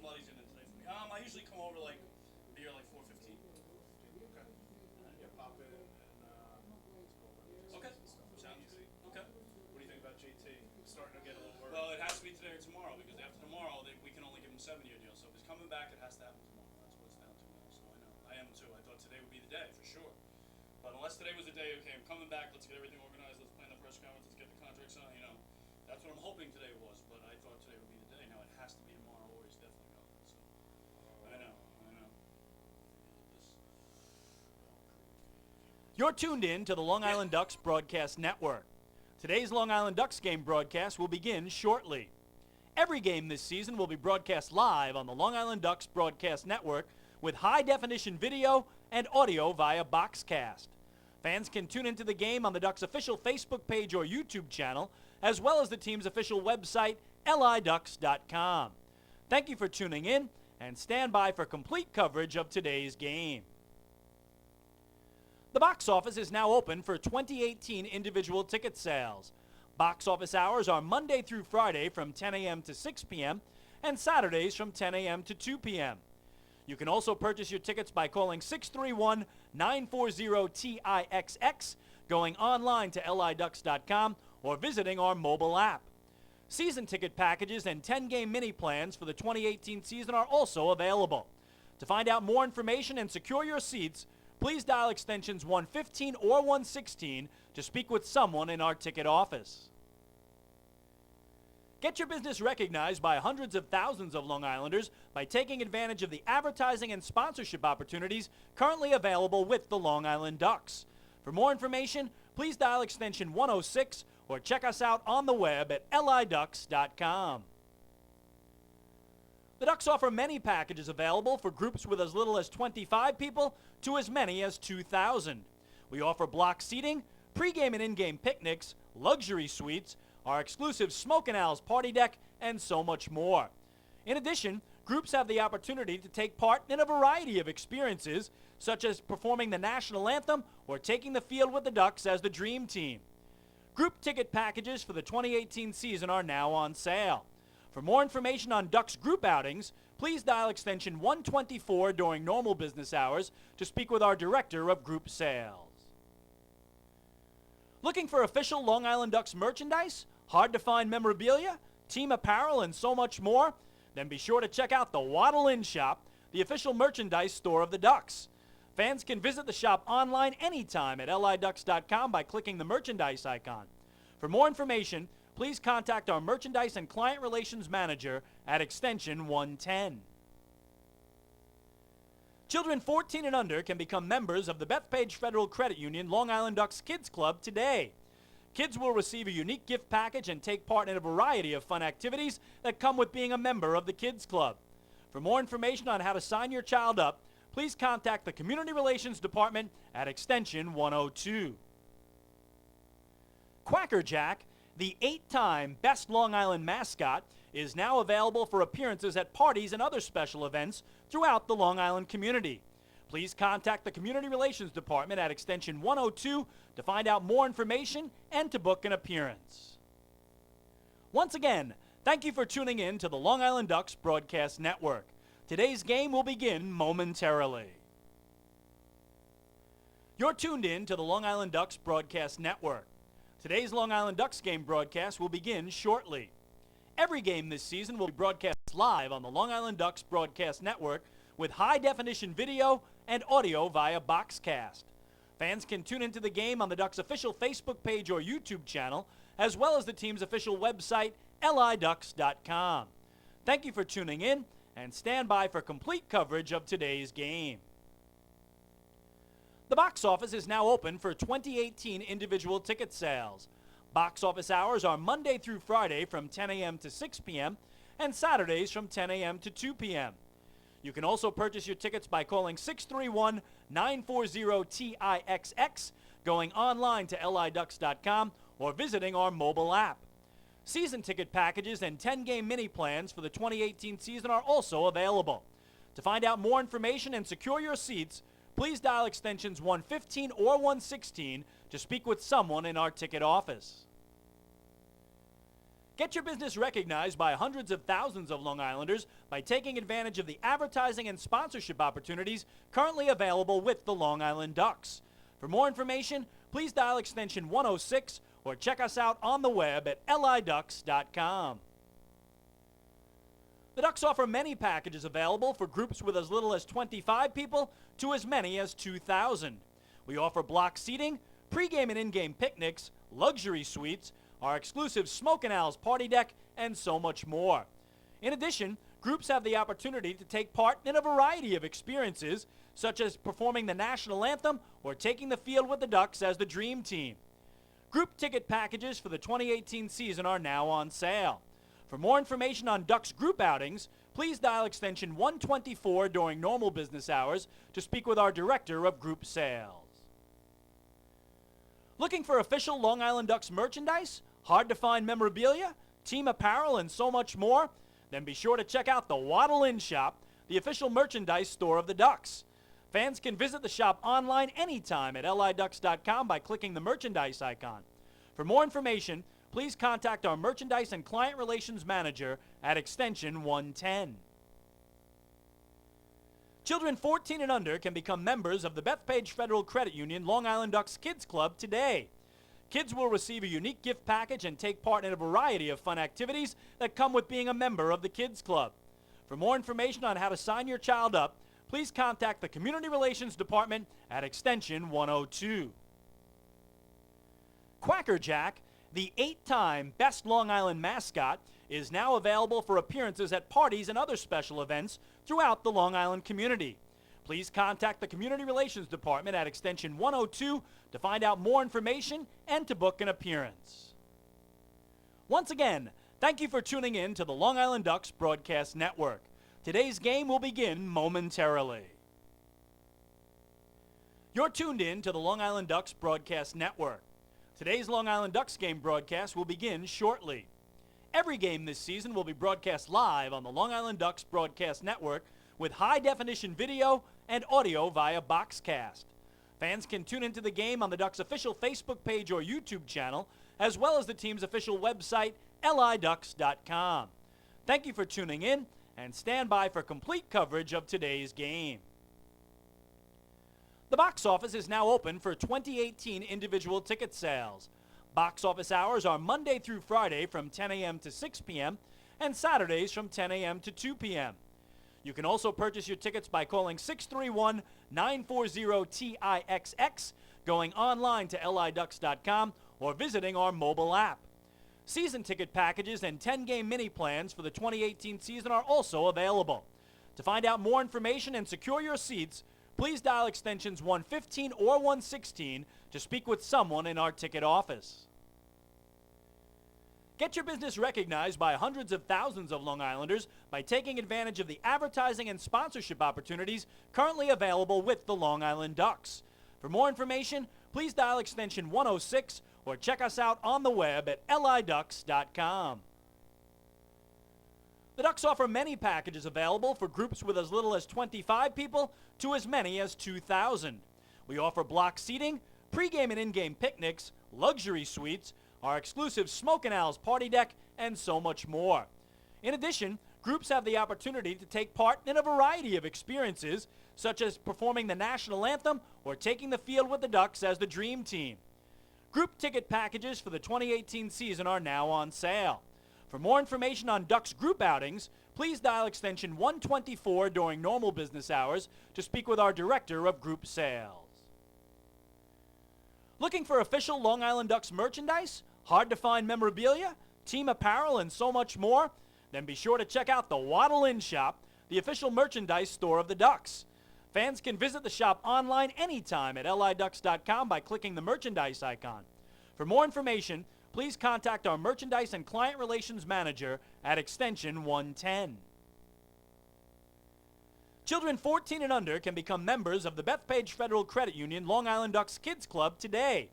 somebody's in it today for me. I usually come over like, be here like 4:15. Okay. Yeah, pop in and let's go over some Okay. stuff. Sounds JT. okay. What do you think about JT? Starting to get a little worried. Well, it has to be today or tomorrow because after tomorrow we can only give him a 7-year deal. So if he's coming back, it has to happen tomorrow. That's what it's down to now. So I know. I am too. I thought today would be the day for sure. But unless today was the day, okay, I'm coming back. Let's get everything organized. Let's plan the press conference. Let's get the contract signed. You know, that's what I'm hoping today was. But I thought today would be the day. Now it has to be tomorrow, or he's definitely going. So I know. You're tuned in to the Long Island Ducks Broadcast Network. Today's Long Island Ducks game broadcast will begin shortly. Every game this season will be broadcast live on the Long Island Ducks Broadcast Network with high-definition video and audio via Boxcast. Fans can tune into the game on the Ducks' official Facebook page or YouTube channel, as well as the team's official website, liducks.com. Thank you for tuning in, and stand by for complete coverage of today's game. The box office is now open for 2018 individual ticket sales. Box office hours are Monday through Friday from 10 a.m. to 6 p.m. and Saturdays from 10 a.m. to 2 p.m. You can also purchase your tickets by calling 631-940-TIXX, going online to liducks.com, or visiting our mobile app. Season ticket packages and 10-game mini plans for the 2018 season are also available. To find out more information and secure your seats, please dial extensions 115 or 116 to speak with someone in our ticket office. Get your business recognized by hundreds of thousands of Long Islanders by taking advantage of the advertising and sponsorship opportunities currently available with the Long Island Ducks. For more information, please dial extension 106 or check us out on the web at liducks.com. The Ducks offer many packages available for groups with as little as 25 people to as many as 2,000. We offer block seating, pregame and in-game picnics, luxury suites, our exclusive Smokin' Owls party deck, and so much more. In addition, groups have the opportunity to take part in a variety of experiences, such as performing the national anthem or taking the field with the Ducks as the Dream Team. Group ticket packages for the 2018 season are now on sale. For more information on Ducks group outings, please dial extension 124 during normal business hours to speak with our Director of Group Sales. Looking for official Long Island Ducks merchandise, hard-to-find memorabilia, team apparel, and so much more? Then be sure to check out the Waddle Inn Shop, the official merchandise store of the Ducks. Fans can visit the shop online anytime at liducks.com by clicking the merchandise icon. For more information, please contact our Merchandise and Client Relations Manager at extension 110. Children 14 and under can become members of the Bethpage Federal Credit Union Long Island Ducks Kids Club today. Kids will receive a unique gift package and take part in a variety of fun activities that come with being a member of the Kids Club. For more information on how to sign your child up, please contact the Community Relations Department at extension 102. Quacker Jack, the 8-time Best Long Island mascot, is now available for appearances at parties and other special events throughout the Long Island community. Please contact the Community Relations Department at extension 102 to find out more information and to book an appearance. Once again, thank you for tuning in to the Long Island Ducks Broadcast Network. Today's game will begin momentarily. You're tuned in to the Long Island Ducks Broadcast Network. Today's Long Island Ducks game broadcast will begin shortly. Every game this season will be broadcast live on the Long Island Ducks Broadcast Network with high-definition video and audio via Boxcast. Fans can tune into the game on the Ducks' official Facebook page or YouTube channel, as well as the team's official website, liducks.com. Thank you for tuning in, and stand by for complete coverage of today's game. The box office is now open for 2018 individual ticket sales. Box office hours are Monday through Friday from 10 a.m. to 6 p.m. and Saturdays from 10 a.m. to 2 p.m. You can also purchase your tickets by calling 631-940-TIXX, going online to liducks.com, or visiting our mobile app. Season ticket packages and 10-game mini plans for the 2018 season are also available. To find out more information and secure your seats, please dial extensions 115 or 116 to speak with someone in our ticket office. Get your business recognized by hundreds of thousands of Long Islanders by taking advantage of the advertising and sponsorship opportunities currently available with the Long Island Ducks. For more information, please dial extension 106 or check us out on the web at liducks.com. The Ducks offer many packages available for groups with as little as 25 people to as many as 2,000. We offer block seating, pregame and in-game picnics, luxury suites, our exclusive Smoke and Owls party deck, and so much more. In addition, groups have the opportunity to take part in a variety of experiences, such as performing the national anthem or taking the field with the Ducks as the dream team. Group ticket packages for the 2018 season are now on sale. For more information on Ducks group outings, please dial extension 124 during normal business hours to speak with our Director of Group Sales. Looking for official Long Island Ducks merchandise, hard-to-find memorabilia, team apparel, and so much more? Then be sure to check out the Waddle Inn Shop, the official merchandise store of the Ducks. Fans can visit the shop online anytime at liducks.com by clicking the merchandise icon. For more information, please contact our Merchandise and Client Relations Manager at extension 110. Children 14 and under can become members of the Bethpage Federal Credit Union Long Island Ducks Kids Club today. Kids will receive a unique gift package and take part in a variety of fun activities that come with being a member of the Kids Club. For more information on how to sign your child up, please contact the Community Relations Department at extension 102. Quacker Jack, the 8-time Best Long Island mascot, is now available for appearances at parties and other special events throughout the Long Island community. Please contact the Community Relations Department at extension 102 to find out more information and to book an appearance. Once again, thank you for tuning in to the Long Island Ducks Broadcast Network. Today's game will begin momentarily. You're tuned in to the Long Island Ducks Broadcast Network. Today's Long Island Ducks game broadcast will begin shortly. Every game this season will be broadcast live on the Long Island Ducks Broadcast Network with high-definition video and audio via Boxcast. Fans can tune into the game on the Ducks' official Facebook page or YouTube channel, as well as the team's official website, liducks.com. Thank you for tuning in, and stand by for complete coverage of today's game. The box office is now open for 2018 individual ticket sales. Box office hours are Monday through Friday from 10 a.m. to 6 p.m. and Saturdays from 10 a.m. to 2 p.m. You can also purchase your tickets by calling 631-940-TIXX, going online to liducks.com, or visiting our mobile app. Season ticket packages and 10-game mini plans for the 2018 season are also available. To find out more information and secure your seats, please dial extensions 115 or 116 to speak with someone in our ticket office. Get your business recognized by hundreds of thousands of Long Islanders by taking advantage of the advertising and sponsorship opportunities currently available with the Long Island Ducks. For more information, please dial extension 106 or check us out on the web at liducks.com. The Ducks offer many packages available for groups with as little as 25 people to as many as 2,000. We offer block seating, pregame and in-game picnics, luxury suites, our exclusive Smoke and Owls party deck, and so much more. In addition, groups have the opportunity to take part in a variety of experiences, such as performing the national anthem or taking the field with the Ducks as the dream team. Group ticket packages for the 2018 season are now on sale. For more information on Ducks group outings, please dial extension 124 during normal business hours to speak with our Director of Group Sales. Looking for official Long Island Ducks merchandise, hard-to-find memorabilia, team apparel, and so much more? Then be sure to check out the Waddle Inn Shop, the official merchandise store of the Ducks. Fans can visit the shop online anytime at liducks.com by clicking the merchandise icon. For more information, please contact our Merchandise and Client Relations Manager at extension 110. Children 14 and under can become members of the Bethpage Federal Credit Union Long Island Ducks Kids Club today.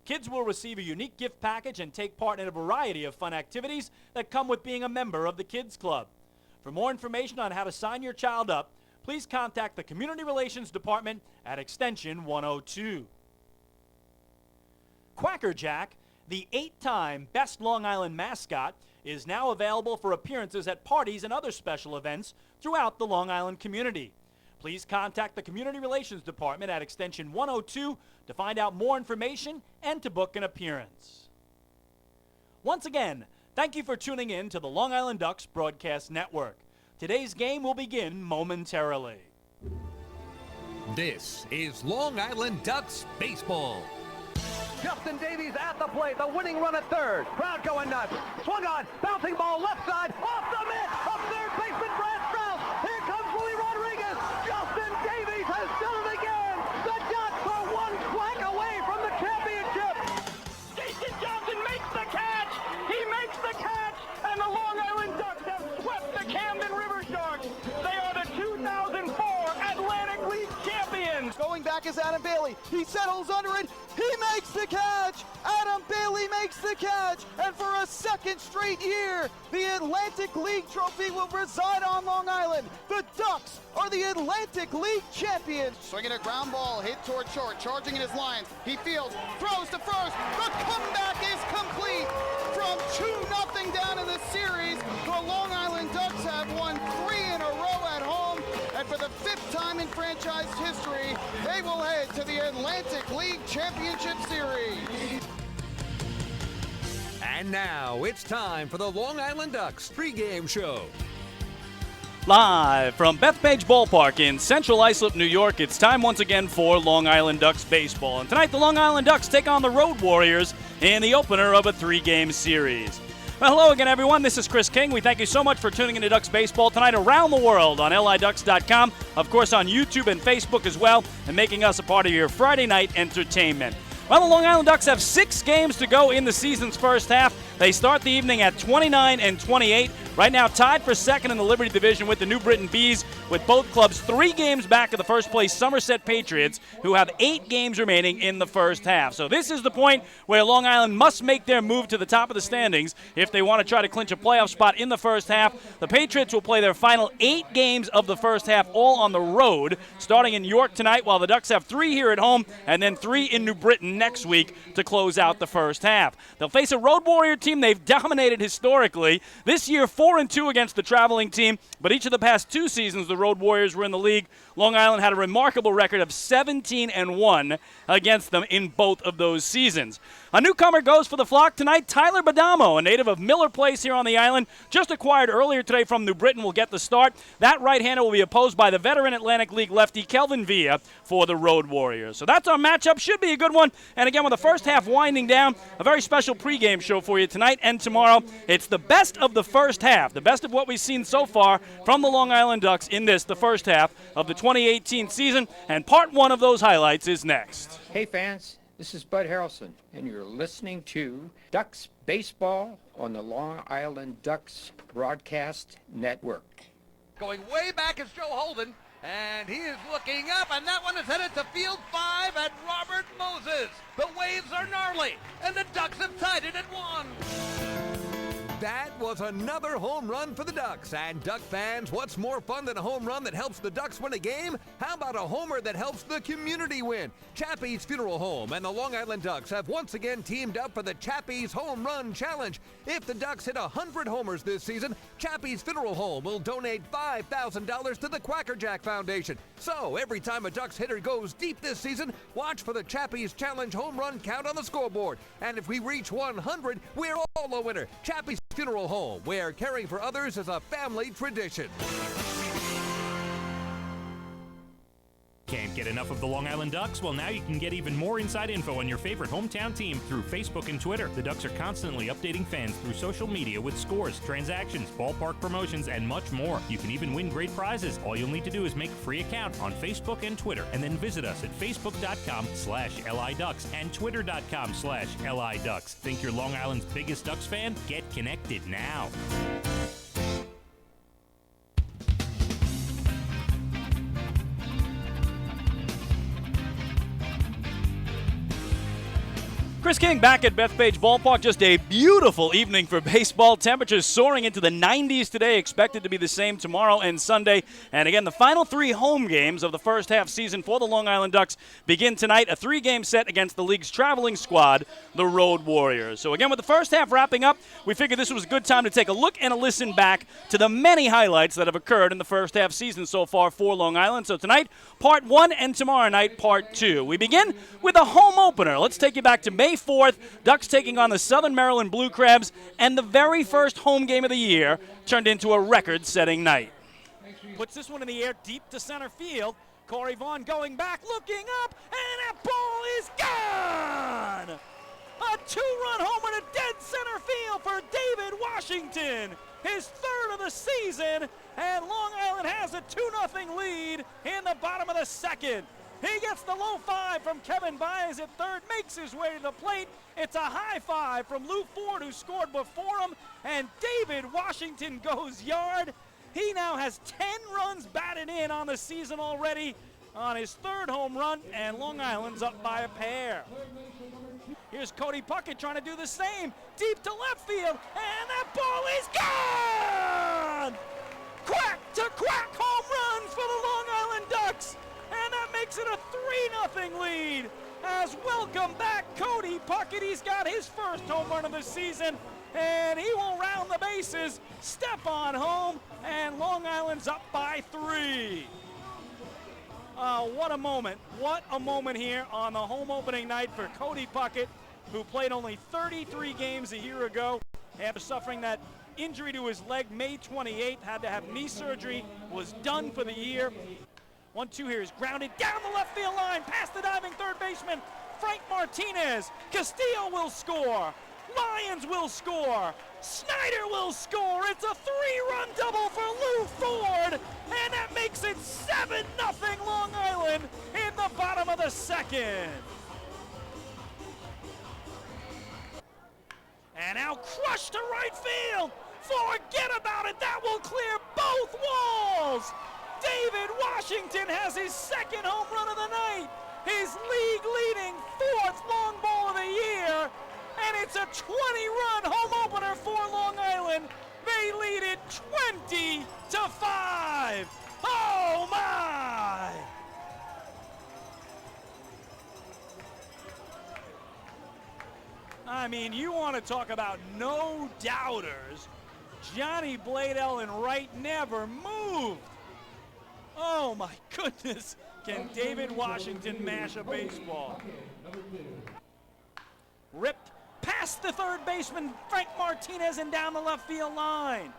Kids will receive a unique gift package and take part in a variety of fun activities that come with being a member of the Kids Club. For more information on how to sign your child up, please contact the Community Relations Department at extension 102. Quacker Jack, the 8-time Best Long Island mascot, is now available for appearances at parties and other special events throughout the Long Island community. Please contact the Community Relations Department at extension 102 to find out more information and to book an appearance. Once again, thank you for tuning in to the Long Island Ducks Broadcast Network. Today's game will begin momentarily. This is Long Island Ducks baseball. Justin Davies at the plate, the winning run at third. Crowd going nuts. Swung on, bouncing ball left side, off the mitt, up third baseman Brad Strauss. Here comes Willie Rodriguez. Justin Davies has done it again. The Ducks are one flag away from the championship. Jason Johnson makes the catch. He makes the catch, and the Long Island Ducks have swept the Camden River Sharks. They are the 2004 Atlantic League champions. Going back is Adam Bailey. He settles under it. He makes the catch! Adam Bailey makes the catch! And for a second straight year, the Atlantic League trophy will reside on Long Island. The Ducks are the Atlantic League champions. Swinging a ground ball, hit toward short, charging in his lines. He fields, throws to first. The comeback is complete. From 2-0 down in the series, the Long Island Ducks have won 3 in a row at home. And for the 5th time in franchise history, they will head to the Atlantic League Championship Series. And now it's time for the Long Island Ducks pregame show. Live from Bethpage Ballpark in central Islip, New York, it's time once again for Long Island Ducks baseball. And tonight the Long Island Ducks take on the Road Warriors in the opener of a 3-game series. Well, hello again, everyone. This is Chris King. We thank you so much for tuning into Ducks Baseball tonight around the world on liducks.com, of course on YouTube and Facebook as well, and making us a part of your Friday night entertainment. Well, the Long Island Ducks have 6 games to go in the season's first half. They start the evening at 29-28. Right now tied for second in the Liberty Division with the New Britain Bees, with both clubs 3 games back of the first-place Somerset Patriots, who have 8 games remaining in the first half. So this is the point where Long Island must make their move to the top of the standings if they want to try to clinch a playoff spot in the first half. The Patriots will play their final 8 games of the first half, all on the road, starting in York tonight, while the Ducks have 3 here at home and then 3 in New Britain next week to close out the first half. They'll face a Road Warrior team they've dominated historically. This year, 4-2 against the traveling team, but each of the past 2 seasons the Road Warriors were in the league, Long Island had a remarkable record of 17-1 against them in both of those seasons. A newcomer goes for the flock tonight. Tyler Badamo, a native of Miller Place here on the island, just acquired earlier today from New Britain, will get the start. That right-hander will be opposed by the veteran Atlantic League lefty Kelvin Villa for the Road Warriors. So that's our matchup. Should be a good one. And again, with the first half winding down, a very special pregame show for you tonight and tomorrow. It's the best of the first half, the best of what we've seen so far from the Long Island Ducks in this, the first half of the 2018 season. And part 1 of those highlights is next. Hey fans, this is Bud Harrelson, and you're listening to Ducks Baseball on the Long Island Ducks Broadcast Network. Going way back is Joe Holden, and he is looking up, and that one is headed to field 5 at Robert Moses. The waves are gnarly, and the Ducks have tied it at 1. That was another home run for the Ducks. And Duck fans, what's more fun than a home run that helps the Ducks win a game? How about a homer that helps the community win? Chappie's Funeral Home and the Long Island Ducks have once again teamed up for the Chappie's Home Run Challenge. If the Ducks hit 100 homers this season, Chappie's Funeral Home will donate $5,000 to the Quackerjack Foundation. So every time a Ducks hitter goes deep this season, watch for the Chappie's Challenge home run count on the scoreboard. And if we reach 100, we're all a winner. Chappie's Funeral Home, where caring for others is a family tradition. Can't get enough of the Long Island Ducks? Well, now you can get even more inside info on your favorite hometown team through Facebook and Twitter. The Ducks are constantly updating fans through social media with scores, transactions, ballpark promotions, and much more. You can even win great prizes. All you'll need to do is make a free account on Facebook and Twitter, and then visit us at facebook.com/LIDucks and twitter.com/LIDucks. Think you're Long Island's biggest Ducks fan? Get connected now. Chris King back at Bethpage Ballpark. Just a beautiful evening for baseball. Temperatures soaring into the 90s today, expected to be the same tomorrow and Sunday. And again, the final 3 home games of the first half season for the Long Island Ducks begin tonight. A 3-game set against the league's traveling squad, the Road Warriors. So again, with the first half wrapping up, we figured this was a good time to take a look and a listen back to the many highlights that have occurred in the first half season so far for Long Island. So tonight, part 1, and tomorrow night, part 2. We begin with a home opener. Let's take you back to May 4th, Ducks taking on the Southern Maryland Blue Crabs, and the very first home game of the year turned into a record-setting night. Puts this one in the air deep to center field. Corey Vaughn going back, looking up, and that ball is gone! A 2-run homer to dead center field for David Washington, his 3rd of the season, and Long Island has a 2-0 lead in the bottom of the 2nd. He gets the low 5 from Kevin Baez at 3rd, makes his way to the plate. It's a high 5 from Lou Ford, who scored before him, and David Washington goes yard. He now has 10 runs batted in on the season already on his 3rd home run, and Long Island's up by a pair. Here's Cody Puckett trying to do the same, deep to left field, and that ball is gone! Quack to quack home runs for the Long Island Ducks, and that makes it a 3-0 lead. As welcome back Cody Puckett. He's got his first home run of the season, and he will round the bases, step on home, and Long Island's up by 3. What a moment. What a moment here on the home opening night for Cody Puckett, who played only 33 games a year ago after suffering that injury to his leg May 28th, had to have knee surgery, was done for the year. 1-2 here is grounded down the left field line, past the diving third baseman, Frank Martinez. Castillo will score. Lyons will score. Snyder will score. It's a 3-run double for Lou Ford, and that makes it 7-0 Long Island in the bottom of the 2nd. And now crushed to right field. Forget about it. That will clear both walls. David Washington has his 2nd home run of the night, his league-leading 4th long ball of the year, and it's a 20-run home opener for Long Island. They lead it 20-5. Oh my! I mean, you want to talk about no doubters. Johnny Bladell in right never moved. Oh my goodness, can David Washington mash a baseball? Ripped past the 3rd baseman, Frank Martinez, and down the left field line.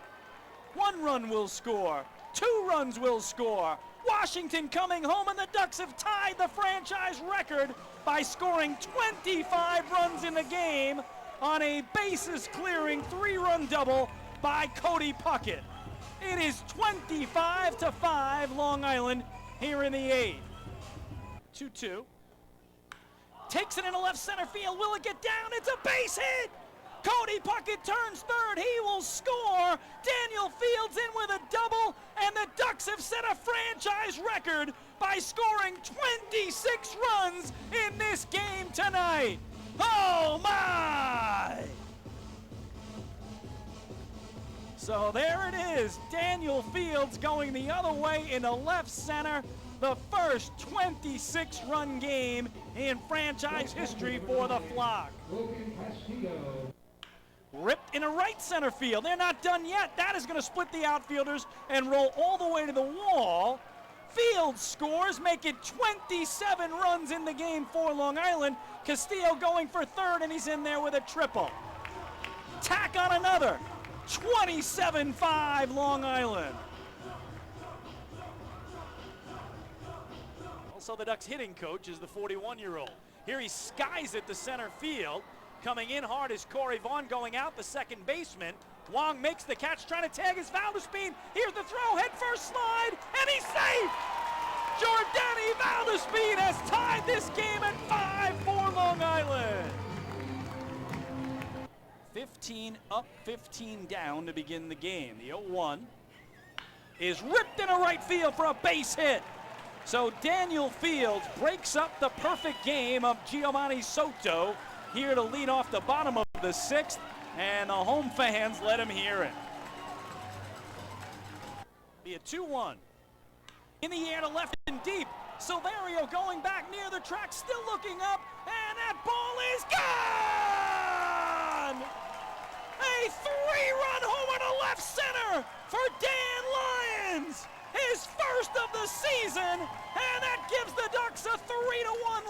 1 run will score, 2 runs will score. Washington coming home, and the Ducks have tied the franchise record by scoring 25 runs in the game on a bases-clearing 3-run double by Cody Puckett. It is 25-5 Long Island here in the 8th. 2-2. Takes it into left center field. Will it get down? It's a base hit! Cody Puckett turns 3rd. He will score. Daniel Fields in with a double, and the Ducks have set a franchise record by scoring 26 runs in this game tonight. Oh my! So there it is, Daniel Fields going the other way into left center. The first 26-run game in franchise history for the Flock. Ripped into right center field. They're not done yet. That is going to split the outfielders and roll all the way to the wall. Fields scores, make it 27 runs in the game for Long Island. Castillo going for 3rd, and he's in there with a triple. Tack on another. 27-5 Long Island. Also, the Ducks hitting coach is the 41-year-old. Here he skies it to center field. Coming in hard is Corey Vaughn, going out the 2nd baseman. Wong makes the catch, trying to tag his Valdespin. Here's the throw, head first slide, and he's safe! Jordani Valdespin has tied this game at 5 for Long Island. 15 up, 15 down to begin the game. The 0-1 is ripped into right field for a base hit. So Daniel Fields breaks up the perfect game of Giovanni Soto here to lead off the bottom of the 6th, and the home fans let him hear it. Be a 2-1. In the air to left and deep. Silverio going back near the track, still looking up, and that ball is gone! A 3-run homer to left center for Dan Lyons, his first of the season, and that gives the Ducks a 3-1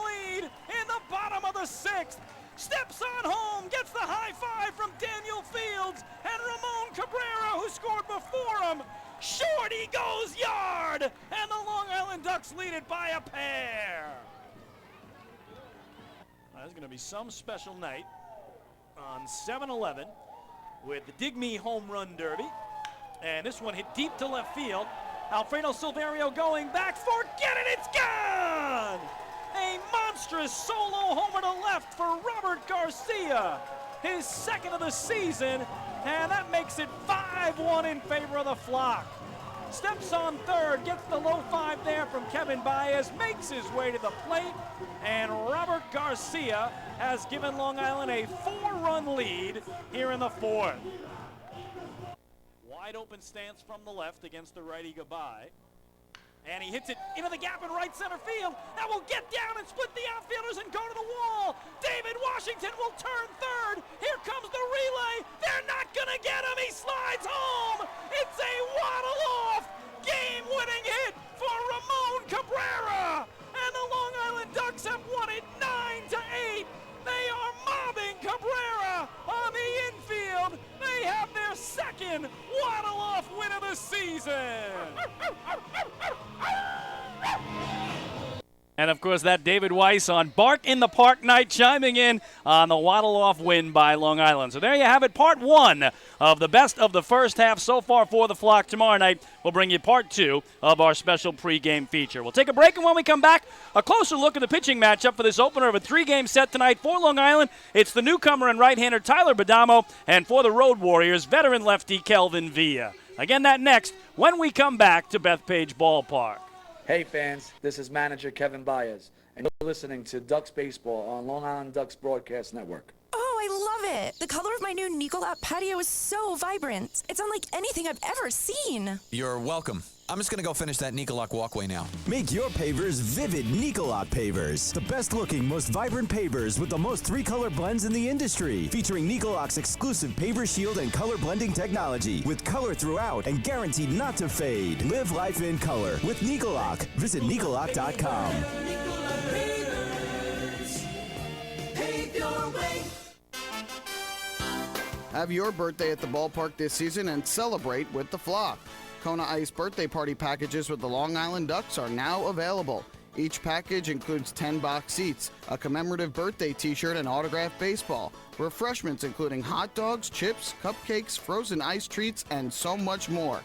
lead in the bottom of the 6th. Steps on home, gets the high five from Daniel Fields and Ramon Cabrera, who scored before him. Shorty goes yard, and the Long Island Ducks lead it by a pair. There's going to be some special night on 7-11 with the Dig Me Home Run Derby. And this one hit deep to left field. Alfredo Silverio going back, forget it, it's gone! A monstrous solo homer to left for Robert Garcia, his second of the season, and that makes it 5-1 in favor of the Flock. Steps on third, gets the low 5 there from Kevin Baez, makes his way to the plate, and Robert Garcia has given Long Island a 4-run lead here in the 4th. Wide open stance from the left against the righty Gabay. And he hits it into the gap in right center field. That will get down and split the outfielders and go to the wall. David Washington will turn third. Here comes the relay. They're not going to get him. He slides home. It's a waddle-off game-winning hit for Ramon Cabrera. And the Long Island Ducks have won it 9-8. They are mobbing Cabrera on the infield. They have their second waddle-off win of the season. And of course, that David Weiss on Bark in the Park night chiming in on the waddle-off win by Long Island. So there you have it, part 1 of the best of the first half so far for the Flock. Tomorrow night, we'll bring you part 2 of our special pregame feature. We'll take a break, and when we come back, a closer look at the pitching matchup for this opener of a 3-game set tonight for Long Island. It's the newcomer and right-hander Tyler Badamo, and for the Road Warriors, veteran lefty Kelvin Villa. Again, that next when we come back to Bethpage Ballpark. Hey fans, this is manager Kevin Baez, and you're listening to Ducks Baseball on Long Island Ducks Broadcast Network. Oh, I love it! The color of my new Nicolot patio is so vibrant. It's unlike anything I've ever seen. You're welcome. I'm just gonna go finish that Nicolot walkway now. Make your pavers vivid Nicolot pavers. The best looking, most vibrant pavers with the most 3-color blends in the industry. Featuring Nicolot's exclusive paver shield and color blending technology. With color throughout and guaranteed not to fade. Live life in color with Nicolot. Visit Nicolot.com. Have your birthday at the ballpark this season and celebrate with the Flock. Kona Ice birthday party packages with the Long Island Ducks are now available. Each package includes 10 box seats, a commemorative birthday t-shirt, and autographed baseball. Refreshments including hot dogs, chips, cupcakes, frozen ice treats, and so much more.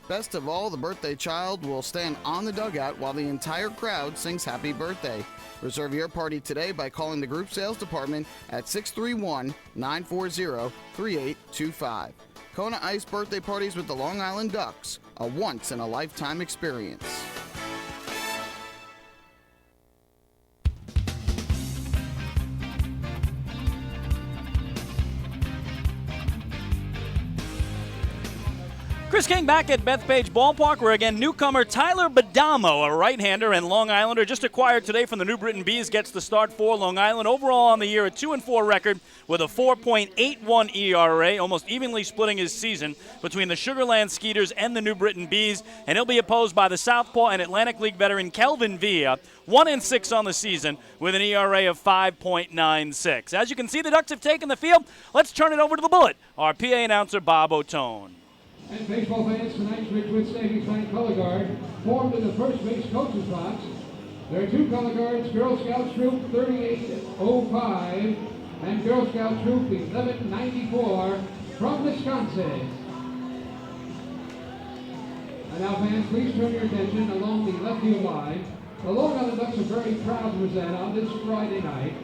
Best of all, the birthday child will stand on the dugout while the entire crowd sings happy birthday. Reserve your party today by calling the group sales department at 631-940-3825. Kona Ice birthday parties with the Long Island Ducks, a once-in-a-lifetime experience. Chris King back at Bethpage Ballpark, where again newcomer Tyler Badamo, a right-hander and Long Islander, just acquired today from the New Britain Bees, gets the start for Long Island. Overall on the year, a 2-4 record with a 4.81 ERA, almost evenly splitting his season between the Sugarland Skeeters and the New Britain Bees, and he'll be opposed by the Southpaw and Atlantic League veteran Kelvin Villa, 1-6 on the season with an ERA of 5.96. As you can see, the Ducks have taken the field. Let's turn it over to the Bullet, our PA announcer Bob O'Tone. And baseball fans, tonight's Ridgewood Savings Bank color guard formed in the first base coach's box. There are 2 color guards, Girl Scout Troop 3805 and Girl Scout Troop 1194 from Wisconsin. And now fans, please turn your attention along the left field line. The Long Island Ducks are very proud to present on this Friday night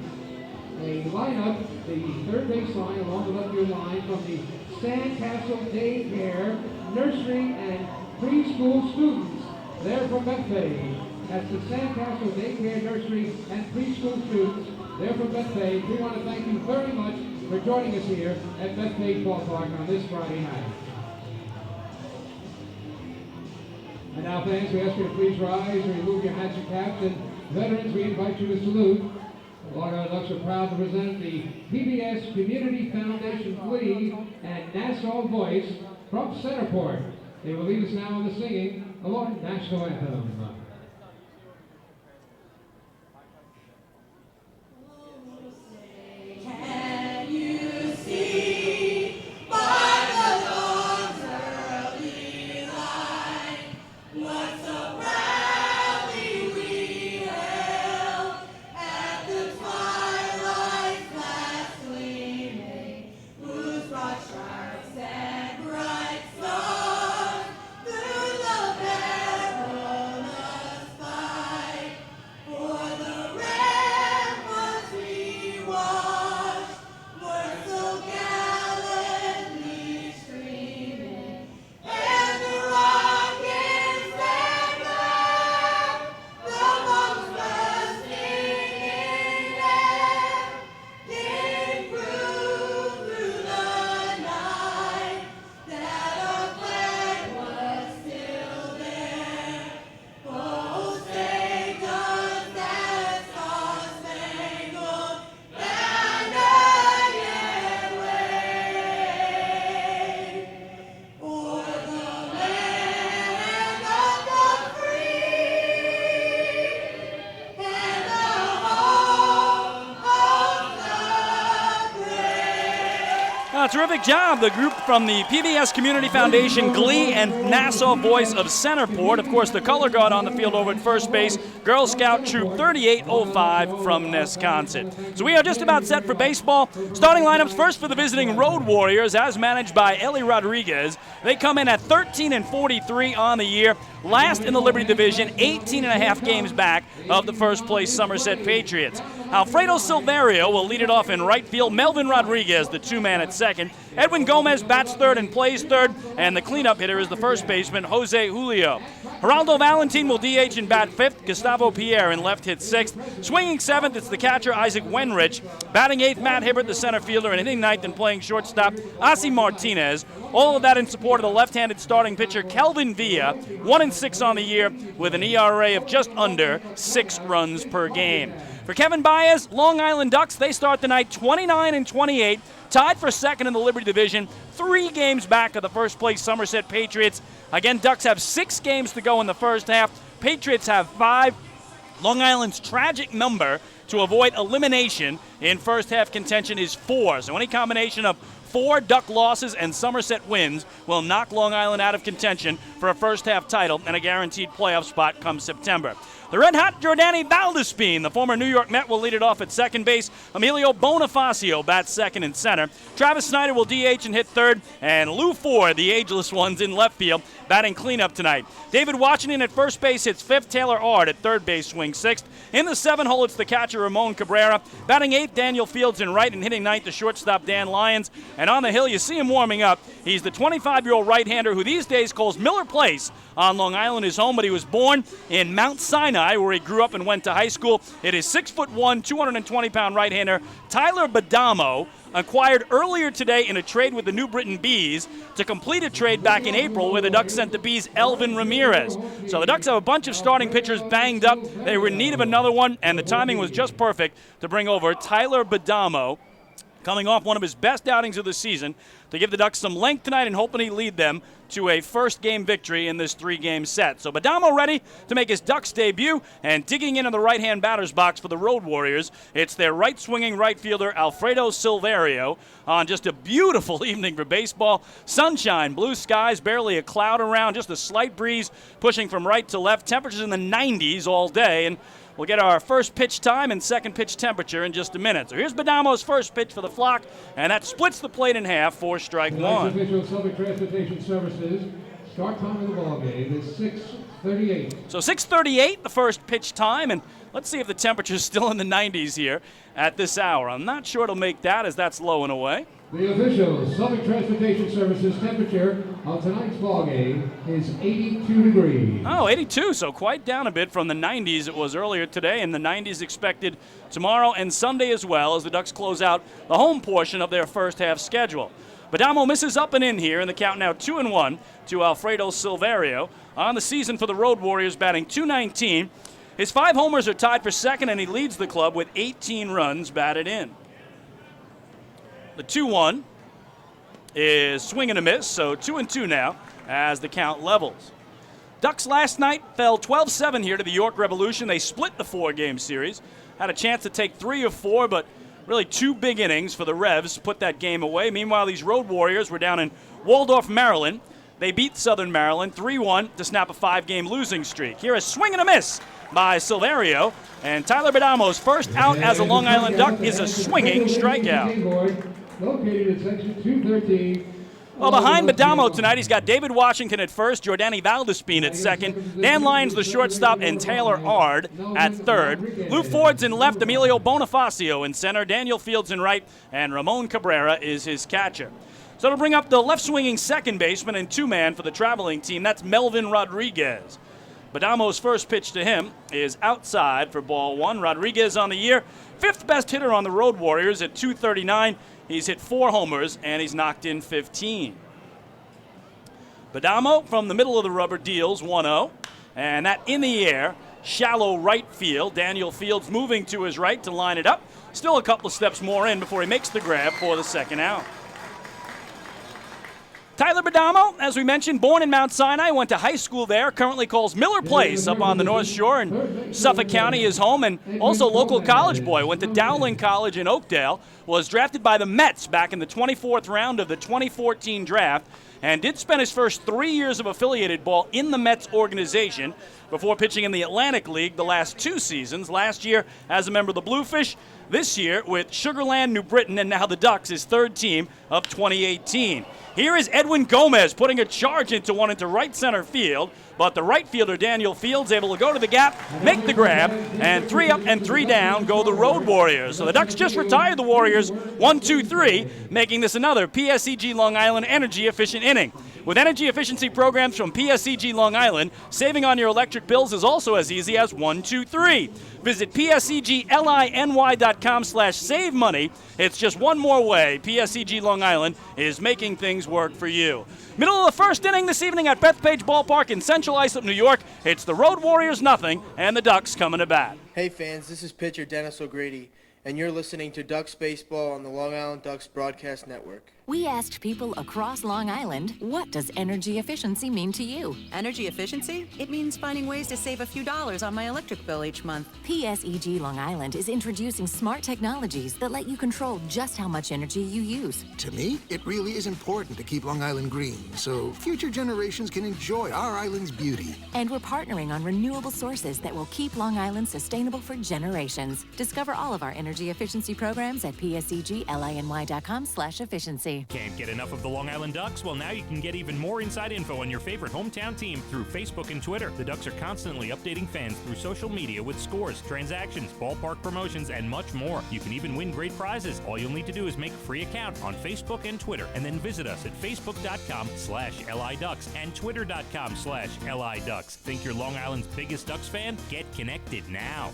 a lineup, the third base line along the left field line from the Sandcastle Daycare Nursery and Preschool students. They're from Bethpage. That's the Sandcastle Daycare Nursery and Preschool students They're from Bethpage. We want to thank you very much for joining us here at Bethpage Ballpark on this Friday night. And now, fans, we ask you to please rise and remove your hats and caps. And veterans, we invite you to salute. The Long Island Ducks are proud to present the PBS Community Foundation Glee and Nassau Voice from Centerport. They will lead us now in the singing of our national anthem. Can you see by the dawn's early light what so proudly we hailed at the twilight's last gleaming, whose broad stripes and bright stars through the perilous fight for the ramparts we watched were so gallantly streaming, and the rockets that back the bombs bursting in air did prove through the night that our flag was still there. Oh, say does that star-spangled banner yet wave o'er the land of the free and the home of the brave? Terrific job, the group from the PBS Community Foundation Glee and Nassau Voice of Centerport. Of course, the color guard on the field over at first base, Girl Scout Troop 3805 from Wisconsin. So we are just about set for baseball. Starting lineups first for the visiting Road Warriors, as managed by Eli Rodriguez. They come in at 13-43 on the year. Last in the Liberty Division, 18.5 games back of the first place Somerset Patriots. Alfredo Silverio will lead it off in right field. Melvin Rodriguez, the two-man at second. Edwin Gomez bats third and plays third. And the cleanup hitter is the first baseman, Jose Julio. Geraldo Valentin will DH and bat fifth. Gustavo Pierre in left hits sixth. Swinging seventh, it's the catcher, Isaac Wenrich. Batting eighth, Matt Hibbert, the center fielder. And hitting ninth and playing shortstop, Asi Martinez. All of that in support of the left-handed starting pitcher, Kelvin Villa. 1-6 on the year with an ERA of just under 6 runs per game. For Kevin Baez, Long Island Ducks, they start the night 29-28, tied for second in the Liberty Division, 3 games back of the first place Somerset Patriots. Again, Ducks have 6 games to go in the first half. Patriots have 5. Long Island's tragic number to avoid elimination in first half contention is 4. So any combination of 4 Duck losses and Somerset wins will knock Long Island out of contention for a first half title and a guaranteed playoff spot come September. The red-hot Jordani Valdespin, the former New York Met, will lead it off at second base. Emilio Bonifacio bats second and center. Travis Snyder will DH and hit third. And Lou Ford, the ageless ones, in left field, batting cleanup tonight. David Washington at first base hits fifth. Taylor Ard at third base swings sixth. In the 7 hole, it's the catcher Ramon Cabrera. Batting eighth, Daniel Fields in right, and hitting ninth, the shortstop Dan Lyons. And on the hill, you see him warming up. He's the 25-year-old right-hander who these days calls Miller Place on Long Island his home, but he was born in Mount Sinai, where he grew up and went to high school. It is 6'1", 220-pound right-hander Tyler Badamo, acquired earlier today in a trade with the New Britain Bees to complete a trade back in April where the Ducks sent the Bees Elvin Ramirez. So the Ducks have a bunch of starting pitchers banged up. They were in need of another one, and the timing was just perfect to bring over Tyler Badamo, coming off one of his best outings of the season, to give the Ducks some length tonight and hoping he lead them to a first-game victory in this 3-game set. So Badamo ready to make his Ducks debut, and digging into the right-hand batter's box for the Road Warriors, it's their right-swinging right fielder Alfredo Silverio on just a beautiful evening for baseball. Sunshine, blue skies, barely a cloud around, just a slight breeze pushing from right to left. Temperatures in the 90s all day, and we'll get our first pitch time and second pitch temperature in just a minute. So here's Badamo's first pitch for the Flock, and that splits the plate in half for strike one. Official Public Transportation Services. Start time of the ball game is 6:38. So 6:38, the first pitch time, and Let's see if the temperature's still in the 90s here at this hour. I'm not sure it'll make that, as that's low and away. The official Southern Transportation Services temperature of tonight's ball game is 82 degrees. Oh, 82, so quite down a bit from the 90s it was earlier today, and the 90s expected tomorrow and Sunday as well, as the Ducks close out the home portion of their first half schedule. Badamo misses up and in here, and the count now 2-1 to Alfredo Silverio. On the season for the Road Warriors, batting .219. His 5 homers are tied for second, and he leads the club with 18 runs batted in. The 2-1 is swing and a miss, so 2-2 now as the count levels. Ducks last night fell 12-7 here to the York Revolution. They split the 4-game series. Had a chance to take 3 of 4, but really 2 big innings for the Revs to put that game away. Meanwhile, these Road Warriors were down in Waldorf, Maryland. They beat Southern Maryland 3-1 to snap a 5-game losing streak. Here is swing and a miss by Silverio, and Tyler Badamo's first out as a Long Island Duck is a swinging strikeout. Located in section 213. Well, behind Badamo tonight, he's got David Washington at first, Jordani Valdespin at second, Dan Lyons, the shortstop, and Taylor Ard at third. Lou Ford's in left, Emilio Bonifacio in center, Daniel Fields in right, and Ramon Cabrera is his catcher. So to bring up the left-swinging second baseman and 2-man for the traveling team, that's Melvin Rodriguez. Badamo's first pitch to him is outside for ball 1. Rodriguez on the year, 5th best hitter on the Road Warriors at .239. He's hit 4 homers, and he's knocked in 15. Badamo from the middle of the rubber deals 1-0. And that in the air, shallow right field. Daniel Fields moving to his right to line it up. Still a couple of steps more in before he makes the grab for the second out. Tyler Badamo, as we mentioned, born in Mount Sinai, went to high school there, currently calls Miller Place up on the North Shore, and Suffolk County is home, and also local college boy. Went to Dowling College in Oakdale, was drafted by the Mets back in the 24th round of the 2014 draft, and did spend his first 3 years of affiliated ball in the Mets organization before pitching in the Atlantic League the last 2 seasons, last year as a member of the Bluefish, this year with Sugarland, New Britain, and now the Ducks, his 3rd team of 2018. Here is Edwin Gomez putting a charge into right center field, but the right fielder Daniel Fields able to go to the gap, make the grab, and 3 up and 3 down go the Road Warriors. So the Ducks just retired the Warriors 1-2-3, making this another PSEG Long Island energy efficient inning. With energy efficiency programs from PSEG Long Island, saving on your electric bills is also as easy as 1, 2, 3. Visit PSEGLINY.com/save money. It's just one more way PSEG Long Island is making things work for you. Middle of the first inning this evening at Bethpage Ballpark in Central Islip, New York. It's the Road Warriors nothing, and the Ducks coming to bat. Hey fans, this is pitcher Dennis O'Grady, and you're listening to Ducks Baseball on the Long Island Ducks Broadcast Network. We asked people across Long Island, what does energy efficiency mean to you? Energy efficiency? It means finding ways to save a few dollars on my electric bill each month. PSEG Long Island is introducing smart technologies that let you control just how much energy you use. To me, it really is important to keep Long Island green, so future generations can enjoy our island's beauty. And we're partnering on renewable sources that will keep Long Island sustainable for generations. Discover all of our energy efficiency programs at PSEGLINY.com/efficiency. Can't get enough of the Long Island Ducks? Well, now you can get even more inside info on your favorite hometown team through Facebook and Twitter. The Ducks are constantly updating fans through social media with scores, transactions, ballpark promotions, and much more. You can even win great prizes. All you'll need to do is make a free account on Facebook and Twitter, and then visit us at facebook.com/LIDucks and twitter.com/LIDucks. Think you're Long Island's biggest Ducks fan? Get connected now.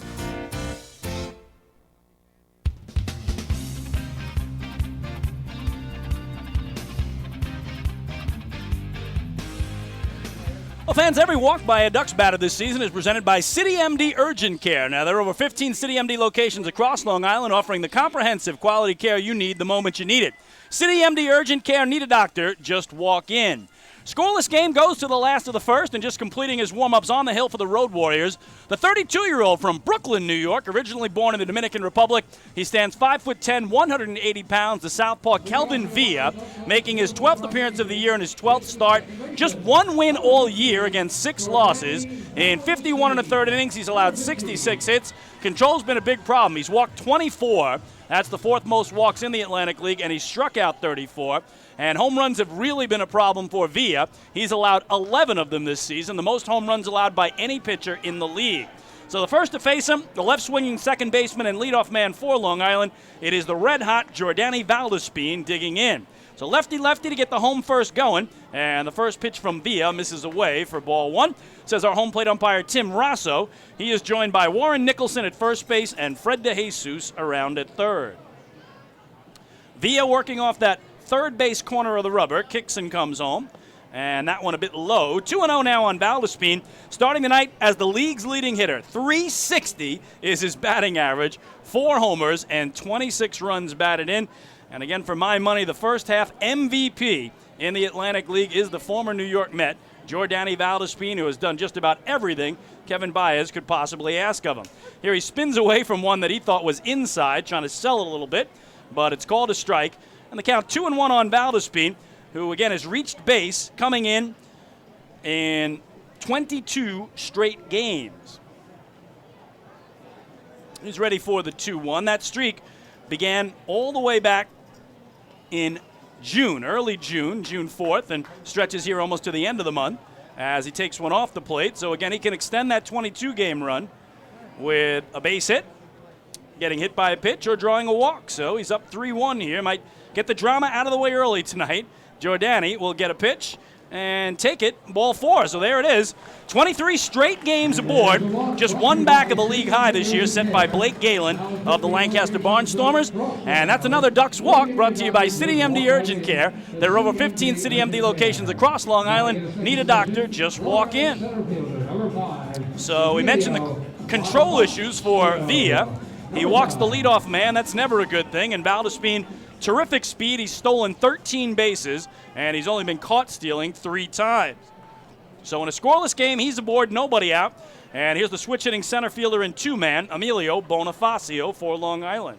Well, fans, every walk by a Ducks batter this season is presented by City MD Urgent Care. Now, there are over 15 City MD locations across Long Island offering the comprehensive quality care you need the moment you need it. City MD Urgent Care, need a doctor, just walk in. Scoreless game goes to the last of the first, and just completing his warm-ups on the hill for the Road Warriors, the 32-year-old from Brooklyn, New York, originally born in the Dominican Republic. He stands 5'10", 180 pounds, the southpaw Kelvin Villa, making his 12th appearance of the year and his 12th start. Just 1 win all year against 6 losses. In 51 1/3 innings, he's allowed 66 hits. Control's been a big problem. He's walked 24. That's the 4th most walks in the Atlantic League, and he struck out 34. And home runs have really been a problem for Villa. He's allowed 11 of them this season, the most home runs allowed by any pitcher in the league. So the first to face him, the left-swinging second baseman and leadoff man for Long Island, it is the red-hot Jordani Valdespin digging in. So lefty-lefty to get the home first going, and the first pitch from Villa misses away for ball one, says our home plate umpire Tim Rosso. He is joined by Warren Nicholson at first base and Fred DeJesus around at third. Villa working off that third base corner of the rubber, kicks and comes home. And that one a bit low. 2-0 now on Valdespin, starting the night as the league's leading hitter. 360 is his batting average, 4 homers, and 26 runs batted in. And again, for my money, the first half MVP in the Atlantic League is the former New York Met, Jordani Valdespin, who has done just about everything Kevin Baez could possibly ask of him. Here he spins away from one that he thought was inside, trying to sell it a little bit, but it's called a strike. And the count 2-1 on Valdespin, who again has reached base, coming in 22 straight games. He's ready for the 2-1. That streak began all the way back in June, early June, June 4th, and stretches here almost to the end of the month as he takes one off the plate. So again, he can extend that 22-game run with a base hit, getting hit by a pitch, or drawing a walk. So he's up 3-1 here. Might get the drama out of the way early tonight. Jordani will get a pitch and take it, ball 4. So there it is. 23 straight games aboard, just one back of the league high this year, set by Blake Galen of the Lancaster Barnstormers. And that's another Ducks Walk brought to you by City MD Urgent Care. There are over 15 City MD locations across Long Island. Need a doctor, just walk in. So we mentioned the control issues for Villa. He walks the leadoff man. That's never a good thing. And Valdespin, terrific speed. He's stolen 13 bases, and he's only been caught stealing 3 times. So in a scoreless game, he's aboard, nobody out. And here's the switch-hitting center fielder in 2-man, Emilio Bonifacio for Long Island.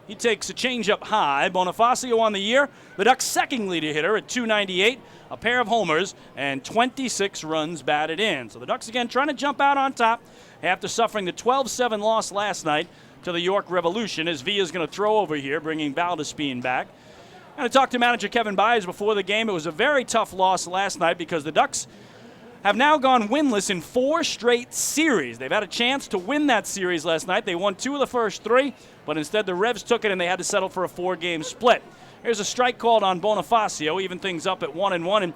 He takes a changeup high. Bonifacio on the year, the Ducks' second leading hitter at .298, a pair of homers, and 26 runs batted in. So the Ducks again trying to jump out on top after suffering the 12-7 loss last night to the York Revolution, as Villa's going to throw over here, bringing Valdespin back. And I talked to manager Kevin Baez before the game. It was a very tough loss last night because the Ducks have now gone winless in 4 straight series. They've had a chance to win that series last night. They won 2 of the first 3, but instead the Revs took it and they had to settle for a 4-game split. Here's a strike called on Bonifacio, even things up at 1-1. And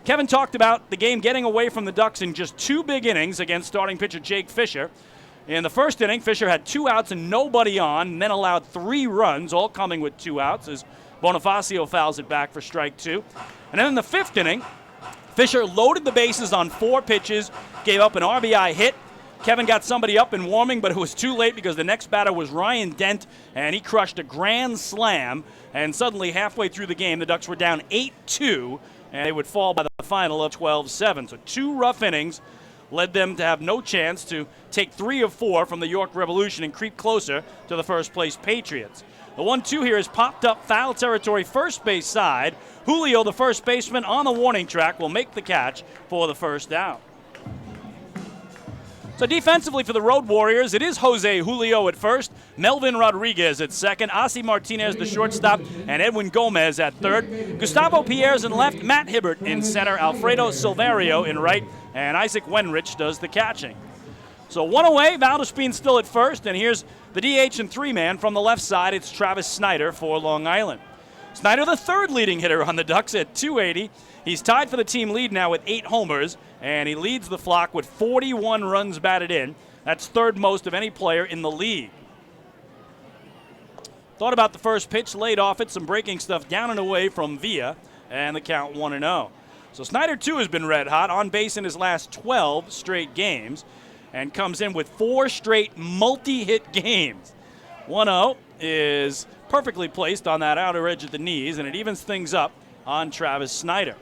Kevin talked about the game getting away from the Ducks in just 2 big innings against starting pitcher Jake Fisher. In the first inning, Fisher had 2 outs and nobody on, and then allowed 3 runs, all coming with 2 outs, as Bonifacio fouls it back for strike 2. And then in the 5th inning, Fisher loaded the bases on 4 pitches, gave up an RBI hit. Kevin got somebody up and warming, but it was too late because the next batter was Ryan Dent, and he crushed a grand slam. And suddenly, halfway through the game, the Ducks were down 8-2, and they would fall by the final of 12-7. So 2 rough innings led them to have no chance to take 3 of 4 from the York Revolution and creep closer to the first-place Patriots. The 1-2 here is popped up foul territory first base side. Julio, the first baseman, on the warning track, will make the catch for the first out. So defensively for the Road Warriors, it is Jose Julio at first, Melvin Rodriguez at second, Asi Martinez the shortstop, and Edwin Gomez at third. Gustavo Pierre's in left, Matt Hibbert in center, Alfredo Silverio in right, and Isaac Wenrich does the catching. So 1 away, Valdespin still at first, and here's the DH and 3-man from the left side. It's Travis Snyder for Long Island. Snyder, the 3rd leading hitter on the Ducks at .280. He's tied for the team lead now with 8 homers, and he leads the flock with 41 runs batted in. That's 3rd most of any player in the league. Thought about the first pitch, laid off it, some breaking stuff down and away from Villa, and the count 1-0. So Snyder, too, has been red hot, on base in his last 12 straight games, and comes in with 4 straight multi-hit games. 1-0 is perfectly placed on that outer edge at the knees, and it evens things up on Travis Snyder.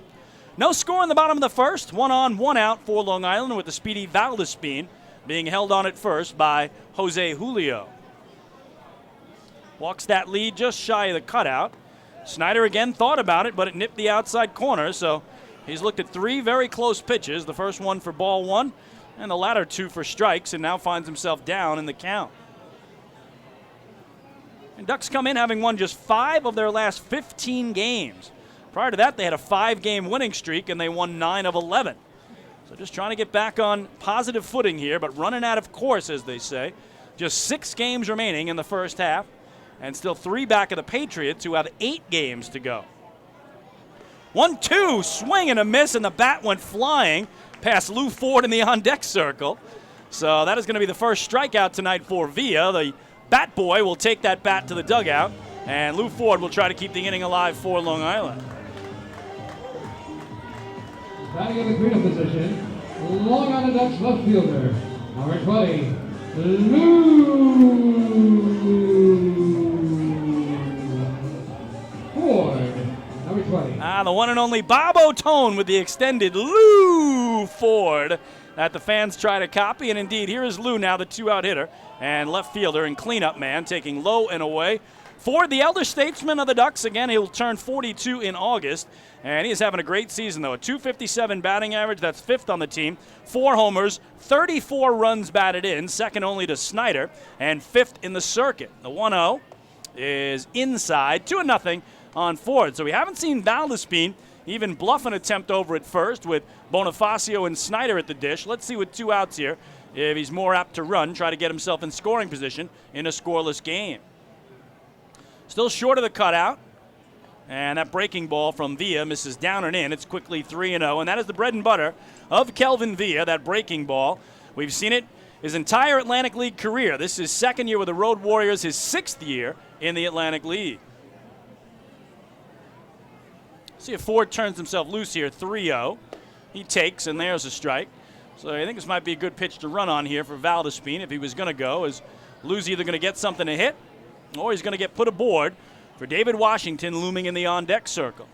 No score in the bottom of the first. 1 on, 1 out for Long Island, with the speedy Valdespin being held on at first by Jose Julio. Walks that lead just shy of the cutout. Snyder again thought about it, but it nipped the outside corner, so he's looked at 3 very close pitches. The first one for ball 1, and the latter 2 for strikes, and now finds himself down in the count. And Ducks come in having won just 5 of their last 15 games. Prior to that, they had a 5-game winning streak, and they won 9 of 11. So just trying to get back on positive footing here, but running out of course, as they say. Just 6 games remaining in the first half, and still 3 back of the Patriots, who have 8 games to go. 1-2, swing and a miss, and the bat went flying past Lou Ford in the on-deck circle. So that is going to be the first strikeout tonight for Villa. The bat boy will take that bat to the dugout, and Lou Ford will try to keep the inning alive for Long Island. Batting in the cleanup position, Long Island Ducks left fielder, number 20, Lou Ford. Number 20. The one and only Bob O'Tone with the extended Lou Ford that the fans try to copy. And indeed, here is Lou now, the 2-out hitter and left fielder and cleanup man, taking low and away. Ford, the elder statesman of the Ducks, again, he'll turn 42 in August. And he is having a great season, though. A .257 batting average, that's 5th on the team. 4 homers, 34 runs batted in, second only to Snyder, and 5th in the circuit. The 1-0 is inside, 2-0 on Ford. So we haven't seen Valdespin even bluff an attempt over at first with Bonifacio and Snyder at the dish. Let's see with 2 outs here if he's more apt to run, try to get himself in scoring position in a scoreless game. Still short of the cutout. And that breaking ball from Villa misses down and in. It's quickly 3-0, and that is the bread and butter of Kelvin Villa, that breaking ball. We've seen it his entire Atlantic League career. This is his 2nd year with the Road Warriors, his 6th year in the Atlantic League. See if Ford turns himself loose here, 3-0. He takes, and there's a strike. So I think this might be a good pitch to run on here for Valdespin if he was going to go, as Lou's either going to get something to hit or he's going to get put aboard for David Washington looming in the on-deck circle.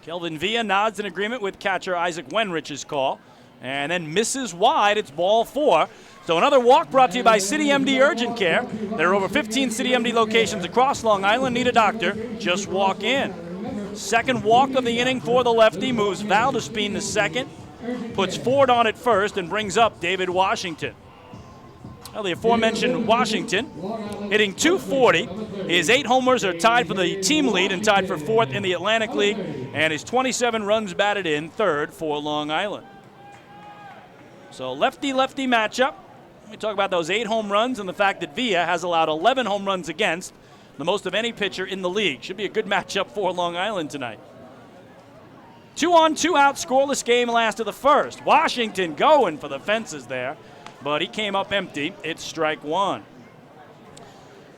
Kelvin Villa nods in agreement with catcher Isaac Wenrich's call and then misses wide. It's ball 4. So another walk brought to you by City MD Urgent Care. There are over 15 City MD locations across Long Island. Need a doctor? Just walk in. Second walk of the inning for the lefty, moves Valdespin to second, puts Ford on at first, and brings up David Washington. Well, the aforementioned Washington, hitting .240. His 8 homers are tied for the team lead and tied for 4th in the Atlantic League, and his 27 runs batted in, 3rd for Long Island. So lefty-lefty matchup. We talk about those 8 home runs and the fact that Villa has allowed 11 home runs against, the most of any pitcher in the league. Should be a good matchup for Long Island tonight. 2-on, 2-out scoreless game last of the first. Washington going for the fences there, but he came up empty. It's strike 1.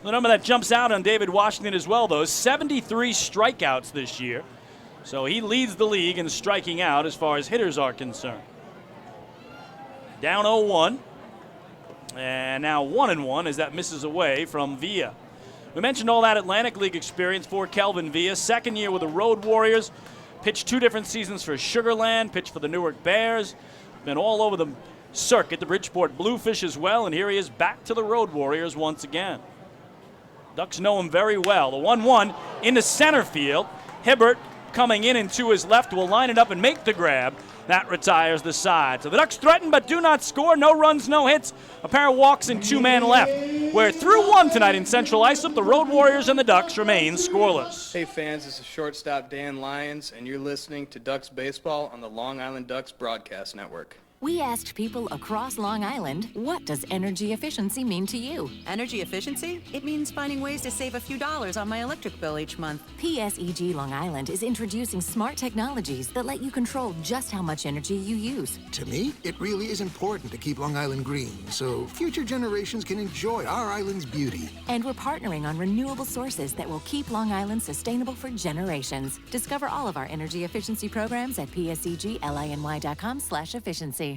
The number that jumps out on David Washington as well, though, is 73 strikeouts this year. So he leads the league in striking out as far as hitters are concerned. Down 0-1. And now 1-1 as that misses away from Villa. We mentioned all that Atlantic League experience for Kelvin Villa. 2nd year with the Road Warriors. Pitched 2 different seasons for Sugarland. Pitched for the Newark Bears. Been all over the circuit, the Bridgeport Bluefish as well. And here he is back to the Road Warriors once again. Ducks know him very well. The 1-1 into center field. Hibbert coming in and to his left will line it up and make the grab. That retires the side. So the Ducks threaten but do not score. No runs, no hits. A pair of walks and 2 men left. We're through 1 tonight in Central Islip. The Road Warriors and the Ducks remain scoreless. Hey fans, this is shortstop Dan Lyons, and you're listening to Ducks Baseball on the Long Island Ducks Broadcast Network. We asked people across Long Island, what does energy efficiency mean to you? Energy efficiency? It means finding ways to save a few dollars on my electric bill each month. PSEG Long Island is introducing smart technologies that let you control just how much energy you use. To me, it really is important to keep Long Island green so future generations can enjoy our island's beauty. And we're partnering on renewable sources that will keep Long Island sustainable for generations. Discover all of our energy efficiency programs at psegLiny.com/efficiency.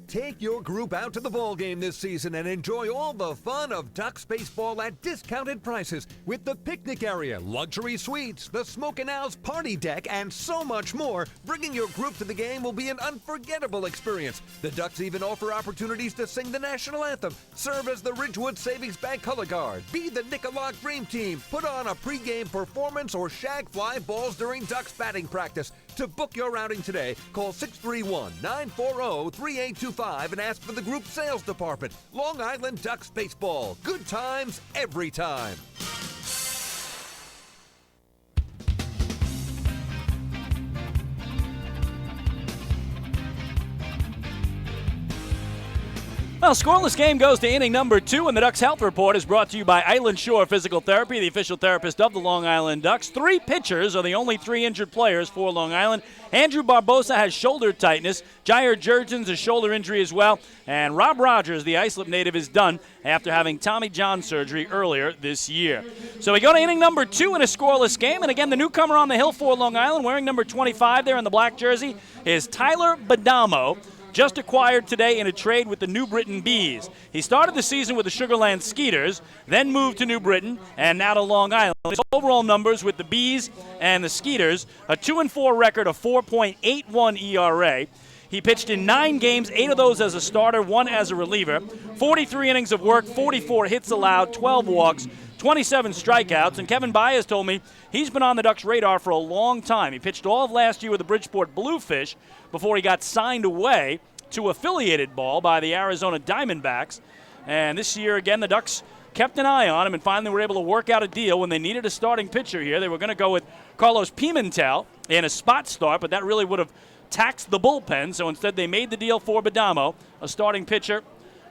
Take your group out to the ball game this season and enjoy all the fun of Ducks baseball at discounted prices with the picnic area, luxury suites, the Smokin' Owl's party deck, and so much more. Bringing your group to the game will be an unforgettable experience. The Ducks even offer opportunities to sing the national anthem, serve as the Ridgewood Savings Bank color guard, be the Nicolak Dream Team, put on a pregame performance, or shag fly balls during Ducks batting practice. To book your outing today, call 631-940-3825 and ask for the group sales department. Long Island Ducks Baseball. Good times every time. Well, scoreless game goes to inning number 2, and the Ducks Health Report is brought to you by Island Shore Physical Therapy, the official therapist of the Long Island Ducks. 3 pitchers are the only 3 injured players for Long Island. Andrew Barbosa has shoulder tightness. Jair Jurgens a shoulder injury as well. And Rob Rogers, the Islip native, is done after having Tommy John surgery earlier this year. So we go to inning number 2 in a scoreless game. And again, the newcomer on the hill for Long Island, wearing number 25 there in the black jersey, is Tyler Badamo. Just acquired today in a trade with the New Britain Bees. He started the season with the Sugarland Skeeters, then moved to New Britain, and now to Long Island. His overall numbers with the Bees and the Skeeters, a 2-4 record, a 4.81 ERA. He pitched in 9 games, 8 of those as a starter, 1 as a reliever. 43 innings of work, 44 hits allowed, 12 walks, 27 strikeouts. And Kevin Baez told me he's been on the Ducks' radar for a long time. He pitched all of last year with the Bridgeport Bluefish before he got signed away to affiliated ball by the Arizona Diamondbacks. And this year, again, the Ducks kept an eye on him and finally were able to work out a deal when they needed a starting pitcher here. They were going to go with Carlos Pimentel in a spot start, but that really would have taxed the bullpen. So instead, they made the deal for Badamo, a starting pitcher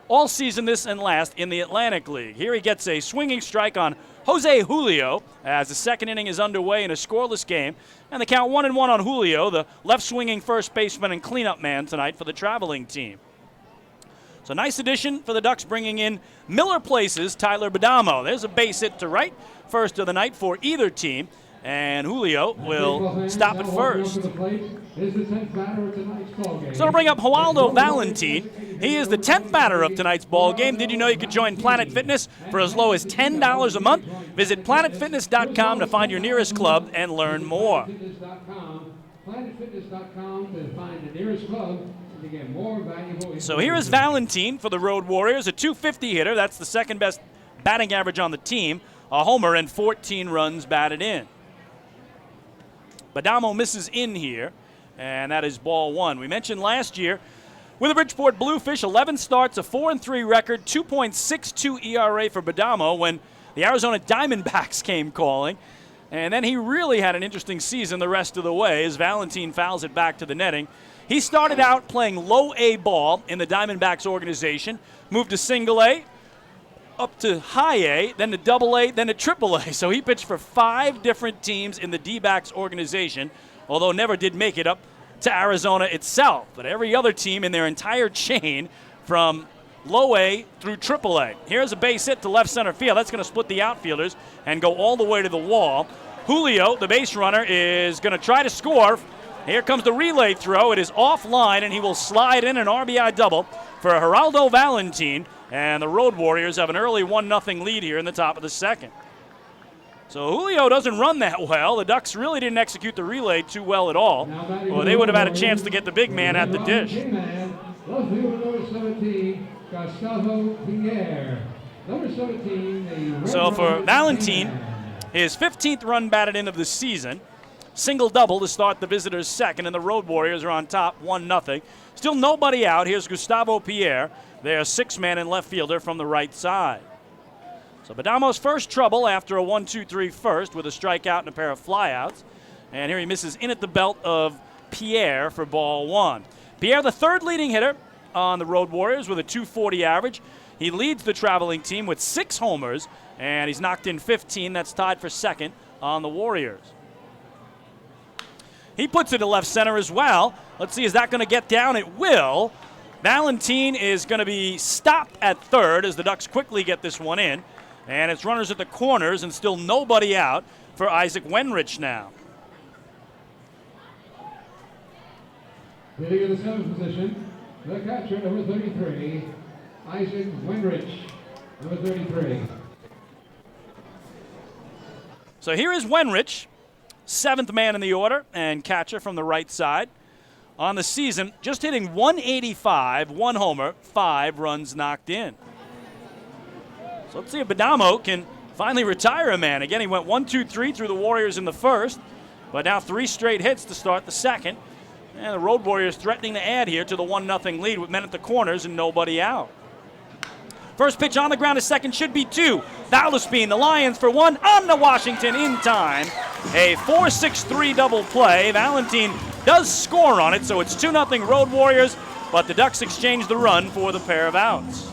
all season this and last in the Atlantic League. Here he gets a swinging strike on Jose Julio as the second inning is underway in a scoreless game. And the count 1-1 on Julio, the left-swinging first baseman and cleanup man tonight for the traveling team. So nice addition for the Ducks, bringing in Miller Place's Tyler Badamo. There's a base hit to right, first of the night for either team. And Julio will stop at first. So to bring up Joaldo Valentin. He is the 10th batter of tonight's ball game. Did you know you could join Planet Fitness for as low as $10 a month? Visit planetfitness.com to find your nearest club and learn more. Planetfitness.com to find the nearest club and to get more valuable. So here is Valentin for the Road Warriors, a .250 hitter. That's the second best batting average on the team. A homer and 14 runs batted in. Badamo misses in here, and that is ball 1. We mentioned last year with the Bridgeport Bluefish, 11 starts, a 4-3 record, 2.62 ERA for Badamo when the Arizona Diamondbacks came calling. And then he really had an interesting season the rest of the way as Valentin fouls it back to the netting. He started out playing low A ball in the Diamondbacks organization, moved to single A, up to high A, then to double A, then to triple A. So he pitched for 5 different teams in the D-backs organization, although never did make it up to Arizona itself. But every other team in their entire chain from low A through triple A. Here's a base hit to left center field. That's going to split the outfielders and go all the way to the wall. Julio, the base runner, is going to try to score. Here comes the relay throw. It is offline, and he will slide in an RBI double for Geraldo Valentin. And the Road Warriors have an early 1-0 lead here in the top of the second. So Julio doesn't run that well. The Ducks really didn't execute the relay too well at all. Well, they would have had a chance to get the big man at the dish. So for Valentin, his 15th run batted in of the season. Single-double to start the visitors' second, and the Road Warriors are on top 1-0. Still nobody out. Here's Gustavo Pierre, their 6-man and left fielder from the right side. So Badamo's first trouble after a 1-2-3 first with a strikeout and a pair of flyouts. And here he misses in at the belt of Pierre for ball 1. Pierre, the third leading hitter on the Road Warriors with a .240 average. He leads the traveling team with 6 homers, and he's knocked in 15. That's tied for second on the Warriors. He puts it to left center as well. Let's see, is that going to get down? It will. Valentin is going to be stopped at third as the Ducks quickly get this one in. And it's runners at the corners and still nobody out for Isaac Wenrich now. Hitting in the 7th position, the catcher, number 33, Isaac Wenrich, number 33. So here is Wenrich, 7th man in the order and catcher from the right side. On the season, just hitting 185, 1 homer, 5 runs knocked in. So let's see if Badamo can finally retire a man. Again, he went 1-2-3 through the Warriors in the first, but now 3 straight hits to start the second. And the Road Warriors threatening to add here to the 1-0 lead with men at the corners and nobody out. First pitch on the ground to second should be 2. Valdespin, the Lions for 1 on to Washington in time. A 4-6-3 double play. Valentin does score on it, so it's 2-0 Road Warriors. but the Ducks exchange the run for the pair of outs.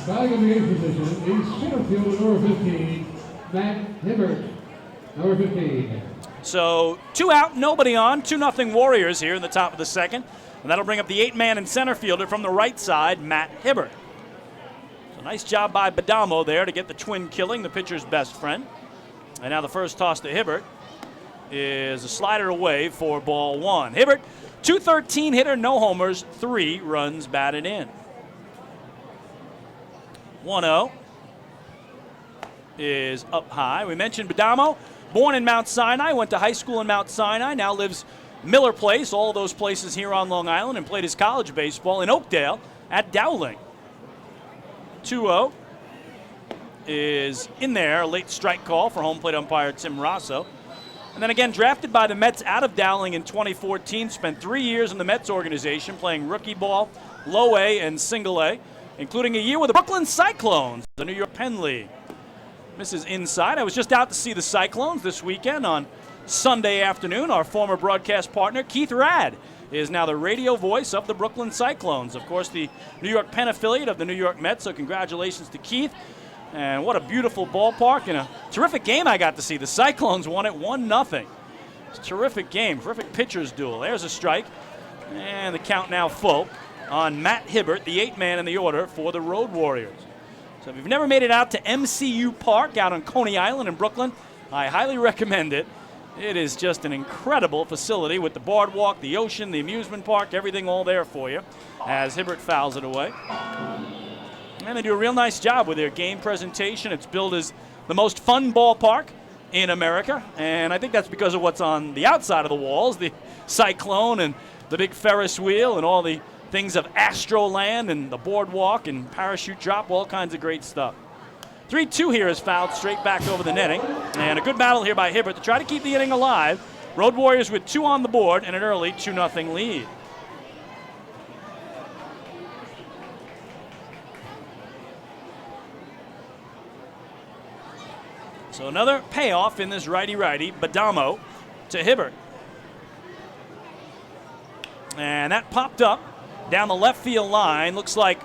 Batting in the eighth position is center fielder number 15, Matt Hibbert, number 15. So 2 out, nobody on. 2-0 Warriors here in the top of the second. And that'll bring up the 8-man and center fielder from the right side, Matt Hibbert. So nice job by Badamo there to get the twin killing, the pitcher's best friend. And now the first toss to Hibbert is a slider away for ball 1. Hibbert, .213 hitter, no homers, 3 runs batted in. 1-0 is up high. We mentioned Badamo, born in Mount Sinai, went to high school in Mount Sinai, now lives Miller Place, all those places here on Long Island, and played his college baseball in Oakdale at Dowling. 2-0 is in there, a late strike call for home plate umpire Tim Rosso. And then again, drafted by the Mets out of Dowling in 2014, spent 3 years in the Mets organization playing rookie ball, low A and single A, including a year with the Brooklyn Cyclones, the New York Penn League. Misses inside. I was just out to see the Cyclones this weekend on Sunday afternoon. Our former broadcast partner, Keith Rad, is now the radio voice of the Brooklyn Cyclones. Of course, the New York Penn affiliate of the New York Mets, so congratulations to Keith. And what a beautiful ballpark and a terrific game I got to see. The Cyclones won it 1-0. It's a terrific game, terrific pitcher's duel. There's a strike, and the count now full on Matt Hibbert, the 8-man in the order for the Road Warriors. So if you've never made it out to MCU Park out on Coney Island in Brooklyn, I highly recommend it. It is just an incredible facility with the boardwalk, the ocean, the amusement park, everything all there for you as Hibbert fouls it away. And they do a real nice job with their game presentation. It's billed as the most fun ballpark in America, and I think that's because of what's on the outside of the walls, the Cyclone and the big Ferris wheel and all the things of Astroland and the boardwalk and parachute drop, all kinds of great stuff. 3-2 here is fouled straight back over the netting. And a good battle here by Hibbert to try to keep the inning alive. Road Warriors with 2 on the board and an early 2-0 lead. So another payoff in this righty-righty, Badamo to Hibbert. And that popped up down the left field line. Looks like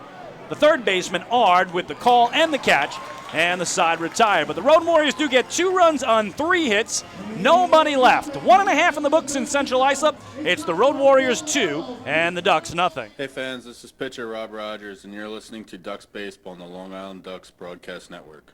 the third baseman, Ard, with the call and the catch, and the side retired. But the Road Warriors do get 2 runs on 3 hits. Nobody left. 1.5 in the books in Central Islip. It's the Road Warriors 2 and the Ducks nothing. Hey fans, this is pitcher Rob Rogers, and you're listening to Ducks Baseball on the Long Island Ducks Broadcast Network.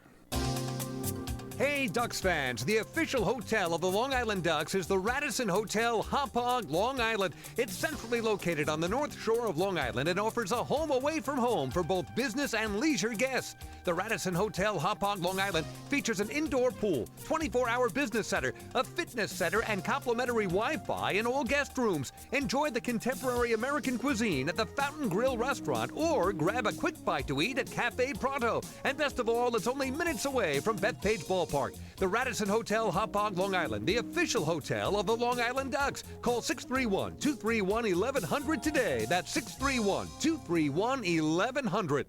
Hey, Ducks fans, the official hotel of the Long Island Ducks is the Radisson Hotel, Hauppauge, Long Island. It's centrally located on the north shore of Long Island and offers a home away from home for both business and leisure guests. The Radisson Hotel, Hauppauge, Long Island features an indoor pool, 24-hour business center, a fitness center, and complimentary Wi-Fi in all guest rooms. Enjoy the contemporary American cuisine at the Fountain Grill restaurant or grab a quick bite to eat at Cafe Pronto. And best of all, it's only minutes away from Bethpage Ballpark. The Radisson Hotel, Hauppauge, Long Island, the official hotel of the Long Island Ducks. Call 631-231-1100 today. That's 631-231-1100.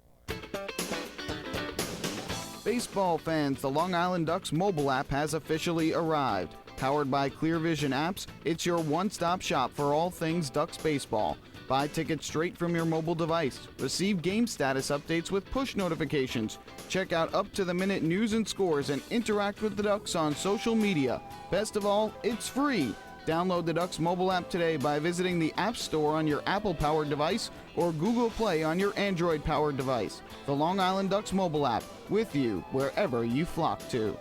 Baseball fans, the Long Island Ducks mobile app has officially arrived. Powered by ClearVision Apps, it's your one-stop shop for all things Ducks baseball. Buy tickets straight from your mobile device. Receive game status updates with push notifications. Check out up-to-the-minute news and scores and interact with the Ducks on social media. Best of all, it's free. Download the Ducks mobile app today by visiting the App Store on your Apple-powered device or Google Play on your Android-powered device. The Long Island Ducks mobile app, with you wherever you flock to.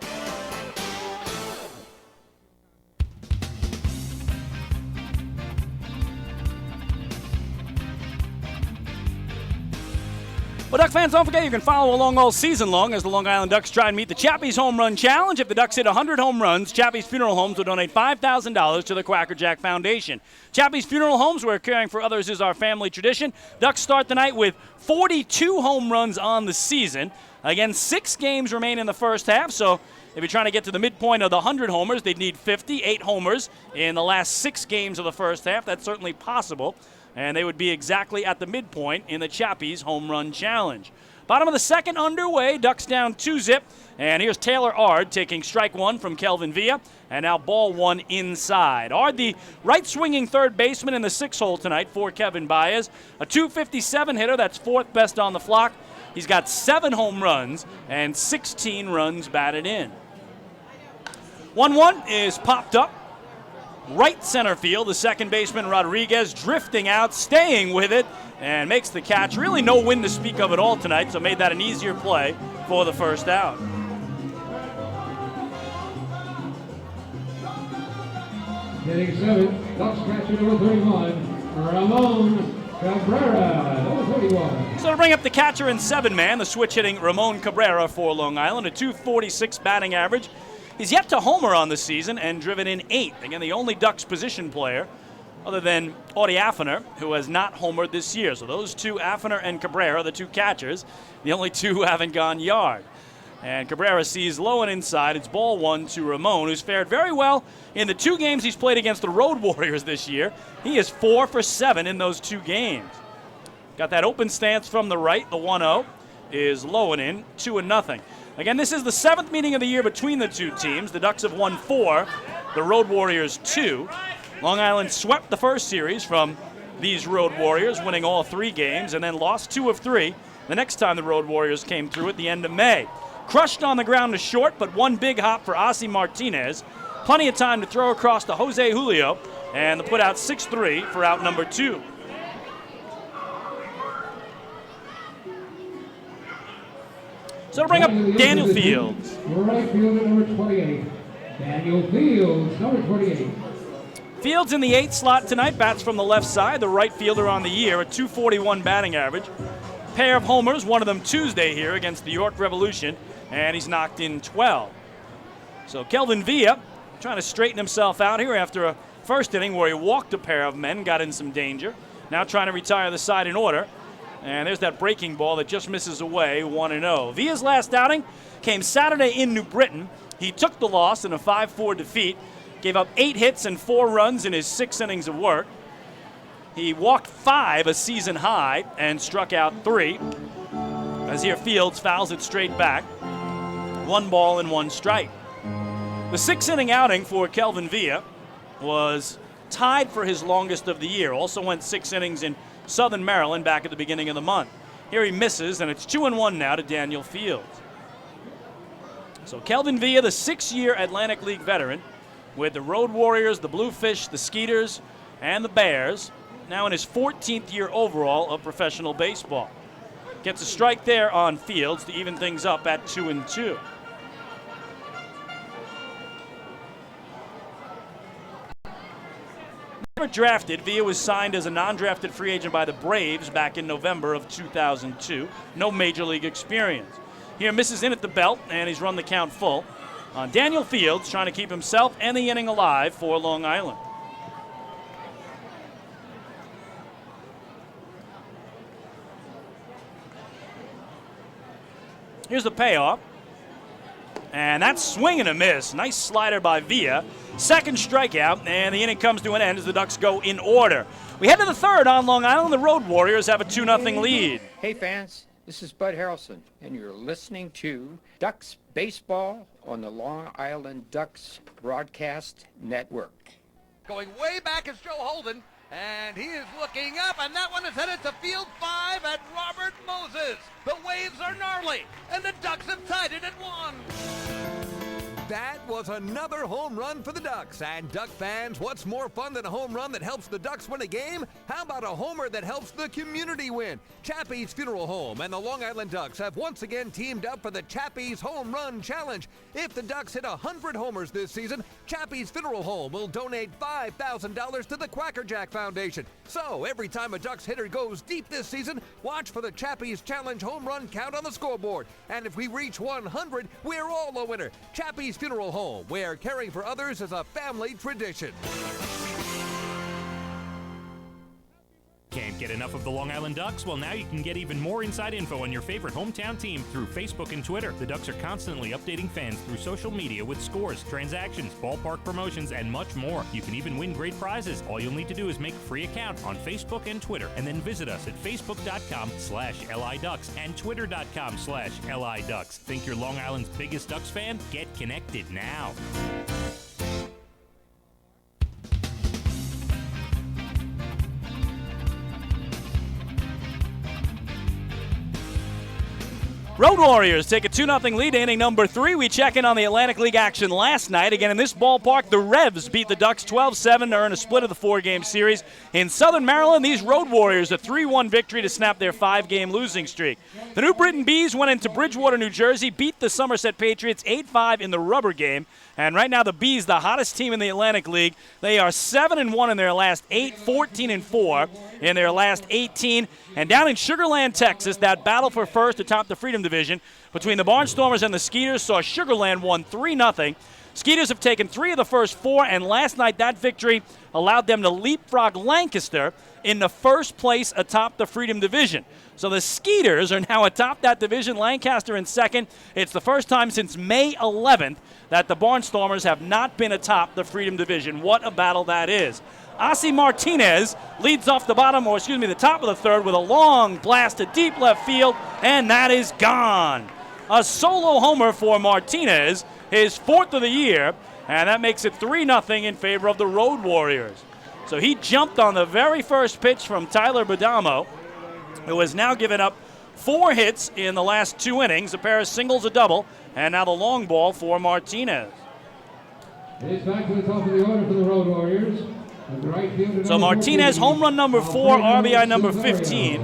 Well, Duck fans, don't forget you can follow along all season long as the Long Island Ducks try and meet the Chappie's Home Run Challenge. If the Ducks hit 100 home runs, Chappie's Funeral Homes will donate $5,000 to the Quacker Jack Foundation. Chappie's Funeral Homes, where caring for others is our family tradition. Ducks start the night with 42 home runs on the season. Again, 6 games remain in the first half, so if you're trying to get to the midpoint of the 100 homers, they'd need 58 homers in the last 6 games of the first half. That's certainly possible. and they would be exactly at the midpoint in the Chappies Home Run Challenge. Bottom of the second underway, Ducks down 2-zip, and here's Taylor Ard taking strike one from Kelvin Villa, and now ball one inside. Ard, the right-swinging third baseman in the 6-hole tonight for Kevin Baez, a .257 hitter, that's fourth best on the flock. He's got 7 home runs and 16 runs batted in. 1-1 is popped up. Right center field, the second baseman Rodriguez drifting out, staying with it, and makes the catch. Really no wind to speak of at all tonight, so made that an easier play for the first out. Hitting 7, Ducks catcher number 31, Ramon Cabrera, number 31. So to bring up the catcher and 7-man, the switch-hitting Ramon Cabrera for Long Island, a .246 batting average. He's yet to homer on the season and driven in 8. Again, the only Ducks position player other than Audie Affiner, who has not homered this year. So those two, Affiner and Cabrera, the two catchers, the only two who haven't gone yard. And Cabrera sees low and inside. It's ball one to Ramon, who's fared very well in the 2 games he's played against the Road Warriors this year. He is 4 for 7 in those 2 games. Got that open stance from the right. The 1-0 is low and in, 2-0. Again, this is the 7th meeting of the year between the two teams. The Ducks have won 4, the Road Warriors 2. Long Island swept the first series from these Road Warriors, winning all 3 games, and then lost 2 of 3 the next time the Road Warriors came through at the end of May. Crushed on the ground to short, but one big hop for Ozzie Martinez. Plenty of time to throw across to Jose Julio, and the put out 6-3 for out number 2. So to bring up Daniel Fields. Right fielder number 28, Daniel Fields, number 28. Fields in the 8th slot tonight, bats from the left side, the right fielder on the year, a .241 batting average. Pair of homers, one of them Tuesday here against the York Revolution, and he's knocked in 12. So Kelvin Villa trying to straighten himself out here after a first inning where he walked a pair of men, got in some danger. Now trying to retire the side in order. And there's that breaking ball that just misses away, 1-0. Villa's last outing came Saturday in New Britain. He took the loss in a 5-4 defeat, gave up 8 hits and 4 runs in his 6 innings of work. He walked 5, a season high, and struck out 3. As here Fields fouls it straight back. 1 ball and 1 strike. The 6-inning outing for Kelvin Villa was tied for his longest of the year. Also went 6 innings in Southern Maryland back at the beginning of the month. Here he misses, and it's 2-1 now to Daniel Fields. So Kelvin Villa, the 6-year Atlantic League veteran, with the Road Warriors, the Bluefish, the Skeeters, and the Bears, now in his 14th year overall of professional baseball. Gets a strike there on Fields to even things up at 2-2. Never drafted, Villa was signed as a non-drafted free agent by the Braves back in November of 2002. No major league experience. Here misses in at the belt, and he's run the count full on Daniel Fields, trying to keep himself and the inning alive for Long Island. Here's the payoff. And that's swing and a miss. Nice slider by Villa. Second strikeout, and the inning comes to an end as the Ducks go in order. We head to the 3rd on Long Island. The Road Warriors have a 2-0 lead. Hey fans, this is Bud Harrelson, and you're listening to Ducks Baseball on the Long Island Ducks Broadcast Network. Going way back is Joe Holden, and he is looking up, and that one is headed to field 5 at Robert Moses. The waves are gnarly, and the Ducks have tied it at 1. That was another home run for the Ducks. And Duck fans, what's more fun than a home run that helps the Ducks win a game? How about a homer that helps the community win? Chappie's Funeral Home and the Long Island Ducks have once again teamed up for the Chappie's Home Run Challenge. If the Ducks hit 100 homers this season, Chappie's Funeral Home will donate $5,000 to the Quackerjack Foundation. So every time a Ducks hitter goes deep this season, watch for the Chappie's Challenge home run count on the scoreboard. And if we reach 100, we're all a winner. Chappie's Funeral Home, where caring for others is a family tradition. Can't Get enough of the Long Island Ducks? Well, now you can get even more inside info on your favorite hometown team through Facebook and Twitter. The Ducks are constantly updating fans through social media with scores, transactions, ballpark promotions, and much more. You can even win great prizes. All you'll need to do is make a free account on Facebook and Twitter, and then visit us at facebook.com/LIDucks and twitter.com/LIDucks. Think you're Long Island's biggest Ducks fan? Get connected now. Road Warriors take a 2-0 lead to inning number 3. We check in on the Atlantic League action last night. Again, in this ballpark, the Revs beat the Ducks 12-7 to earn a split of the 4-game series. In Southern Maryland, these Road Warriors a 3-1 victory to snap their 5-game losing streak. The New Britain Bees went into Bridgewater, New Jersey, beat the Somerset Patriots 8-5 in the rubber game. And right now, the Bees, the hottest team in the Atlantic League, they are 7-1 in their last 8, 14-4 in their last 18. And down in Sugar Land, Texas, that battle for first atop the Freedom Division between the Barnstormers and the Skeeters saw Sugar Land won 3-0. Skeeters have taken 3 of the first 4, and last night that victory allowed them to leapfrog Lancaster in the first place atop the Freedom Division. So the Skeeters are now atop that division, Lancaster in second. It's the first time since May 11th that the Barnstormers have not been atop the Freedom Division. What a battle that is. Ossie Martinez leads off the the top of the third with a long blast to deep left field, and that is gone. A solo homer for Martinez, his 4th of the year, and that makes it 3-0 in favor of the Road Warriors. So he jumped on the very first pitch from Tyler Badamo, who has now given up 4 hits in the last 2 innings, a pair of singles, a double, and now the long ball for Martinez. It's back to the top of the order for the Road Warriors. So Martinez, home run number 4, RBI number 15.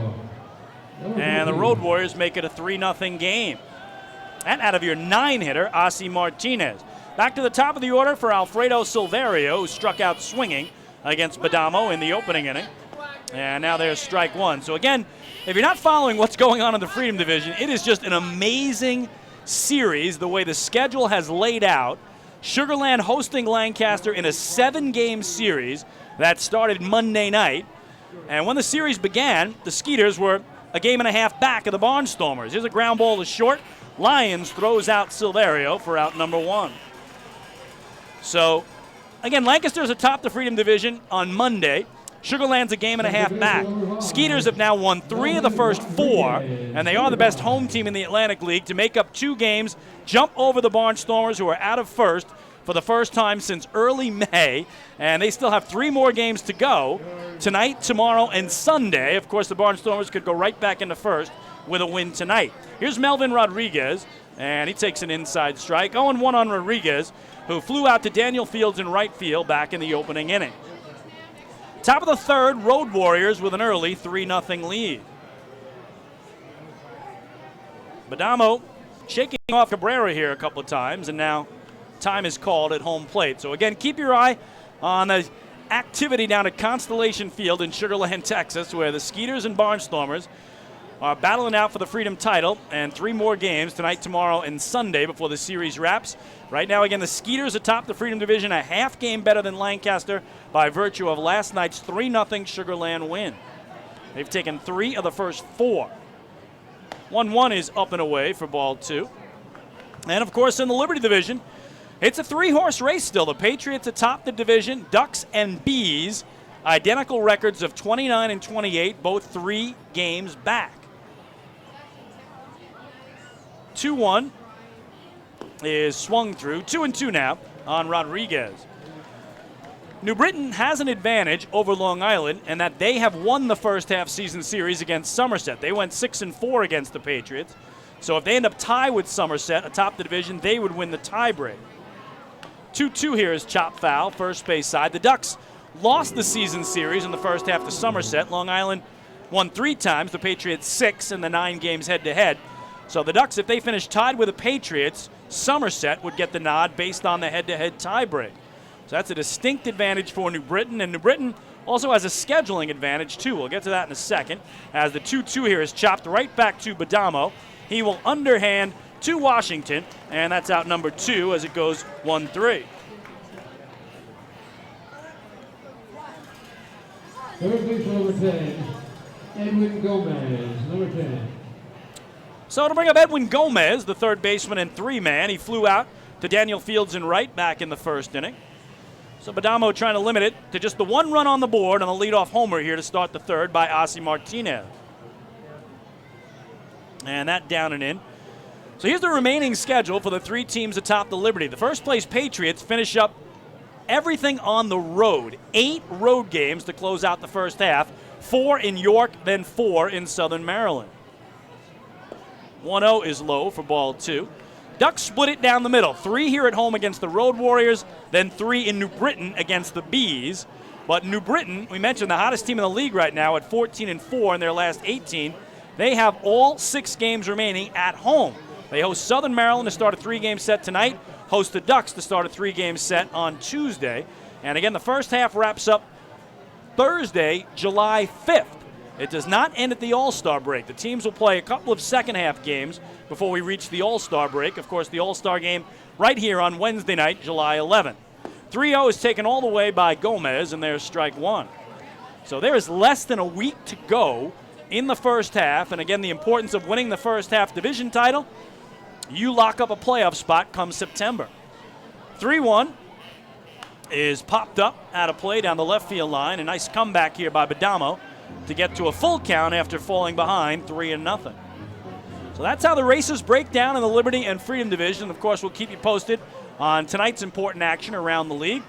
And the Road Warriors make it a 3-0 game. And out of your 9-hitter, Ossie Martinez. Back to the top of the order for Alfredo Silverio, who struck out swinging against Badamo in the opening inning. And now there's strike 1. So again, if you're not following what's going on in the Freedom Division, it is just an amazing series the way the schedule has laid out. Sugar Land hosting Lancaster in a 7-game series that started Monday night. And when the series began, the Skeeters were a game and a half back of the Barnstormers. Here's a ground ball to short. Lyons throws out Silverio for out number 1. So, again, Lancaster's atop the Freedom Division on Monday. Sugar Land's a game and a half back. Skeeters have now won 3 of the first 4, and they are the best home team in the Atlantic League to make up 2 games, jump over the Barnstormers, who are out of first for the first time since early May, and they still have 3 more games to go tonight, tomorrow, and Sunday. Of course, the Barnstormers could go right back into first with a win tonight. Here's Melvin Rodriguez, and he takes an inside strike. 0-1 on Rodriguez, who flew out to Daniel Fields in right field back in the opening inning. Top of the third, Road Warriors with an early 3-0 lead. Badamo shaking off Cabrera here a couple of times, and now time is called at home plate. So again, keep your eye on the activity down at Constellation Field in Sugar Land, Texas, where the Skeeters and Barnstormers are battling out for the Freedom title, and 3 more games tonight, tomorrow, and Sunday before the series wraps. Right now, again, the Skeeters atop the Freedom Division, a half game better than Lancaster by virtue of last night's 3-0 Sugar Land win. They've taken 3 of the first 4. 1-1 is up and away for ball 2. And, of course, in the Liberty Division, it's a 3-horse race still. The Patriots atop the division, Ducks and Bees, identical records of 29 and 28, both 3 games back. 2-1 is swung through. 2-2 now on Rodriguez. New Britain has an advantage over Long Island in that they have won the first half season series against Somerset. They went 6-4 against the Patriots. So if they end up tied with Somerset atop the division, they would win the tiebreak. 2-2 here is chop foul, first base side. The Ducks lost the season series in the first half to Somerset. Long Island won 3 times, the Patriots 6 in the 9 games head-to-head. So the Ducks, if they finish tied with the Patriots, Somerset would get the nod based on the head-to-head tiebreak. So that's a distinct advantage for New Britain, and New Britain also has a scheduling advantage too. We'll get to that in a second, as the 2-2 here is chopped right back to Badamo. He will underhand to Washington, and that's out number 2 as it goes 1-3. Third base over 10. Edwin Gomez, number 10. So to bring up Edwin Gomez, the third baseman and three-man, he flew out to Daniel Fields in right back in the first inning. So Badamo trying to limit it to just the one run on the board on the leadoff homer here to start the third by Ozzie Martinez. And that down and in. So here's the remaining schedule for the three teams atop the Liberty. The first place Patriots finish up everything on the road. 8 road games to close out the first half. 4 in York, then 4 in Southern Maryland. 1-0 is low for ball 2. Ducks split it down the middle. 3 here at home against the Road Warriors, then 3 in New Britain against the Bees. But New Britain, we mentioned the hottest team in the league right now at 14-4 in their last 18. They have all 6 games remaining at home. They host Southern Maryland to start a 3-game set tonight, host the Ducks to start a 3-game set on Tuesday. And again, the first half wraps up Thursday, July 5th. It does not end at the All-Star break. The teams will play a couple of second-half games before we reach the All-Star break. Of course, the All-Star game right here on Wednesday night, July 11th. 3-0 is taken all the way by Gomez, and there's strike one. So there is less than a week to go in the first half. And again, the importance of winning the first half division title, you lock up a playoff spot come September. 3-1 is popped up out of play down the left field line. A nice comeback here by Badamo to get to a full count after falling behind 3-0. So that's how the races break down in the Liberty and Freedom Division. Of course, we'll keep you posted on tonight's important action around the league.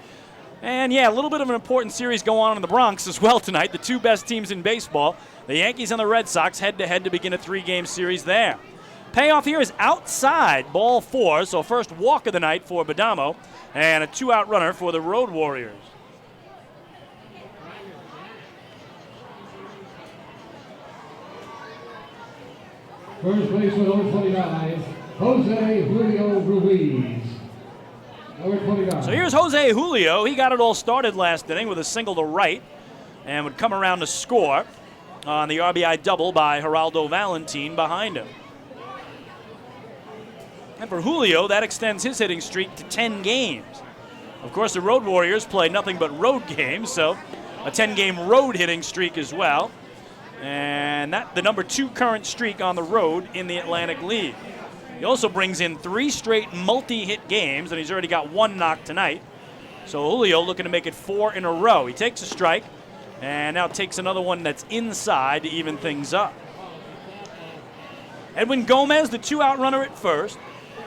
And yeah, a little bit of an important series going on in the Bronx as well tonight. The 2 best teams in baseball, the Yankees and the Red Sox, head-to-head to begin a 3-game series there. Payoff here is outside ball 4, so first walk of the night for Badamo and a 2-out runner for the Road Warriors. First baseman, number 29, Jose Julio Ruiz. Number 29. So here's Jose Julio. He got it all started last inning with a single to right and would come around to score on the RBI double by Geraldo Valentin behind him. And for Julio, that extends his hitting streak to 10 games. Of course, the Road Warriors play nothing but road games, so a 10-game road hitting streak as well. And that the number 2 current streak on the road in the Atlantic League. He also brings in 3 straight multi-hit games, and he's already got 1 knock tonight. So Julio looking to make it 4 in a row. He takes a strike and now takes another one that's inside to even things up. Edwin Gomez, the 2-out runner at first,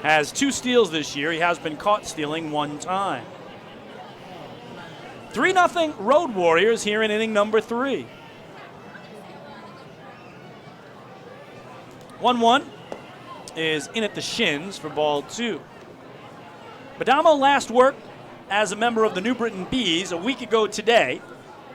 has 2 steals this year. He has been caught stealing 1 time. 3-0 Road Warriors here in inning number 3. 1-1 is in at the shins for ball 2. Badamo last worked as a member of the New Britain Bees a week ago today.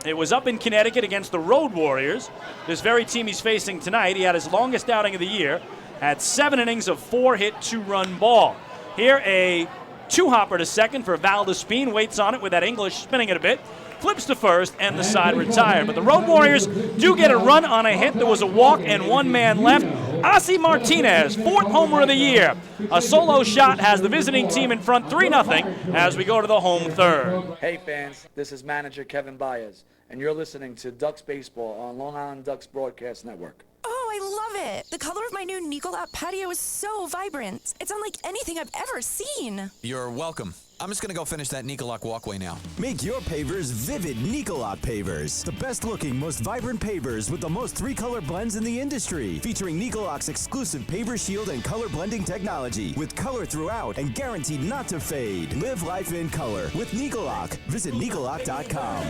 It was up in Connecticut against the Road Warriors. This very team he's facing tonight. He had his longest outing of the year, had 7 innings of 4-hit, 2-run ball. Here a 2-hopper to second for Val Despine, waits on it with that English spinning it a bit. Flips to first, and the side retired. But the Road Warriors do get a run on a hit. There was a walk and 1 man left. Ozzie Martinez, 4th homer of the year. A solo shot has the visiting team in front 3-0 as we go to the home third. Hey fans, this is manager Kevin Baez, and you're listening to Ducks Baseball on Long Island Ducks Broadcast Network. Oh, I love it. The color of my new Nicolot patio is so vibrant. It's unlike anything I've ever seen. You're welcome. I'm just going to go finish that Nicolak walkway now. Make your pavers vivid Nicolot pavers. The best looking, most vibrant pavers with the most 3-color blends in the industry. Featuring Nicolot's exclusive paver shield and color blending technology. With color throughout and guaranteed not to fade. Live life in color with Nicolot. Visit Nicolot.com.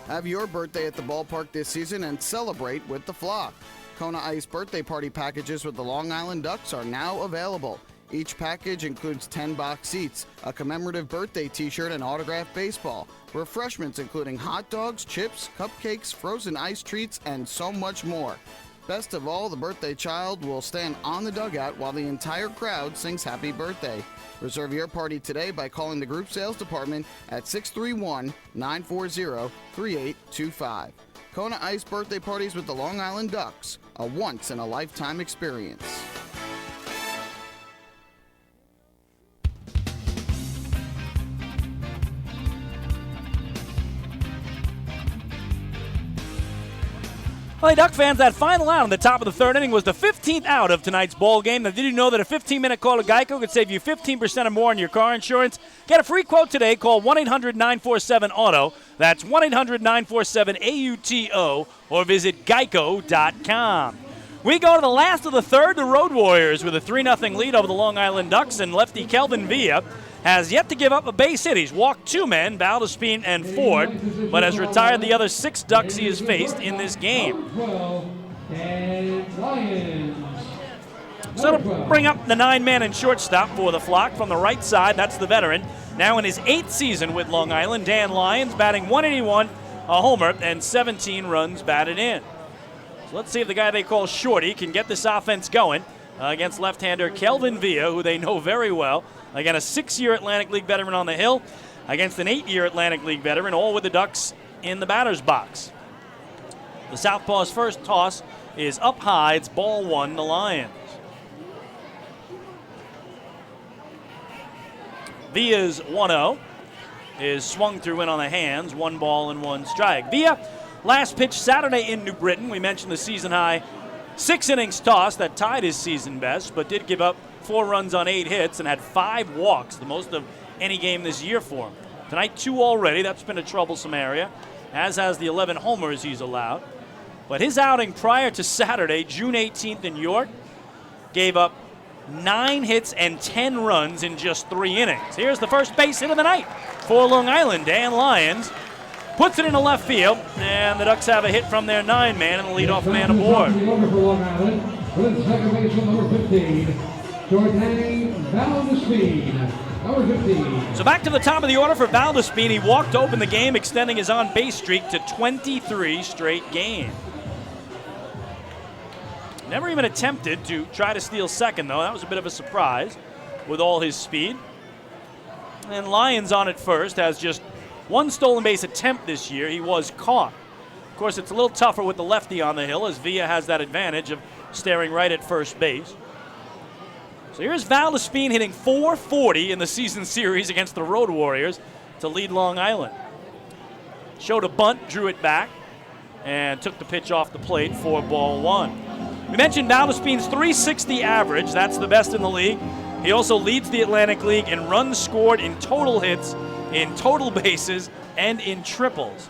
Have your birthday at the ballpark this season and celebrate with the flock. Kona Ice birthday party packages with the Long Island Ducks are now available. Each package includes 10 box seats, a commemorative birthday t-shirt, and autographed baseball. Refreshments including hot dogs, chips, cupcakes, frozen ice treats, and so much more. Best of all, the birthday child will stand on the dugout while the entire crowd sings happy birthday. Reserve your party today by calling the group sales department at 631-940-3825. Kona Ice birthday parties with the Long Island Ducks, a once-in-a-lifetime experience. Well, hey, Duck fans, that final out on the top of the third inning was the 15th out of tonight's ball game. Now, did you know that a 15-minute call to Geico could save you 15% or more on your car insurance? Get a free quote today. Call 1-800-947-AUTO. That's 1-800-947-AUTO, or visit geico.com. We go to the last of the third. The Road Warriors with a 3-0 lead over the Long Island Ducks, and lefty Kelvin Villa has yet to give up a base hit. He's walked 2 men, Valdespine and Ford, but has retired the other 6 Ducks he has faced in this game. So to bring up the 9-man and shortstop for the Flock from the right side, that's the veteran. Now in his 8th season with Long Island, Dan Lyons batting 181, a homer, and 17 runs batted in. So let's see if the guy they call Shorty can get this offense going against left-hander Kelvin Villa, who they know very well. Again, a 6-year Atlantic League veteran on the hill against an 8-year Atlantic League veteran, all with the Ducks in the batter's box. The Southpaw's first toss is up high. It's ball 1, the Lions. Villa's 1-0 is swung through in on the hands, 1 ball and 1 strike. Villa, last pitch Saturday in New Britain. We mentioned the season-high 6 innings toss that tied his season best, but did give up 4 runs on 8 hits and had 5 walks, the most of any game this year for him. Tonight, 2 already. That's been a troublesome area, as has the 11 homers he's allowed. But his outing prior to Saturday, June 18th in York, gave up 9 hits and 10 runs in just 3 innings. Here's the first base hit of the night for Long Island. Dan Lyons puts it into left field, and the Ducks have a hit from their 9-man and the leadoff man aboard. With the second baseman, number 15, Jordani Valdespine, number 15. So back to the top of the order for Valdespine. He walked to open the game, extending his on-base streak to 23 straight games. Never even attempted to try to steal second, though. That was a bit of a surprise with all his speed. And Lyons on at first has just 1 stolen base attempt this year. He was caught. Of course, it's a little tougher with the lefty on the hill, as Villa has that advantage of staring right at first base. So here's Valdespine hitting .440 in the season series against the Road Warriors to lead Long Island. Showed a bunt, drew it back, and took the pitch off the plate for ball 1. We mentioned Valdespine's .360 average. That's the best in the league. He also leads the Atlantic League in runs scored, in total hits, in total bases, and in triples.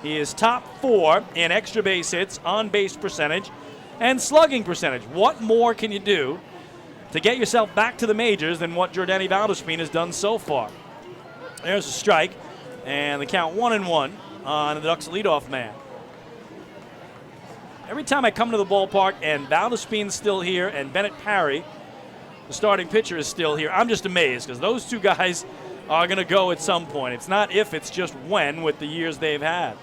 He is top 4 in extra base hits, on base percentage, and slugging percentage. What more can you do to get yourself back to the majors than what Jordani Valdespine has done so far? There's a strike, and the count 1-1 on the Ducks' leadoff man. Every time I come to the ballpark and Valdespine's still here and Bennett Parry, the starting pitcher, is still here, I'm just amazed, because those 2 guys are going to go at some point. It's not if, it's just when with the years they've had.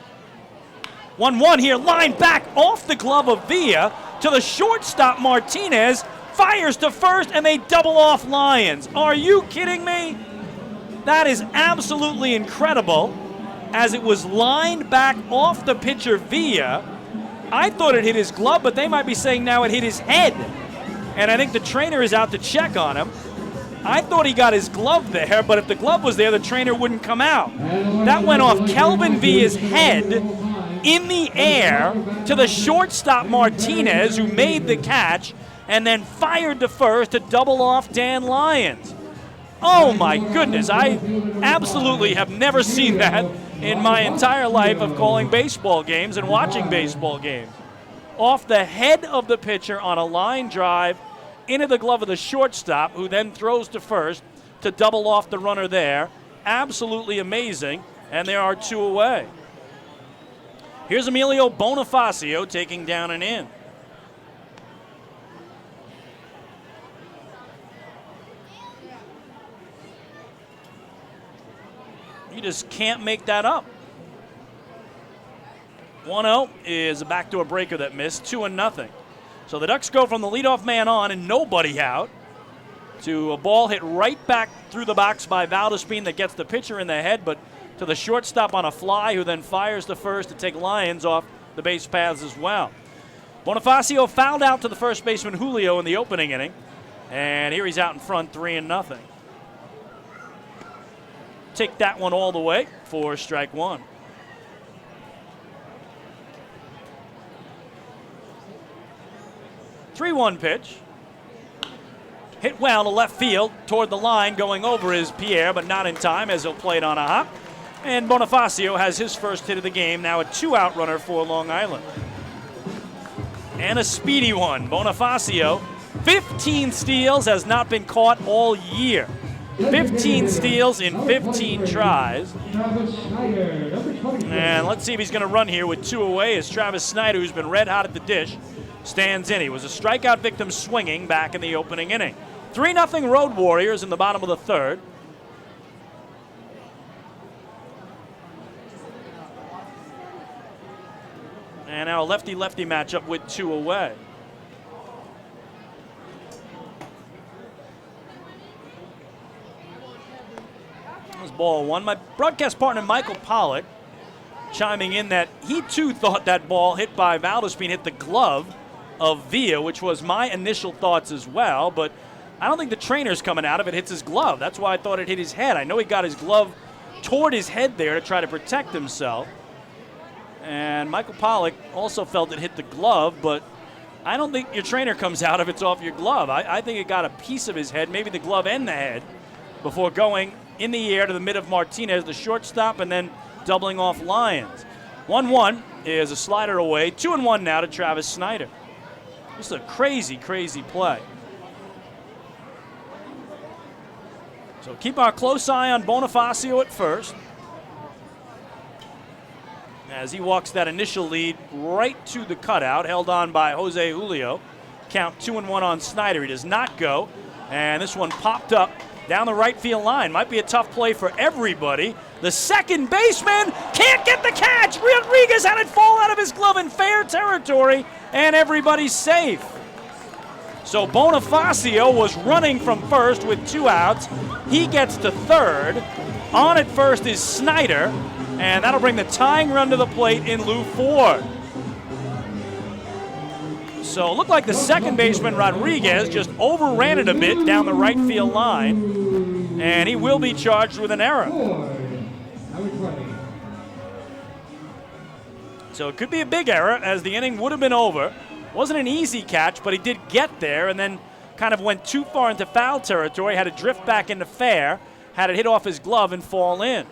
1-1 here, line back off the glove of Villa to the shortstop. Martinez fires to first, and they double off Lyons. Are you kidding me? That is absolutely incredible, as it was lined back off the pitcher Villa. I thought it hit his glove, but they might be saying now it hit his head. And I think the trainer is out to check on him. I thought he got his glove there, but if the glove was there, the trainer wouldn't come out. That went off Kelvin Villa's head in the air to the shortstop Martinez, who made the catch, and then fired to first to double off Dan Lyons. Oh my goodness, I absolutely have never seen that in my entire life of calling baseball games and watching baseball games. Off the head of the pitcher on a line drive into the glove of the shortstop, who then throws to first to double off the runner there. Absolutely amazing, and there are 2 away. Here's Emilio Bonifacio taking down an in. You just can't make that up. 1-0 is a backdoor breaker that missed, 2-0. So the Ducks go from the leadoff man on and nobody out to a ball hit right back through the box by Valdespine that gets the pitcher in the head, but to the shortstop on a fly, who then fires to first to take Lyons off the base paths as well. Bonifacio fouled out to the first baseman Julio in the opening inning, and here he's out in front, 3-0. Take that one all the way for strike 1. 3-1 pitch. Hit well to left field toward the line, going over is Pierre, but not in time as he'll play it on a hop. And Bonifacio has his first hit of the game, now a 2-out runner for Long Island. And a speedy one. Bonifacio, 15 steals, has not been caught all year. 15 steals in 15 tries. And let's see if he's going to run here with 2 away as Travis Snyder, who's been red hot at the dish, stands in. He was a strikeout victim swinging back in the opening inning. 3-0 Road Warriors in the bottom of the third. And now a lefty-lefty matchup with 2 away. That was ball 1. My broadcast partner, Michael Pollock, chiming in that he too thought that ball hit by Valdespin hit the glove of Villa, which was my initial thoughts as well, but I don't think the trainer's coming out of it hits his glove. That's why I thought it hit his head. I know he got his glove toward his head there to try to protect himself. And Michael Pollock also felt it hit the glove, but I don't think your trainer comes out if it's off your glove. I think it got a piece of his head, maybe the glove and the head, before going in the air to the mid of Martinez, the shortstop, and then doubling off Lyons. 1-1 is a slider away. 2-1 now to Travis Snyder. Just a crazy, crazy play. So keep our close eye on Bonifacio at first, as he walks that initial lead right to the cutout, held on by Jose Julio. Count 2-1 on Snyder. He does not go, and this one popped up down the right field line. Might be a tough play for everybody. The second baseman can't get the catch. Rodriguez had it fall out of his glove in fair territory, and everybody's safe. So Bonifacio was running from first with 2 outs. He gets to third. On at first is Snyder, and that'll bring the tying run to the plate in Lou Ford. So it looked like the second baseman, Rodriguez, just overran it a bit down the right field line, and he will be charged with an error. So it could be a big error, as the inning would have been over. Wasn't an easy catch, but he did get there and then kind of went too far into foul territory, had to drift back into fair, had it hit off his glove and fall in.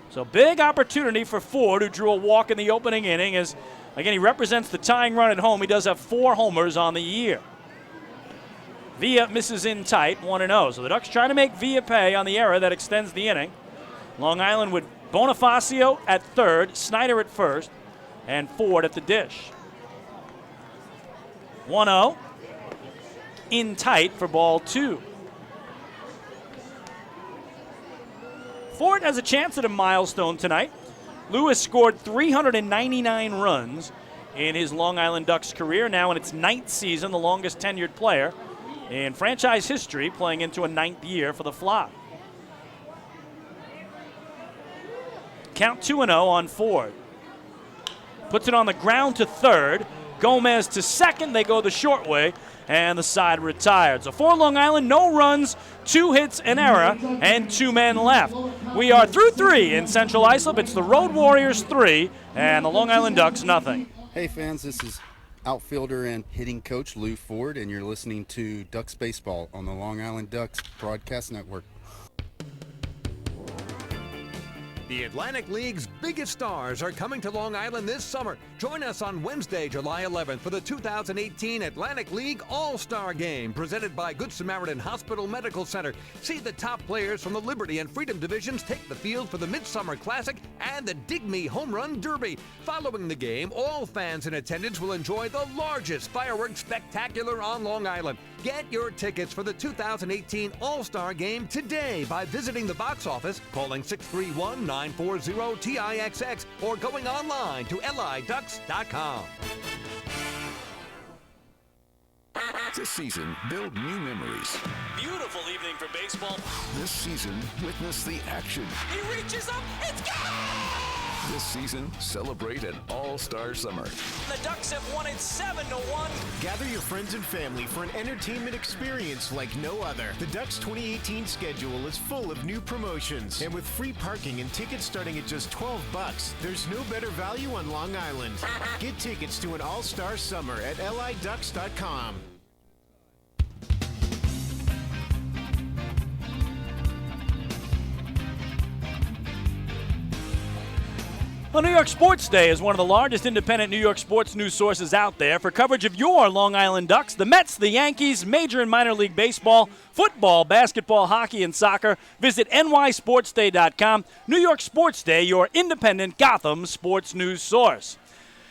So big opportunity for Ford, who drew a walk in the opening inning, as, again, he represents the tying run at home. He does have 4 homers on the year. Villa misses in tight, 1-0. So the Ducks trying to make Villa pay on the error that extends the inning. Long Island with Bonifacio at third, Snyder at first, and Ford at the dish. 1-0. In tight for ball 2. Ford has a chance at a milestone tonight. Lewis scored 399 runs in his Long Island Ducks career, now in its 9th season, the longest tenured player in franchise history, playing into a 9th year for the Flock. Count 2-0 on Ford. Puts it on the ground to third. Gomez to second. They go the short way, and the side retired. So for Long Island, no runs, 2 hits, an error, and 2 men left. We are through 3 in Central Islip. It's the Road Warriors 3 and the Long Island Ducks nothing. Hey fans, this is outfielder and hitting coach Lou Ford, and you're listening to Ducks Baseball on the Long Island Ducks Broadcast Network. The Atlantic League's biggest stars are coming to Long Island this summer. Join us on Wednesday, July 11th for the 2018 Atlantic League All-Star Game, presented by Good Samaritan Hospital Medical Center. See the top players from the Liberty and Freedom divisions take the field for the Midsummer Classic and the Dig Me Home Run Derby. Following the game, all fans in attendance will enjoy the largest fireworks spectacular on Long Island. Get your tickets for the 2018 All-Star Game today by visiting the box office, calling 631-940-TIXX, or going online to liducks.com. This season, build new memories. Beautiful evening for baseball. This season, witness the action. He reaches up, it's gone! This season, celebrate an all-star summer. The Ducks have won it 7-1. Gather your friends and family for an entertainment experience like no other. The Ducks 2018 schedule is full of new promotions, and with free parking and tickets starting at just $12, there's no better value on Long Island. Get tickets to an all-star summer at liducks.com. Well, New York Sports Day is one of the largest independent New York sports news sources out there for coverage of your Long Island Ducks, the Mets, the Yankees, major and minor league baseball, football, basketball, hockey, and soccer. Visit nysportsday.com. New York Sports Day, your independent Gotham sports news source.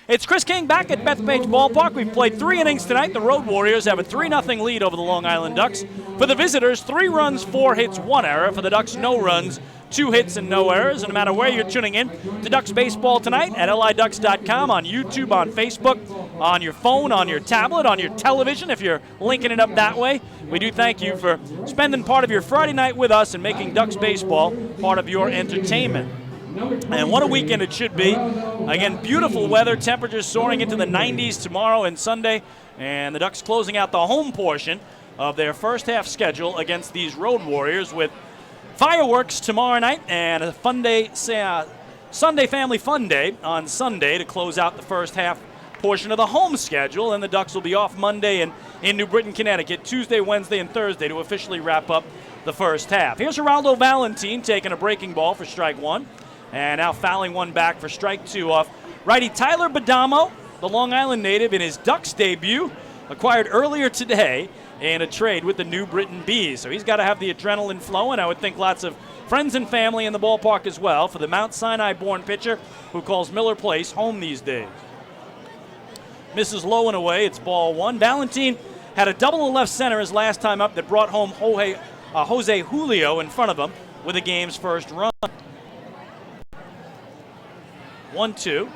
It's Chris King back at Bethpage Ballpark. We've played 3 innings tonight. The Road Warriors have a 3-0 lead over the Long Island Ducks. For the visitors, 3 runs, 4 hits, 1 error. For the Ducks, no runs, 2 hits and no errors. And no matter where you're tuning in to Ducks Baseball tonight at liducks.com, on YouTube, on Facebook, on your phone, on your tablet, on your television, if you're linking it up that way, we do thank you for spending part of your Friday night with us and making Ducks Baseball part of your entertainment. And what a weekend it should be. Again, beautiful weather, temperatures soaring into the 90s tomorrow and Sunday, and the Ducks closing out the home portion of their first half schedule against these Road Warriors with fireworks tomorrow night and a fun day, Sunday Family Fun Day on Sunday to close out the first half portion of the home schedule. And the Ducks will be off Monday in New Britain, Connecticut, Tuesday, Wednesday, and Thursday to officially wrap up the first half. Here's Geraldo Valentin taking a breaking ball for strike 1. And now fouling one back for strike 2 off righty Tyler Badamo, the Long Island native, in his Ducks debut, acquired earlier today in a trade with the New Britain Bees. So he's got to have the adrenaline flowing. I would think lots of friends and family in the ballpark as well for the Mount Sinai-born pitcher who calls Miller Place home these days. Misses low and away. It's ball 1. Valentin had a double to left center his last time up that brought home Jose Julio in front of him with the game's first run. 1-2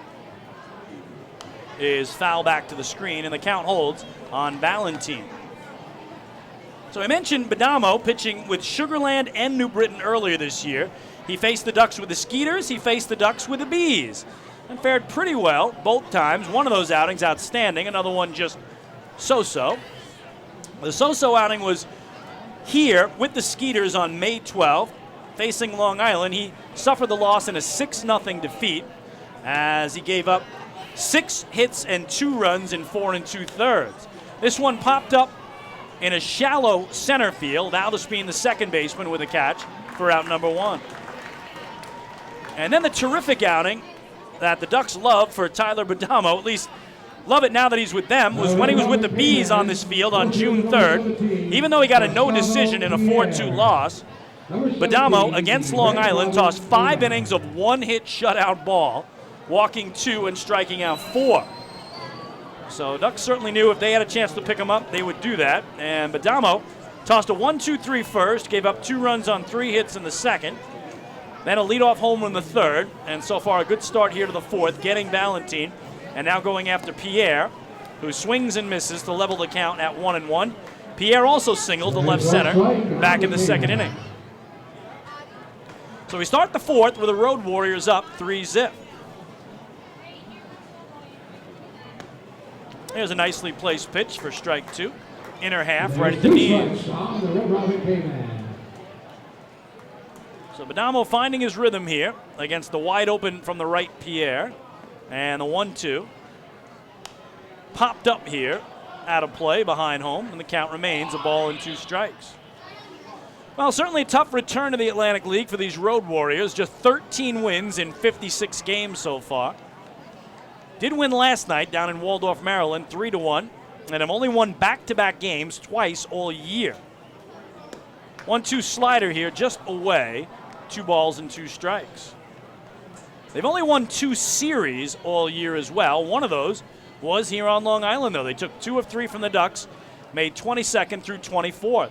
is foul back to the screen, and the count holds on Valentin. So I mentioned Badamo pitching with Sugarland and New Britain earlier this year. He faced the Ducks with the Skeeters. He faced the Ducks with the Bees and fared pretty well both times. One of those outings outstanding, another one just so-so. The so-so outing was here with the Skeeters on May 12th. Facing Long Island, he suffered the loss in a 6-0 defeat as he gave up 6 hits and 2 runs in 4 2/3. This one popped up in a shallow center field. Aldous being the second baseman with a catch for out number 1. And then the terrific outing that the Ducks love for Tyler Badamo, at least love it now that he's with them, was when he was with the Bees on this field on June 3rd. Even though he got a no decision in a 4-2 loss, Badamo against Long Island tossed 5 innings of 1-hit shutout ball, walking 2 and striking out 4. So Ducks certainly knew if they had a chance to pick him up, they would do that. And Badamo tossed a 1-2-3 first, gave up 2 runs on 3 hits in the second, then a leadoff homer in the third, and so far a good start here to the fourth, getting Valentin, and now going after Pierre, who swings and misses to level the count at 1-1. Pierre also singled to left center back in the second inning. So we start the fourth with the Road Warriors up 3-0. There's a nicely placed pitch for strike 2. Inner half, right at the knees. So Badamo finding his rhythm here against the wide open from the right Pierre. And the 1-2. Popped up here, out of play behind home, and the count remains a ball and 2 strikes. Well, certainly a tough return to the Atlantic League for these Road Warriors. Just 13 wins in 56 games so far. Did win last night down in Waldorf, Maryland, 3-1, and have only won back-to-back games twice all year. 1-2 slider here, just away, 2 balls and 2 strikes. They've only won 2 series all year as well. One of those was here on Long Island, though. They took 2 of 3 from the Ducks, made 22nd through 24th.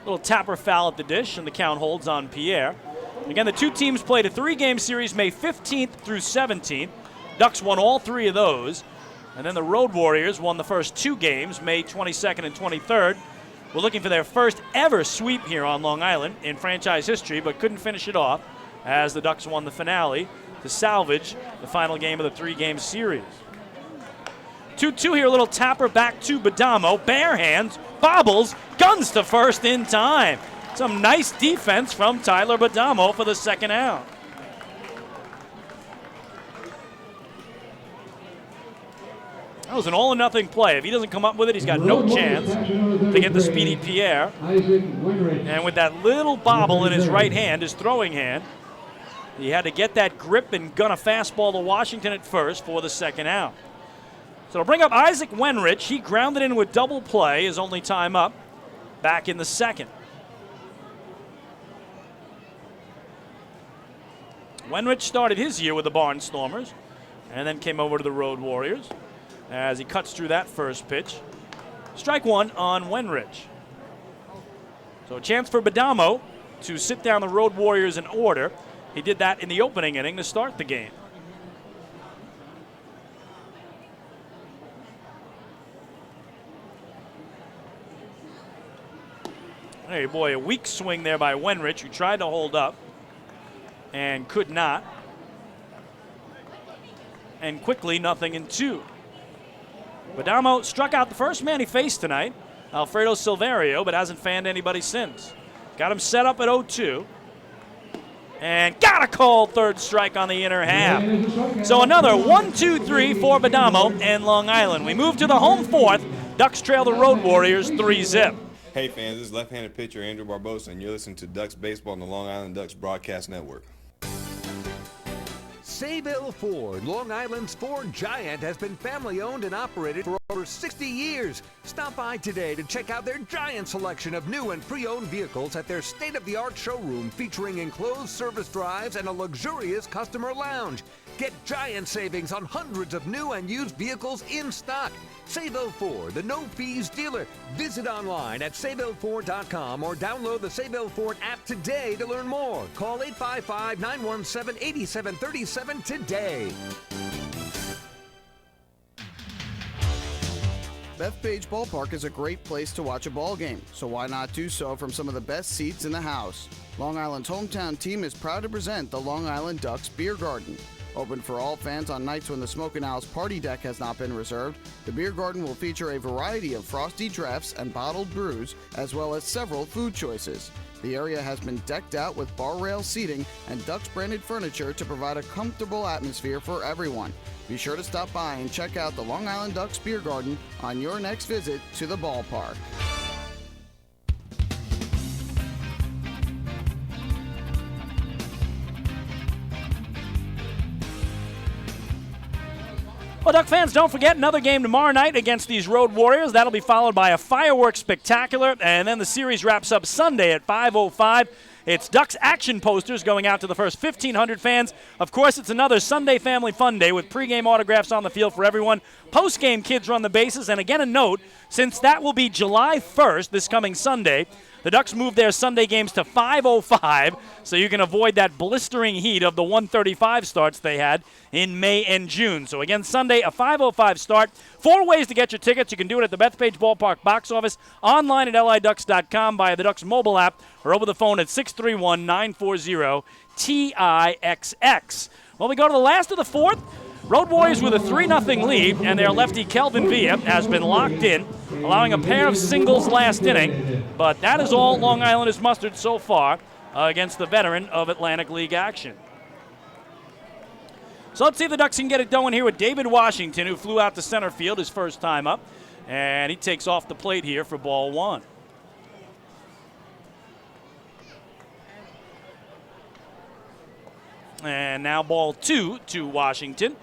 Little tapper foul at the dish, and the count holds on Pierre. Again, the 2 teams played a 3-game series May 15th through 17th. Ducks won all 3 of those. And then the Road Warriors won the first 2 games, May 22nd and 23rd. We're looking for their first ever sweep here on Long Island in franchise history, but couldn't finish it off as the Ducks won the finale to salvage the final game of the 3-game series. 2-2 here, a little tapper back to Badamo. Bare hands, bobbles, guns to first in time. Some nice defense from Tyler Badamo for the second out. That was an all-or-nothing play. If he doesn't come up with it, he's got no chance to get the speedy Pierre. And with that little bobble in his right hand, his throwing hand, he had to get that grip and gun a fastball to Washington at first for the second out. So it'll bring up Isaac Wenrich. He grounded into a double play, his only time up, back in the second. Wenrich started his year with the Barnstormers and then came over to the Road Warriors as he cuts through that first pitch. Strike one on Wenrich. So a chance for Badamo to sit down the Road Warriors in order. He did that in the opening inning to start the game. Hey, boy, a weak swing there by Wenrich, who tried to hold up and could not. And quickly, 0-2. Badamo struck out the first man he faced tonight, Alfredo Silverio, but hasn't fanned anybody since. Got him set up at 0-2. And got a called third strike on the inner half. So another 1-2-3 for Badamo and Long Island. We move to the home fourth. Ducks trail the Road Warriors 3-0. Hey fans, this is left-handed pitcher Andrew Barbosa, and you're listening to Ducks Baseball on the Long Island Ducks Broadcast Network. Sayville Ford, Long Island's Ford giant, has been family-owned and operated for over 60 years. Stop by today to check out their giant selection of new and pre-owned vehicles at their state-of-the-art showroom featuring enclosed service drives and a luxurious customer lounge. Get giant savings on hundreds of new and used vehicles in stock. Sayville Ford, the no-fees dealer. Visit online at SayvilleFord.com or download the Sayville Ford app today to learn more. Call 855-917-8737 today. Bethpage Ballpark is a great place to watch a ball game, so why not do so from some of the best seats in the house? Long Island's hometown team is proud to present the Long Island Ducks Beer Garden. Open for all fans on nights when the Smokin' Owl's party deck has not been reserved, the Beer Garden will feature a variety of frosty drafts and bottled brews, as well as several food choices. The area has been decked out with bar rail seating and Ducks-branded furniture to provide a comfortable atmosphere for everyone. Be sure to stop by and check out the Long Island Ducks Beer Garden on your next visit to the ballpark. Well, Duck fans, don't forget another game tomorrow night against these Road Warriors. That'll be followed by a fireworks spectacular, and then the series wraps up Sunday at 5:05. It's Ducks action posters going out to the first 1,500 fans. Of course, it's another Sunday Family Fun Day with pregame autographs on the field for everyone. Postgame kids run the bases, and again a note, since that will be July 1st, this coming Sunday, the Ducks moved their Sunday games to 5:05, so you can avoid that blistering heat of the 1:35 starts they had in May and June. So again, Sunday, a 5:05 start. 4 ways to get your tickets. You can do it at the Bethpage Ballpark box office, online at liducks.com, via the Ducks mobile app, or over the phone at 631-940-TIXX. Well, we go to the last of the fourth. Road Warriors with a 3-0 lead, and their lefty Kelvin Villa has been locked in, allowing a pair of singles last inning. But that is all Long Island has mustered so far against the veteran of Atlantic League action. So let's see if the Ducks can get it going here with David Washington, who flew out to center field his first time up. And he takes off the plate here for ball one. And now ball two to Washington.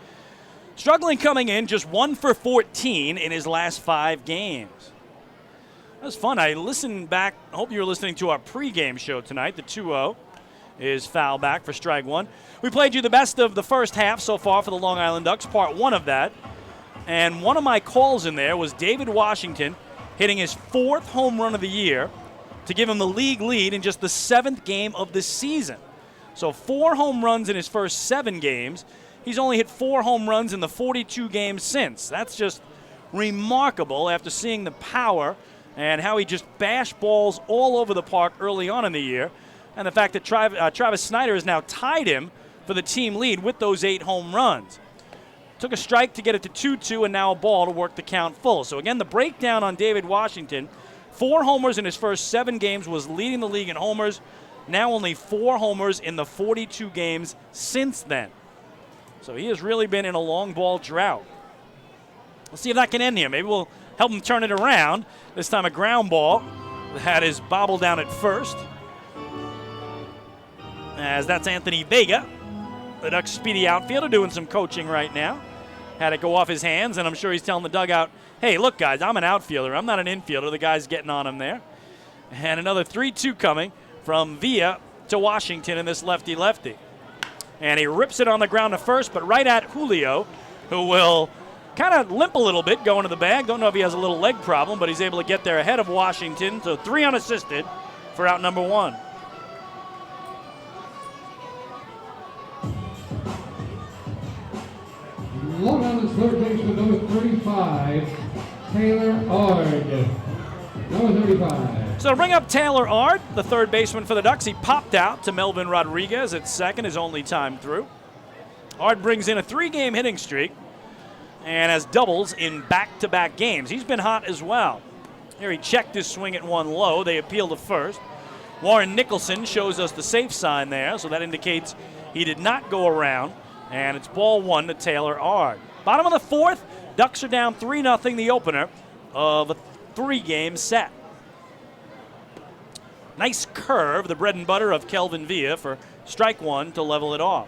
Struggling coming in, just 1 for 14 in his last 5 games. That was fun. I listened back. I hope you were listening to our pregame show tonight. The 2-0 is foul back for strike one. We played you the best of the first half so far for the Long Island Ducks, part 1 of that. And one of my calls in there was David Washington hitting his 4th home run of the year to give him the league lead in just the 7th game of the season. So 4 home runs in his first 7 games. He's only hit 4 home runs in the 42 games since. That's just remarkable after seeing the power and how he just bashed balls all over the park early on in the year. and the fact that Travis Snyder has now tied him for the team lead with those 8 home runs. Took a strike to get it to 2-2, and now a ball to work the count full. So again, the breakdown on David Washington, 4 homers in his first 7 games, was leading the league in homers. Now only 4 homers in the 42 games since then. So he has really been in a long ball drought. Let's see if that can end here. Maybe we'll help him turn it around. This time a ground ball that is bobbled down at first. As that's Anthony Vega, the Ducks' speedy outfielder, doing some coaching right now. Had it go off his hands, and I'm sure he's telling the dugout, hey, look, guys, I'm an outfielder. I'm not an infielder. The guy's getting on him there. And another 3-2 coming from Villa to Washington in this lefty-lefty. And he rips it on the ground to first, but right at Julio, who will kind of limp a little bit going to the bag. Don't know if he has a little leg problem, but he's able to get there ahead of Washington. So 3 unassisted for out number 1. Long Island's third baseman, number 35, Taylor Ard. Number 35. So to bring up Taylor Ard, the third baseman for the Ducks, he popped out to Melvin Rodriguez at second, his only time through. Ard brings in a 3-game hitting streak and has doubles in back-to-back games. He's been hot as well. Here he checked his swing at 1 low. They appeal to first. Warren Nicholson shows us the safe sign there, so that indicates he did not go around. And it's ball 1 to Taylor Ard. Bottom of the 4th, Ducks are down 3-0, the opener of a 3-game set. Nice curve, the bread and butter of Kelvin Villa for strike 1 to level it off.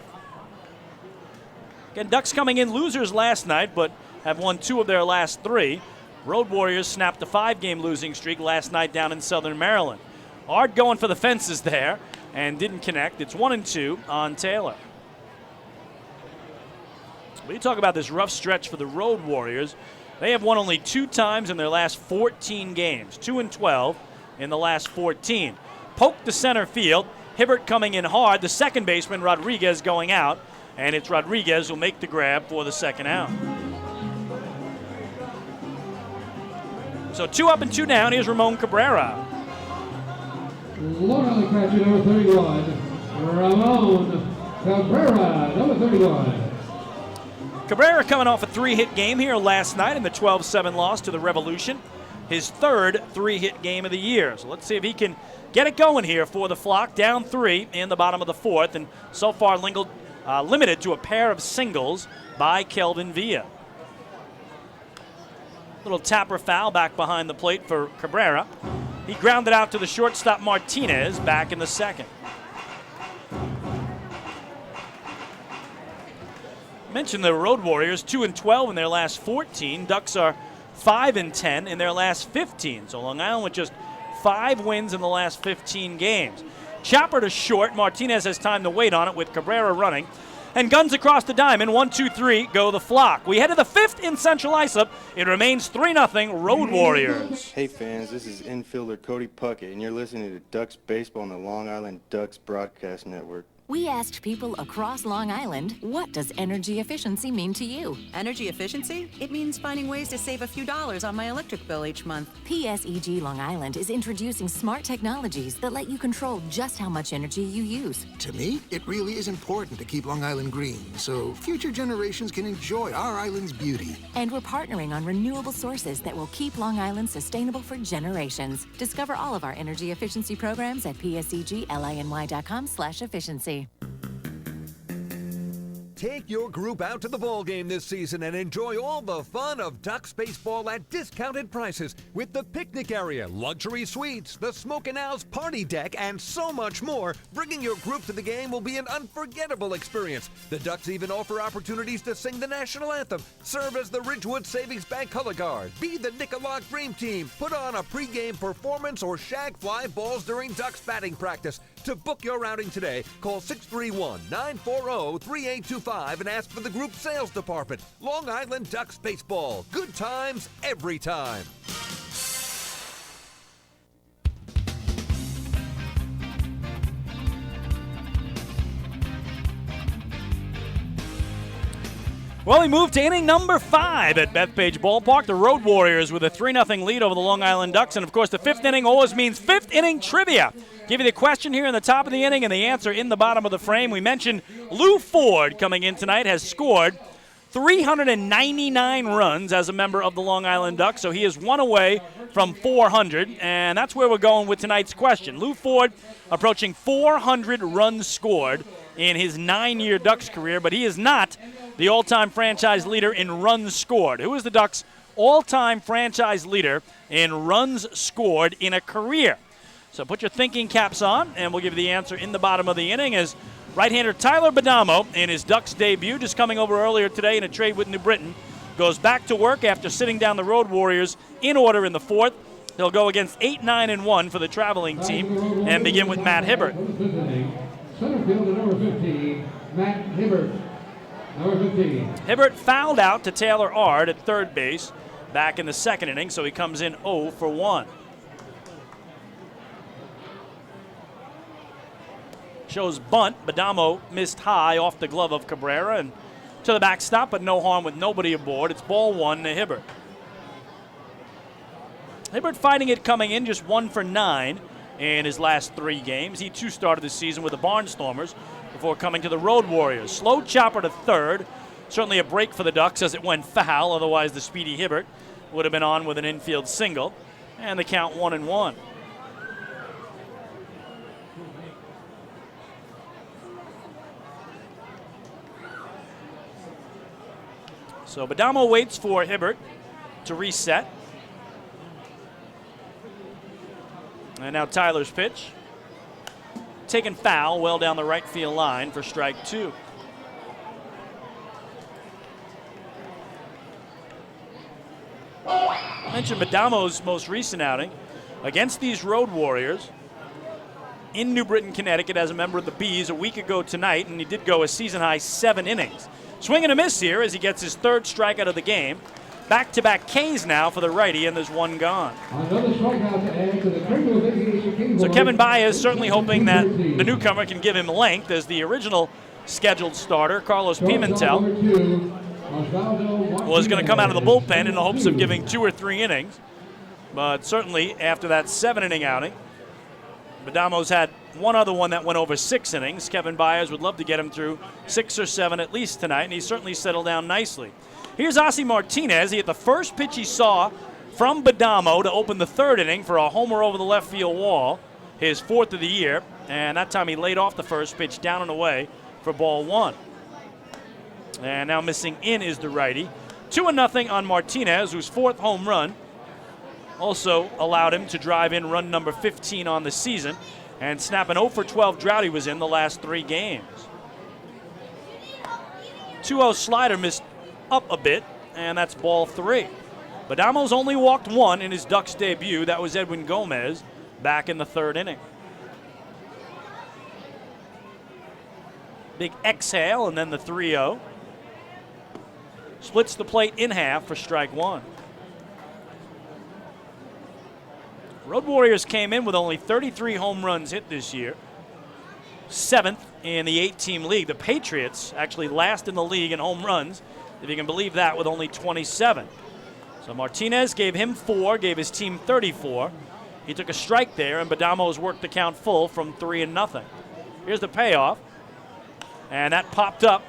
Again, Ducks coming in losers last night, but have won 2 of their last 3. Road Warriors snapped a 5-game losing streak last night down in Southern Maryland. Ard going for the fences there and didn't connect. It's 1-2 on Taylor. We talk about this rough stretch for the Road Warriors. They have won only 2 times in their last 14 games, 2-12 in the last 14. Poke to center field. Hibbert coming in hard. The second baseman, Rodriguez, going out. And it's Rodriguez who'll make the grab for the second out. So 2 up and 2 down. Here's Ramon Cabrera. Long Island catcher, number 31, Ramon Cabrera, number 31. Cabrera coming off a 3-hit game here last night in the 12-7 loss to the Revolution. His third 3-hit game of the year. So let's see if he can get it going here for the Flock. Down 3 in the bottom of the 4th, and so far limited to a pair of singles by Kelvin Villa. Little tapper foul back behind the plate for Cabrera. He grounded out to the shortstop Martinez back in the 2nd. Mentioned the Road Warriors, 2-12 in their last 14. Ducks are 5-10 in their last 15. So Long Island with just 5 wins in the last 15 games. Chopper to short. Martinez has time to wait on it with Cabrera running. And guns across the diamond. 1-2-3, go the Flock. We head to the 5th in Central Islip. It remains 3-0 Road Warriors. Hey fans, this is infielder Cody Puckett, and you're listening to Ducks Baseball on the Long Island Ducks Broadcast Network. We asked people across Long Island, what does energy efficiency mean to you? Energy efficiency? It means finding ways to save a few dollars on my electric bill each month. PSEG Long Island is introducing smart technologies that let you control just how much energy you use. To me, it really is important to keep Long Island green, so future generations can enjoy our island's beauty. And we're partnering on renewable sources that will keep Long Island sustainable for generations. Discover all of our energy efficiency programs at psegLINY.com/efficiency. Take your group out to the ball game this season and enjoy all the fun of Ducks baseball at discounted prices with the picnic area, luxury suites, the Smokin' Owl's party deck, and so much more. Bringing your group to the game will be an unforgettable experience. The Ducks even offer opportunities to sing the national anthem, serve as the Ridgewood Savings Bank color guard, be the Nicolak Dream Team, put on a pregame performance, or shag fly balls during Ducks batting practice. To book your outing today, call 631-940-3825 and ask for the group sales department. Long Island Ducks Baseball. Good times every time. Well, we moved to inning number 5 at Bethpage Ballpark. The Road Warriors with a 3-0 lead over the Long Island Ducks. And, of course, the 5th inning always means 5th inning trivia. Give you the question here in the top of the inning and the answer in the bottom of the frame. We mentioned Lou Ford coming in tonight has scored 399 runs as a member of the Long Island Ducks. So he is one away from 400. And that's where we're going with tonight's question. Lou Ford approaching 400 runs scored in his 9-year Ducks career, but he is not the all-time franchise leader in runs scored. Who is the Ducks' all-time franchise leader in runs scored in a career? So put your thinking caps on, and we'll give you the answer in the bottom of the inning as right-hander Tyler Badamo, in his Ducks debut, just coming over earlier today in a trade with New Britain, goes back to work after sitting down the Road Warriors in order in the 4th. They'll go against 8-9-1 for the traveling team and begin with Matt Hibbert. Center fielder number 15, Matt Hibbert. Number 15. Hibbert fouled out to Taylor Ard at third base back in the 2nd inning, so he comes in 0 for 1. Shows bunt. Badamo missed high off the glove of Cabrera and to the backstop, but no harm with nobody aboard. It's ball 1 to Hibbert. Hibbert fighting it coming in, just 1 for 9 in his last 3 games. He too started the season with the Barnstormers before coming to the Road Warriors. Slow chopper to third. Certainly a break for the Ducks as it went foul. Otherwise, the speedy Hibbert would have been on with an infield single. And the count 1-1. So Badamo waits for Hibbert to reset. And now Tyler's pitch. Taken foul well down the right field line for strike 2. I mentioned Badamo's most recent outing against these Road Warriors in New Britain, Connecticut as a member of the Bees a week ago tonight, and he did go a season-high 7 innings. Swing and a miss here as he gets his 3rd strikeout of the game. Back-to-back Ks now for the righty, and there's 1 gone. Another strikeout to add to the Kringle Aviation. So Kevin Baez certainly hoping that the newcomer can give him length as the original scheduled starter, Carlos Pimentel, was going to come out of the bullpen in the hopes of giving 2 or 3 innings. But certainly after that 7-inning outing, Badamo's had one other one that went over 6 innings. Kevin Baez would love to get him through 6 or 7 at least tonight, and he's certainly settled down nicely. Here's Ozzie Martinez. He hit the first pitch he saw from Badamo to open the 3rd inning for a homer over the left field wall, his 4th of the year, and that time he laid off the first pitch down and away for ball 1. And now missing in is the righty. 2-0 on Martinez, whose 4th home run also allowed him to drive in run number 15 on the season and snap an 0 for 12 drought he was in the last 3 games. 2-0 slider missed up a bit, and that's ball 3. Badamo's only walked 1 in his Ducks debut. That was Edwin Gomez back in the 3rd inning. Big exhale and then the 3-0. Splits the plate in half for strike 1. Road Warriors came in with only 33 home runs hit this year. 7th in the 8-team league. The Patriots actually last in the league in home runs, if you can believe that, with only 27. So Martinez gave him 4, gave his team 34. He took a strike there, and Badamo's worked the count full from 3-0. Here's the payoff. And that popped up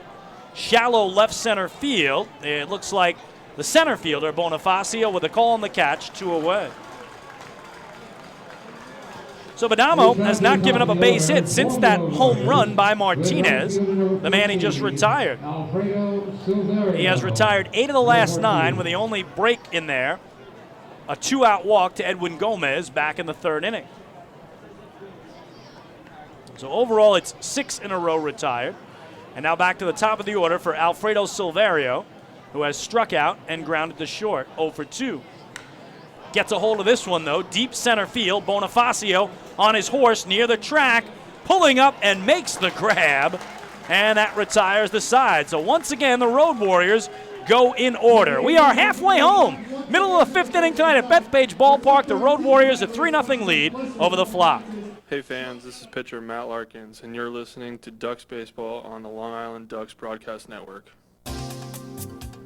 shallow left center field. It looks like the center fielder, Bonifacio, with a call on the catch, 2 away. So Badamo has not given up a base hit since that home run by Martinez, the man he just retired. He has retired 8 of the last 9 with the only break in there, a 2-out walk to Edwin Gomez back in the 3rd inning. So overall it's 6 in a row retired. And now back to the top of the order for Alfredo Silverio, who has struck out and grounded to short, 0 for 2. Gets a hold of this one, though. Deep center field. Bonifacio on his horse near the track, pulling up and makes the grab. And that retires the side. So once again, the Road Warriors go in order. We are halfway home. Middle of the 5th inning tonight at Bethpage Ballpark. The Road Warriors a 3-0 lead over the Flock. Hey fans, this is pitcher Matt Larkins, and you're listening to Ducks Baseball on the Long Island Ducks Broadcast Network.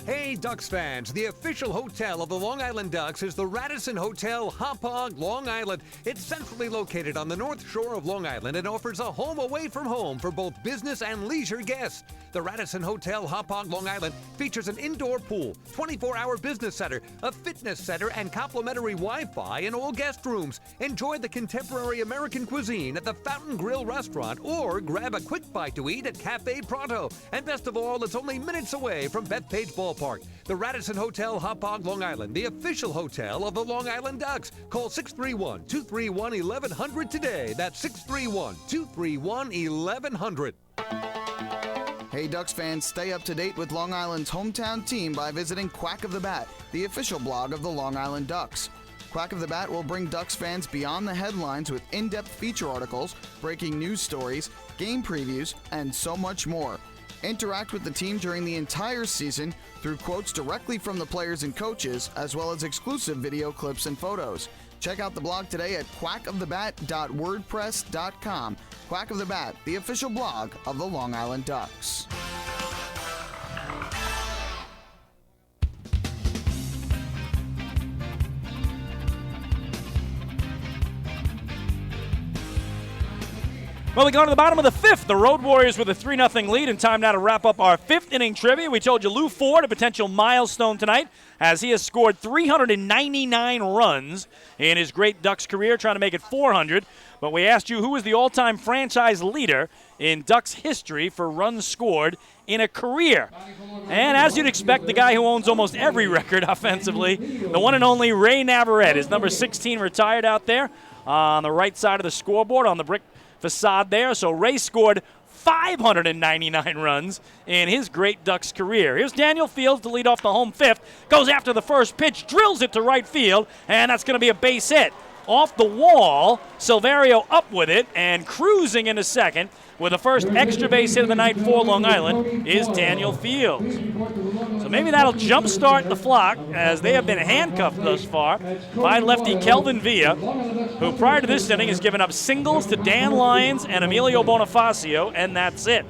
Hey, Ducks fans, the official hotel of the Long Island Ducks is the Radisson Hotel, Hauppauge, Long Island. It's centrally located on the north shore of Long Island and offers a home away from home for both business and leisure guests. The Radisson Hotel, Hauppauge, Long Island features an indoor pool, 24-hour business center, a fitness center, and complimentary Wi-Fi in all guest rooms. Enjoy the contemporary American cuisine at the Fountain Grill restaurant or grab a quick bite to eat at Cafe Pronto. And best of all, it's only minutes away from Bethpage Ballpark. The Radisson Hotel, Hauppauge, Long Island, the official hotel of the Long Island Ducks. Call 631-231-1100 today. That's 631-231-1100. Hey Ducks fans, stay up to date with Long Island's hometown team by visiting Quack of the Bat, the official blog of the Long Island Ducks. Quack of the Bat will bring Ducks fans beyond the headlines with in-depth feature articles, breaking news stories, game previews, and so much more. Interact with the team during the entire season through quotes directly from the players and coaches, as well as exclusive video clips and photos. Check out the blog today at quackofthebat.wordpress.com. Quack of the Bat, the official blog of the Long Island Ducks. Well, we go to the bottom of the fifth. The Road Warriors with a 3-0 lead, and time now to wrap up our fifth inning trivia. We told you Lou Ford, a potential milestone tonight, as he has scored 399 runs in his great Ducks career, trying to make it 400. But we asked you who is the all-time franchise leader in Ducks history for runs scored in a career. And as you'd expect, the guy who owns almost every record offensively, the one and only Ray Navarrete, is number 16 retired out there on the right side of the scoreboard on the brick facade there. So Ray scored 599 runs in his great Ducks career. Here's Daniel Fields to lead off the home fifth. Goes after the first pitch, drills it to right field, and that's going to be a base hit. Off the wall, Silverio up with it and cruising into second with the first extra base hit of the night for Long Island is Daniel Fields. So maybe that'll jumpstart the flock, as they have been handcuffed thus far by lefty Kelvin Villa, who prior to this inning has given up singles to Dan Lyons and Emilio Bonifacio, and that's it.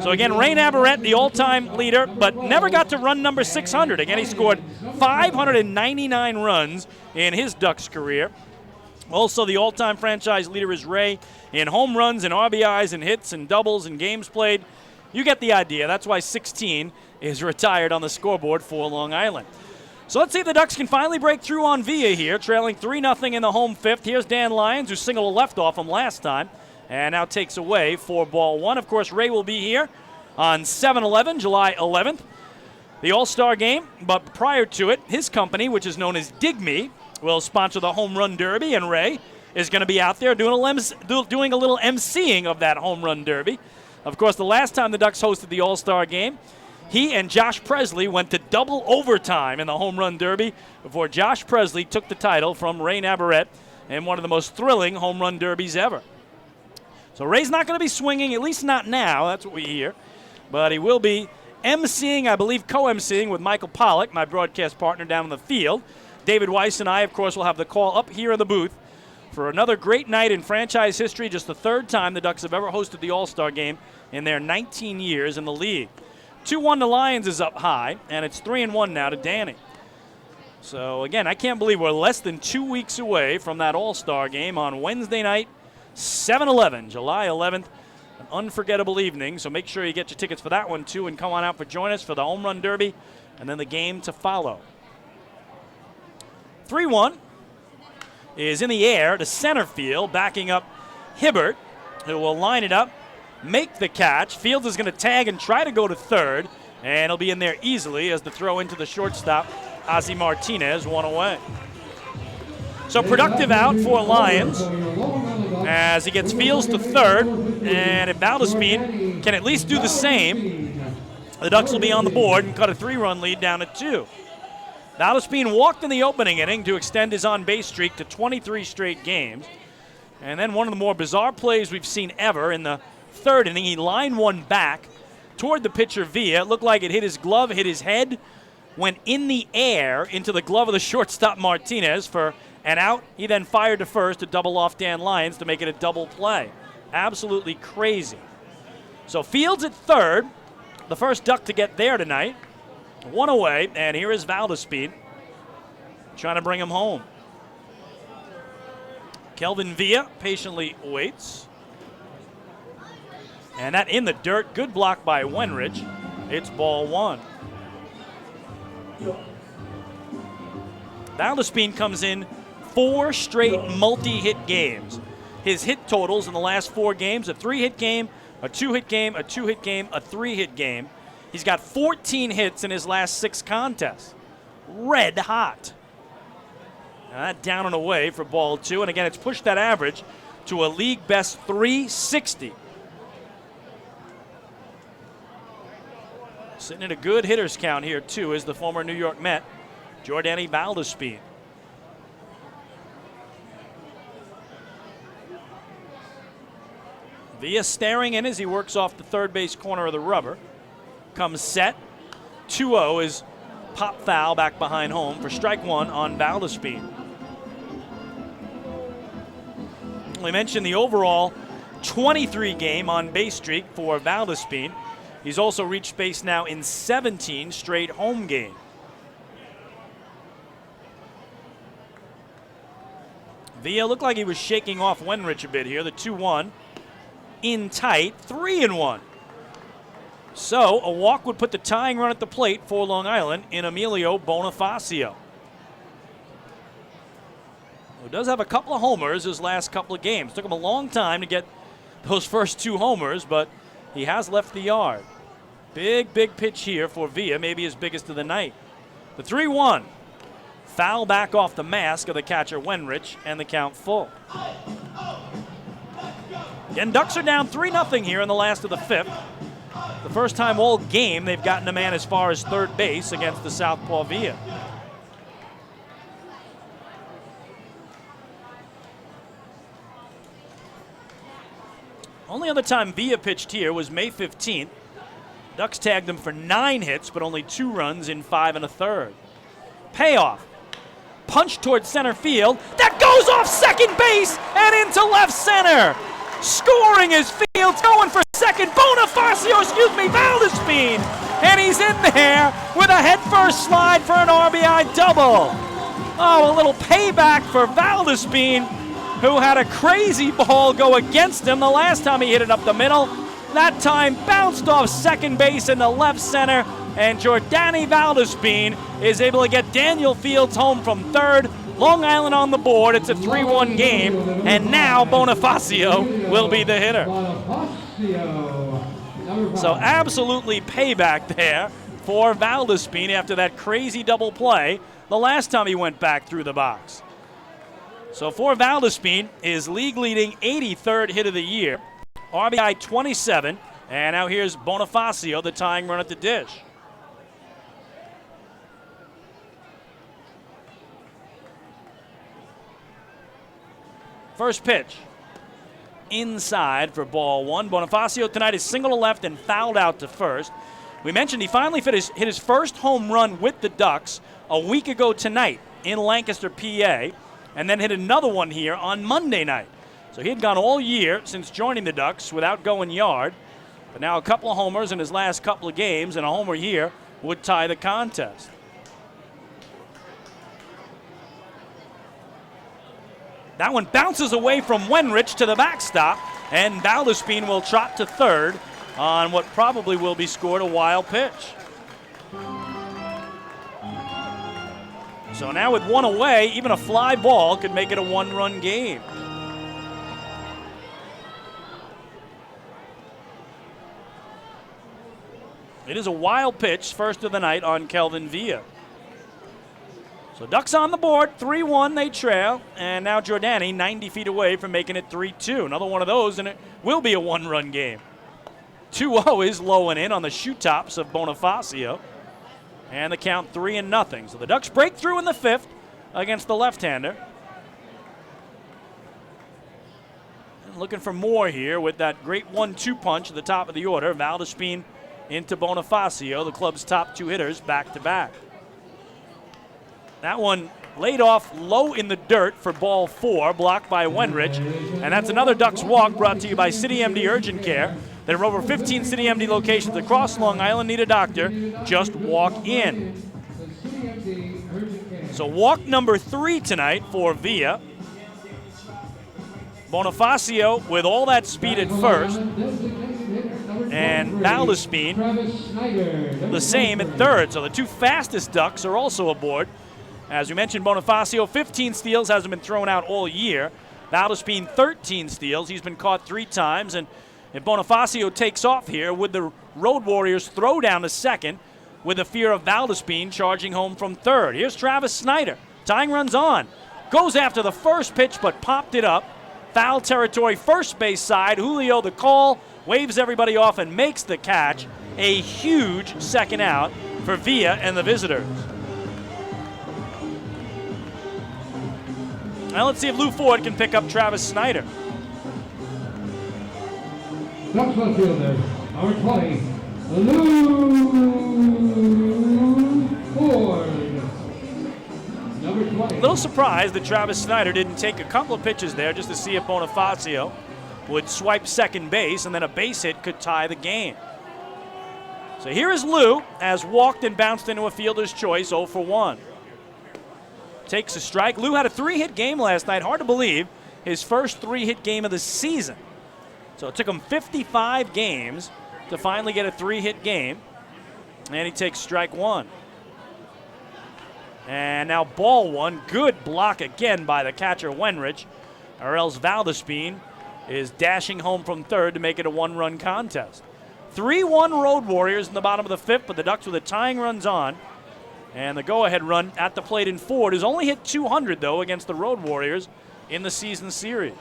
So again, Ray Navarrete, the all-time leader, but never got to run number 600. Again, he scored 599 runs in his Ducks career. Also, the all-time franchise leader is Ray in home runs and RBIs and hits and doubles and games played. You get the idea. That's why 16 is retired on the scoreboard for Long Island. So let's see if the Ducks can finally break through on Villa here, trailing 3-0 in the home fifth. Here's Dan Lyons, who singled a left off him last time, and now takes away for ball one. Of course, Ray will be here on 7-11, July 11th, the All-Star Game. But prior to it, his company, which is known as Dig Me, will sponsor the Home Run Derby, and Ray is going to be out there doing a little emceeing of that Home Run Derby. Of course, the last time the Ducks hosted the All-Star Game, he and Josh Presley went to double overtime in the Home Run Derby before Josh Presley took the title from Ray Navarrete in one of the most thrilling Home Run Derbies ever. So Ray's not going to be swinging, at least not now. That's what we hear. But he will be emceeing, I believe co-emceeing with Michael Pollack, my broadcast partner down in the field. David Weiss and I, of course, will have the call up here in the booth for another great night in franchise history. Just the third time the Ducks have ever hosted the All-Star Game in their 19 years in the league. 2-1 to Lions is up high, and it's 3-1 now to Danny. So, again, I can't believe we're less than 2 weeks away from that All-Star Game on Wednesday night, 7-11, July 11th. An unforgettable evening, so make sure you get your tickets for that one, too, and come on out for join us for the Home Run Derby and then the game to follow. 3-1 is in the air to center field, backing up Hibbert, who will line it up, make the catch. Fields is going to tag and try to go to third, and he'll be in there easily as the throw into the shortstop, Ozzie Martinez, one away. So productive out for Lions as he gets Fields to third, and if Valdespin can at least do the same, the Ducks will be on the board and cut a 3-run lead down to 2. Valdespin walked in the opening inning to extend his on-base streak to 23 straight games. And then one of the more bizarre plays we've seen ever in the third inning, he lined one back toward the pitcher Villa. It looked like it hit his glove, hit his head, went in the air into the glove of the shortstop Martinez for an out. He then fired to first to double off Dan Lyons to make it a double play. Absolutely crazy. So Fields at third, the first Duck to get there tonight. One away, and here is Valdespin trying to bring him home. Kelvin Villa patiently waits. And that in the dirt. Good block by Wenrich. It's ball one. Valdespin comes in 4 straight multi-hit games. His hit totals in the last 4 games, a 3-hit game, a 2-hit game, a 2-hit game, a 3-hit game. He's got 14 hits in his last 6 contests. Red hot. Now that down and away for ball 2. And again, it's pushed that average to a league best 360. Sitting at a good hitter's count here, too, is the former New York Met, Jordany Valdespin. Villa staring in as he works off the third base corner of the rubber. Comes set. 2-0 is pop foul back behind home for strike 1 on Valdespin. We mentioned the overall 23 game on base streak for Valdespin. He's also reached base now in 17 straight home games. Villa looked like he was shaking off Wenrich a bit here. The 2-1 in tight, 3-1. So a walk would put the tying run at the plate for Long Island in Emilio Bonifacio, who does have a couple of homers his last couple of games. Took him a long time to get those first 2 homers, but he has left the yard. Big pitch here for Villa, maybe his biggest of the night. The 3-1. Foul back off the mask of the catcher Wenrich, and the count full. Again, Ducks are down 3-0 here in the last of the 5th. The first time all game they've gotten a man as far as third base against the southpaw Villa. Only other time Villa pitched here was May 15th. Ducks tagged him for 9 hits, but only 2 runs in 5 1/3. Payoff. Punch towards center field. That goes off second base and into left center. Scoring his Fields, going for second. Bonifacio, Valdespin. And he's in there with a head-first slide for an RBI double. Oh, a little payback for Valdespin, who had a crazy ball go against him the last time he hit it up the middle. That time bounced off second base into left center, and Jordany Valdespin is able to get Daniel Fields home from third. Long Island on the board. It's a 3-1 game, and now Bonifacio will be the hitter. So absolutely payback there for Valdespin after that crazy double play the last time he went back through the box. So for Valdespin, his league-leading 83rd hit of the year, RBI 27, and now here's Bonifacio, the tying run at the dish. First pitch, inside for ball 1. Bonifacio tonight is single to left and fouled out to first. We mentioned he finally hit his first home run with the Ducks a week ago tonight in Lancaster, PA, and then hit another one here on Monday night. So he had gone all year since joining the Ducks without going yard, but now a couple of homers in his last couple of games, and a homer here would tie the contest. That one bounces away from Wenrich to the backstop, and Valdespin will trot to third on what probably will be scored a wild pitch. So now with one away, even a fly ball could make it a 1-run game. It is a wild pitch, first of the night on Kelvin Villa. So Ducks on the board, 3-1 they trail, and now Jordany 90 feet away from making it 3-2. Another one of those, and it will be a 1-run game. 2-0 is low and in on the shoe tops of Bonifacio, and the count 3-0. So the Ducks break through in the 5th against the left-hander. And looking for more here with that great 1-2 punch at the top of the order. Valdespin into Bonifacio, the club's top 2 hitters back-to-back. That one laid off low in the dirt for ball 4, blocked by Wenrich. And that's another Ducks walk brought to you by City MD Urgent Care. There are over 15 City MD locations across Long Island. Need a doctor? Just walk in. So walk number 3 tonight for Villa. Bonifacio with all that speed at first. And Valdespin the same at third. So the 2 fastest Ducks are also aboard. As we mentioned, Bonifacio, 15 steals, hasn't been thrown out all year. Valdespin, 13 steals. He's been caught 3 times. And if Bonifacio takes off here, would the Road Warriors throw down to second with the fear of Valdespin charging home from third? Here's Travis Snyder. Tying runs on. Goes after the first pitch, but popped it up. Foul territory, first base side. Julio the call, waves everybody off and makes the catch. A huge second out for Villa and the visitors. Now let's see if Lou Ford can pick up Travis Snyder. Ducks left fielder, number 20, Lou Ford. Number 20. A little surprised that Travis Snyder didn't take a couple of pitches there just to see if Bonifacio would swipe second base, and then a base hit could tie the game. So here is Lou, as walked and bounced into a fielder's choice, 0 for 1. Takes a strike. Lou had a 3-hit game last night. Hard to believe. His first 3-hit game of the season. So it took him 55 games to finally get a 3-hit game. And he takes strike 1. And now ball 1. Good block again by the catcher, Wenrich. Or else Valdespin is dashing home from third to make it a 1-run contest. 3-1 Road Warriors in the bottom of the 5th, but the Ducks with the tying runs on. And the go-ahead run at the plate in Ford, who's only hit 200, though, against the Road Warriors in the season series.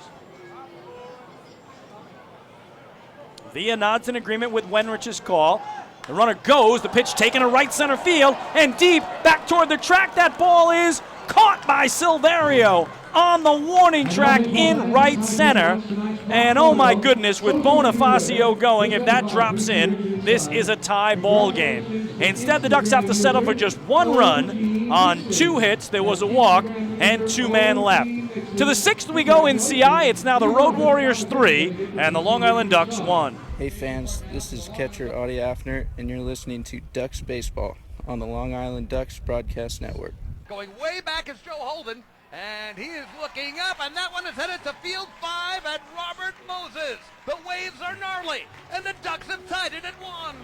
Villa nods in agreement with Wenrich's call. The runner goes, the pitch taken to right center field, and deep back toward the track. That ball is caught by Silverio on the warning track in right center. And oh my goodness, with Bonifacio going, if that drops in, this is a tie ball game. Instead, the Ducks have to settle for just 1 run on 2 hits. There was a walk and 2 men left. To the 6th we go in CI. It's now the Road Warriors 3 and the Long Island Ducks 1. Hey fans, this is catcher Audie Afner, and you're listening to Ducks Baseball on the Long Island Ducks Broadcast Network. Going way back is Joe Holden, and he is looking up, and that one is headed to field 5 at Robert Moses. The waves are gnarly, and the Ducks have tied it at 1.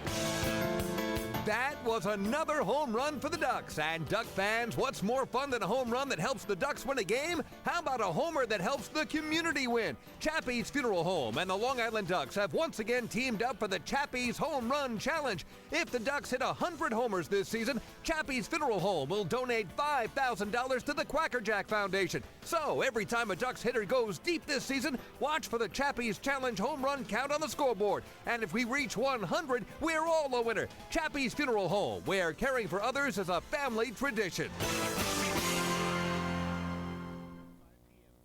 That was another home run for the Ducks. And Duck fans, what's more fun than a home run that helps the Ducks win a game? How about a homer that helps the community win? Chappie's Funeral Home and the Long Island Ducks have once again teamed up for the Chappie's Home Run Challenge. If the Ducks hit 100 homers this season, Chappie's Funeral Home will donate $5,000 to the Quackerjack Foundation. So every time a Ducks hitter goes deep this season, watch for the Chappie's Challenge home run count on the scoreboard. And if we reach 100, we're all a winner. Chappie's Funeral Home, where caring for others is a family tradition.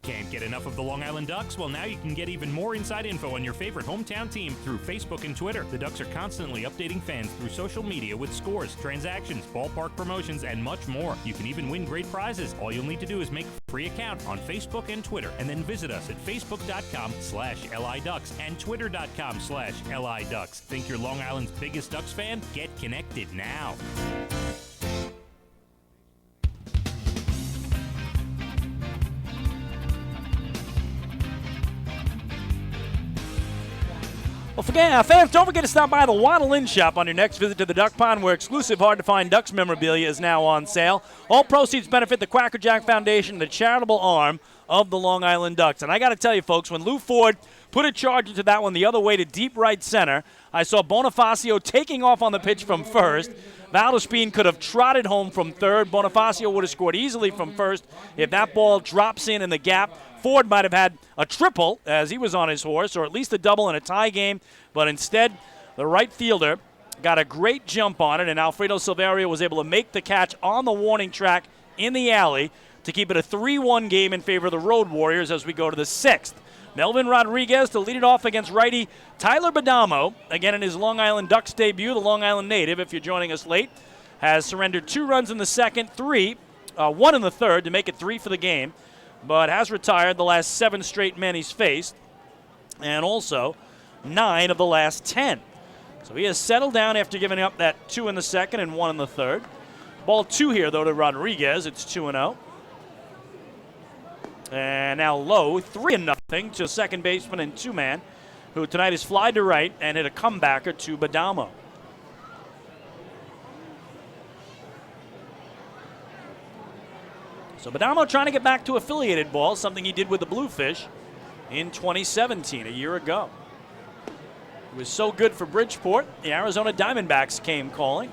Can't get enough of the Long Island Ducks? Well, now you can get even more inside info on your favorite hometown team through Facebook and Twitter. The Ducks are constantly updating fans through social media with scores, transactions, ballpark promotions, and much more. You can even win great prizes. All you'll need to do is make a free account on Facebook and Twitter, and then visit us at facebook.com/LIDucks and twitter.com/LIDucks. Think you're Long Island's biggest Ducks fan? Get connected now. Well, fans, don't forget to stop by the Waddle Inn Shop on your next visit to the Duck Pond, where exclusive, hard-to-find Ducks memorabilia is now on sale. All proceeds benefit the Quackerjack Foundation, the charitable arm of the Long Island Ducks. And I got to tell you, folks, when Lou Ford put a charge into that one the other way to deep right center, I saw Bonifacio taking off on the pitch from first. Valdespin could have trotted home from third. Bonifacio would have scored easily from first. If that ball drops in the gap, Ford might have had a triple as he was on his horse, or at least a double in a tie game. But instead, the right fielder got a great jump on it, and Alfredo Silverio was able to make the catch on the warning track in the alley to keep it a 3-1 game in favor of the Road Warriors as we go to the 6th. Melvin Rodriguez to lead it off against righty Tyler Badamo. Again, in his Long Island Ducks debut, the Long Island native, if you're joining us late, has surrendered 2 runs in the second, 1 in the third to make it 3 for the game, but has retired the last 7 straight men he's faced. And also 9 of the last 10. So he has settled down after giving up that 2 in the second and 1 in the third. Ball 2 here, though, to Rodriguez. It's 2-0. And now low, 3-0 to second baseman and two-man, who tonight is fly to right and hit a comebacker to Badamo. So Badamo trying to get back to affiliated ball, something he did with the Bluefish in 2017, a year ago. It was so good for Bridgeport, the Arizona Diamondbacks came calling.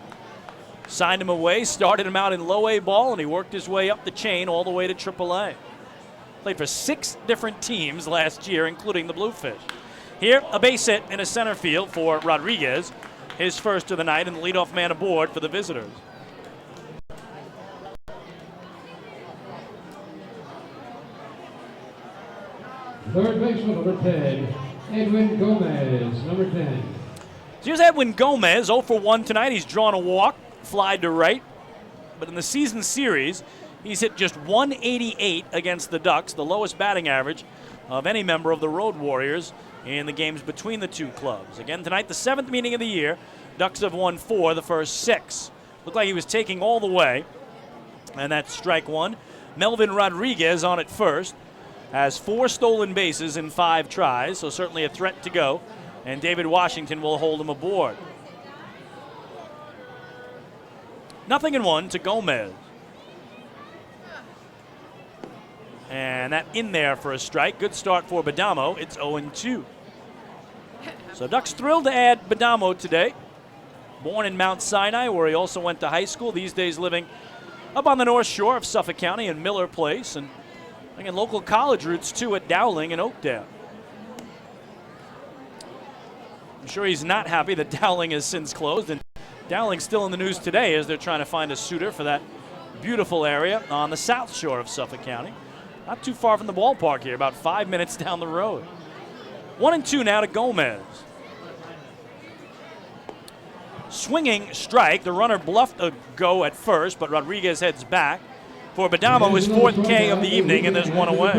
Signed him away, started him out in low A ball, and he worked his way up the chain all the way to AAA. Played for 6 different teams last year, including the Bluefish. Here, a base hit in a center field for Rodriguez, his first of the night, and the leadoff man aboard for the visitors. Third baseman, number 10, Edwin Gomez, number 10. So here's Edwin Gomez, 0 for 1 tonight. He's drawn a walk, fly to right. But in the season series, he's hit just 188 against the Ducks, the lowest batting average of any member of the Road Warriors in the games between the two clubs. Again tonight, the 7th meeting of the year. Ducks have won 4 the first 6. Looked like he was taking all the way. And that's strike 1. Melvin Rodriguez on at first. Has 4 stolen bases in 5 tries, so certainly a threat to go. And David Washington will hold him aboard. 0-1 to Gomez. And that in there for a strike. Good start for Badamo. It's 0-2. So Ducks thrilled to add Badamo today. Born in Mount Sinai, where he also went to high school. These days living up on the North Shore of Suffolk County in Miller Place. And again, local college roots, too, at Dowling and Oakdale. I'm sure he's not happy that Dowling has since closed. And Dowling's still in the news today as they're trying to find a suitor for that beautiful area on the South Shore of Suffolk County. Not too far from the ballpark here, about 5 minutes down the road. 1-2 now to Gomez. Swinging strike. The runner bluffed a go at first, but Rodriguez heads back. For Badamo, his 4th K of the evening, and there's 1 away.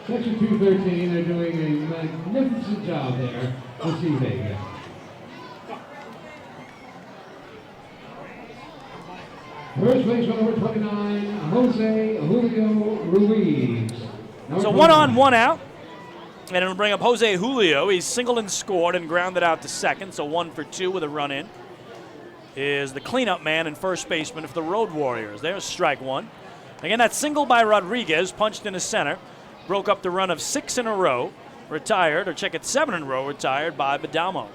Section 213, they're doing a magnificent job there this evening. First baseman, number 29, Jose Julio Ruiz. So 1 on, 1 out. And it'll bring up Jose Julio. He's singled and scored and grounded out to second, so 1 for 2 with a run in. Is the cleanup man and first baseman for the Road Warriors. There's strike 1. Again, that single by Rodriguez, punched into center, broke up the run of 6 in a row, retired, or check it, 7 in a row, retired by Badamo.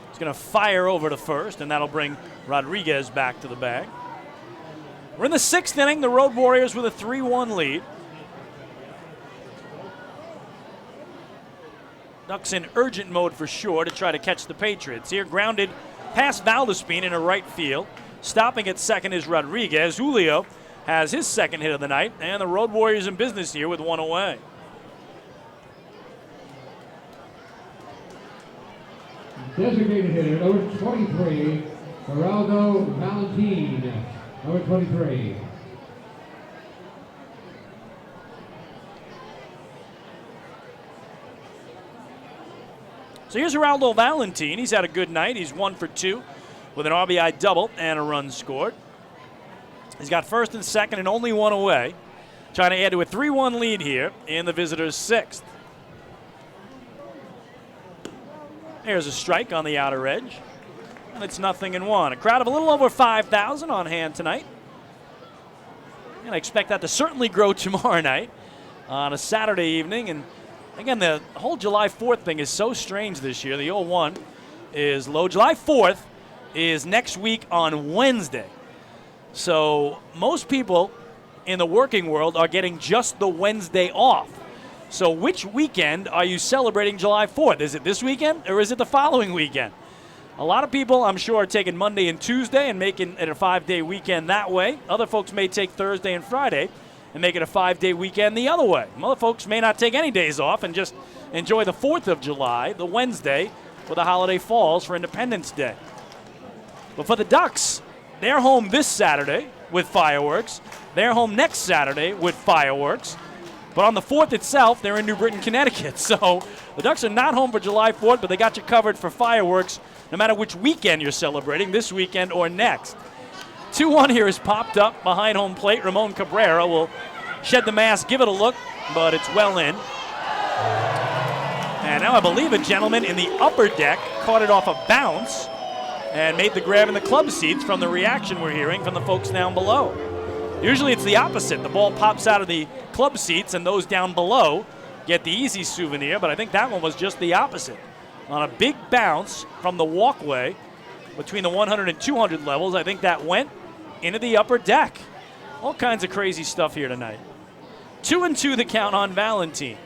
He's going to fire over to first, and that'll bring Rodriguez back to the bag. We're in the 6th inning, the Road Warriors with a 3-1 lead. Ducks in urgent mode for sure to try to catch the Patriots. Here, grounded past Valdespin in a right field. Stopping at second is Rodriguez. Julio has his 2nd hit of the night, and the Road Warriors in business here with 1 away. Designated hitter, number 23, Geraldo Valentin, number 23. So here's Geraldo Valentin. He's had a good night. He's 1 for 2 with an RBI double and a run scored. He's got 1st and 2nd and only 1 away. Trying to add to a 3-1 lead here in the visitors' 6th. Here's a strike on the outer edge. And it's 0-1. A crowd of a little over 5,000 on hand tonight. And I expect that to certainly grow tomorrow night on a Saturday evening. And again, the whole July 4th thing is so strange this year. The 0-1 is low. July 4th is next week on Wednesday. So most people in the working world are getting just the Wednesday off. So which weekend are you celebrating July 4th? Is it this weekend or is it the following weekend? A lot of people, I'm sure, are taking Monday and Tuesday and making it a 5-day weekend that way. Other folks may take Thursday and Friday and make it a 5-day weekend the other way. Other folks may not take any days off and just enjoy the 4th of July, the Wednesday, where the holiday falls for Independence Day. But for the Ducks, they're home this Saturday with fireworks. They're home next Saturday with fireworks. But on the 4th itself, they're in New Britain, Connecticut. So the Ducks are not home for July 4th, but they got you covered for fireworks no matter which weekend you're celebrating, this weekend or next. 2-1 here is popped up behind home plate. Ramon Cabrera will shed the mask, give it a look, but it's well in. And now I believe a gentleman in the upper deck caught it off a bounce and made the grab in the club seats from the reaction we're hearing from the folks down below. Usually it's the opposite. The ball pops out of the club seats and those down below get the easy souvenir, but I think that one was just the opposite. On a big bounce from the walkway between the 100 and 200 levels, I think that went into the upper deck. All kinds of crazy stuff here tonight. 2-2 the count on Valentine.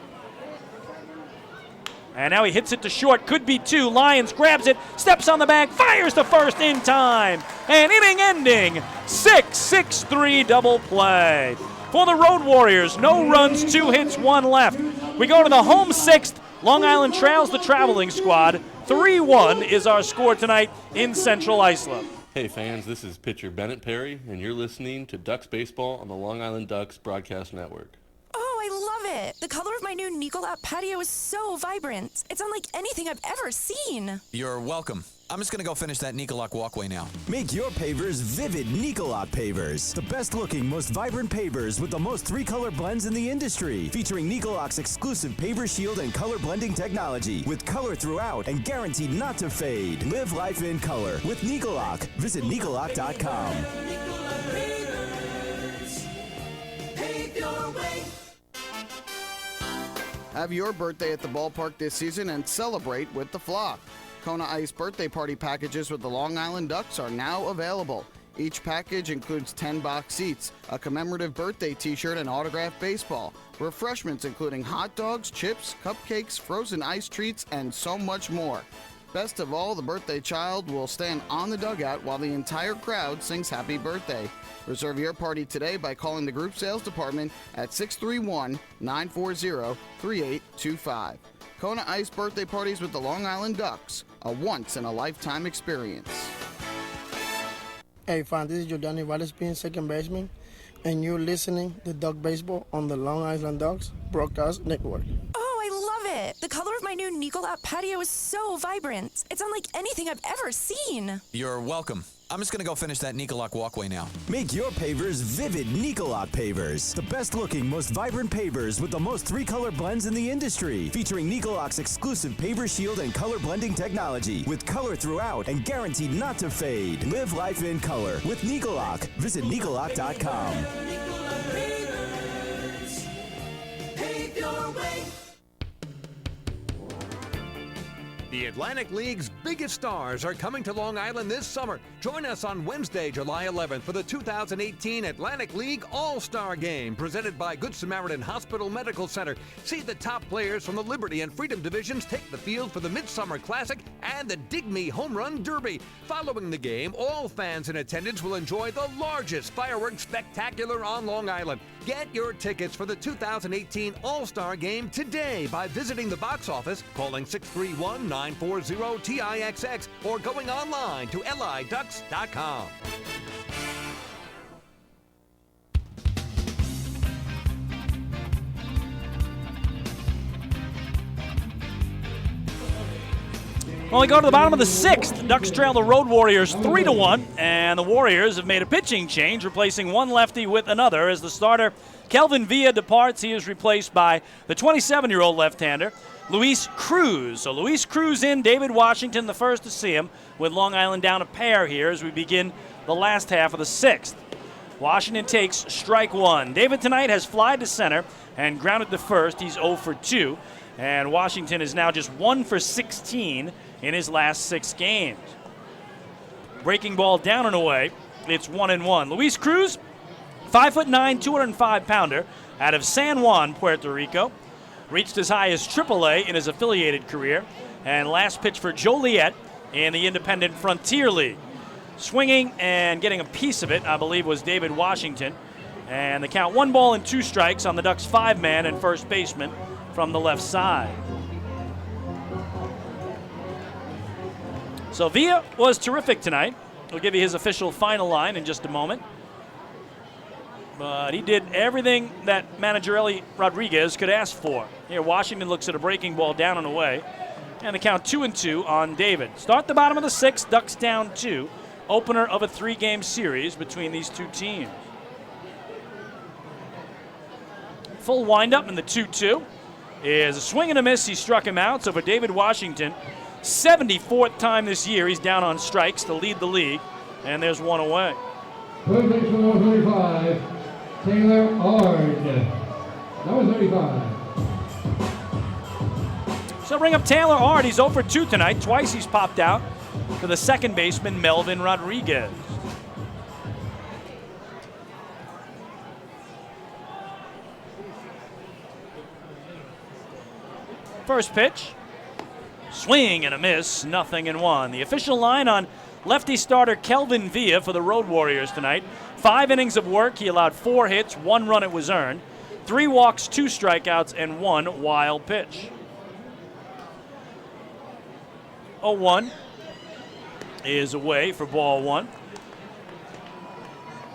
And now he hits it to short. Could be 2. Lyons grabs it, steps on the bag, fires to first in time. And inning-ending 6-6-3 double play. For the Road Warriors, no runs, 2 hits, 1 left. We go to the home 6th. Long Island trails the traveling squad. 3-1 is our score tonight in Central Islip. Hey fans, this is pitcher Bennett Perry, and you're listening to Ducks Baseball on the Long Island Ducks Broadcast Network. Oh, I love it. The color of my new Nicolat patio is so vibrant. It's unlike anything I've ever seen. You're welcome. I'm just going to go finish that Nicolak walkway now. Make your pavers vivid Nicolak pavers. The best looking, most vibrant pavers with the most 3-color blends in the industry. Featuring Nicolak's exclusive paver shield and color blending technology. With color throughout and guaranteed not to fade. Live life in color with Nicolak. Visit Nicolak.com. Have your birthday at the ballpark this season and celebrate with the flock. Kona Ice birthday party packages with the Long Island Ducks are now available. Each package includes 10 box seats, a commemorative birthday t-shirt, and autographed baseball. Refreshments including hot dogs, chips, cupcakes, frozen ice treats, and so much more. Best of all, the birthday child will stand on the dugout while the entire crowd sings happy birthday. Reserve your party today by calling the group sales department at 631-940-3825. Kona Ice birthday parties with the Long Island Ducks, a once-in-a-lifetime experience. Hey, fans, this is Jordani Valdez, second baseman, and you're listening to Duck Baseball on the Long Island Ducks Broadcast Network. Oh, I love it. The color of my new Nicolat patio is so vibrant. It's unlike anything I've ever seen. You're welcome. I'm just going to go finish that Nicolak walkway now. Make your pavers vivid Nicolak pavers. The best looking, most vibrant pavers with the most 3-color blends in the industry. Featuring Nicolak's exclusive paver shield and color blending technology. With color throughout and guaranteed not to fade. Live life in color with Nicolak. Visit Nicolak.com. Pave your way. The Atlantic League's biggest stars are coming to Long Island this summer. Join us on Wednesday, July 11th for the 2018 Atlantic League All-Star Game presented by Good Samaritan Hospital Medical Center. See the top players from the Liberty and Freedom divisions take the field for the Midsummer Classic and the Dig Me Home Run Derby. Following the game, all fans in attendance will enjoy the largest fireworks spectacular on Long Island. Get your tickets for the 2018 All-Star Game today by visiting the box office, calling 631-940-TIXX, or going online to liducks.com. Well, we go to the bottom of the 6th. Ducks trail the Road Warriors 3-1, and the Warriors have made a pitching change, replacing one lefty with another. As the starter, Kelvin Villa, departs, he is replaced by the 27-year-old left-hander, Luis Cruz. So Luis Cruz in, David Washington the first to see him, with Long Island down a pair here as we begin the last half of the 6th. Washington takes strike one. David tonight has flied to center and grounded to first. He's 0 for 2, and Washington is now just 1 for 16 in his last 6 games. Breaking ball down and away. It's 1-1. Luis Cruz, 5'9", 205-pounder out of San Juan, Puerto Rico. Reached as high as AAA in his affiliated career. And last pitch for Joliet in the Independent Frontier League. Swinging and getting a piece of it, I believe, was David Washington. And the count 1 ball and 2 strikes on the Ducks' 5-man and first baseman from the left side. So Villa was terrific tonight. We'll give you his official final line in just a moment. But he did everything that manager Eli Rodriguez could ask for. Here, Washington looks at a breaking ball down and away. And the count 2-2 on David. Start the bottom of the 6th, Ducks down 2. Opener of a 3-game series between these two teams. Full windup in the 2-2 is a swing and a miss. He struck him out. So for David Washington, 74th time this year he's down on strikes to lead the league. And there's one away. Third baseman, number 35, Taylor Ard. Number 35. So bring up Taylor Ard. He's 0 for 2 tonight. Twice he's popped out for the second baseman, Melvin Rodriguez. First pitch, swing and a miss, 0-1. The official line on lefty starter Kelvin Villa for the Road Warriors tonight. 5 innings of work. He allowed 4 hits, 1 run it was earned, 3 walks, 2 strikeouts, and 1 wild pitch. 0-1 is away for ball 1.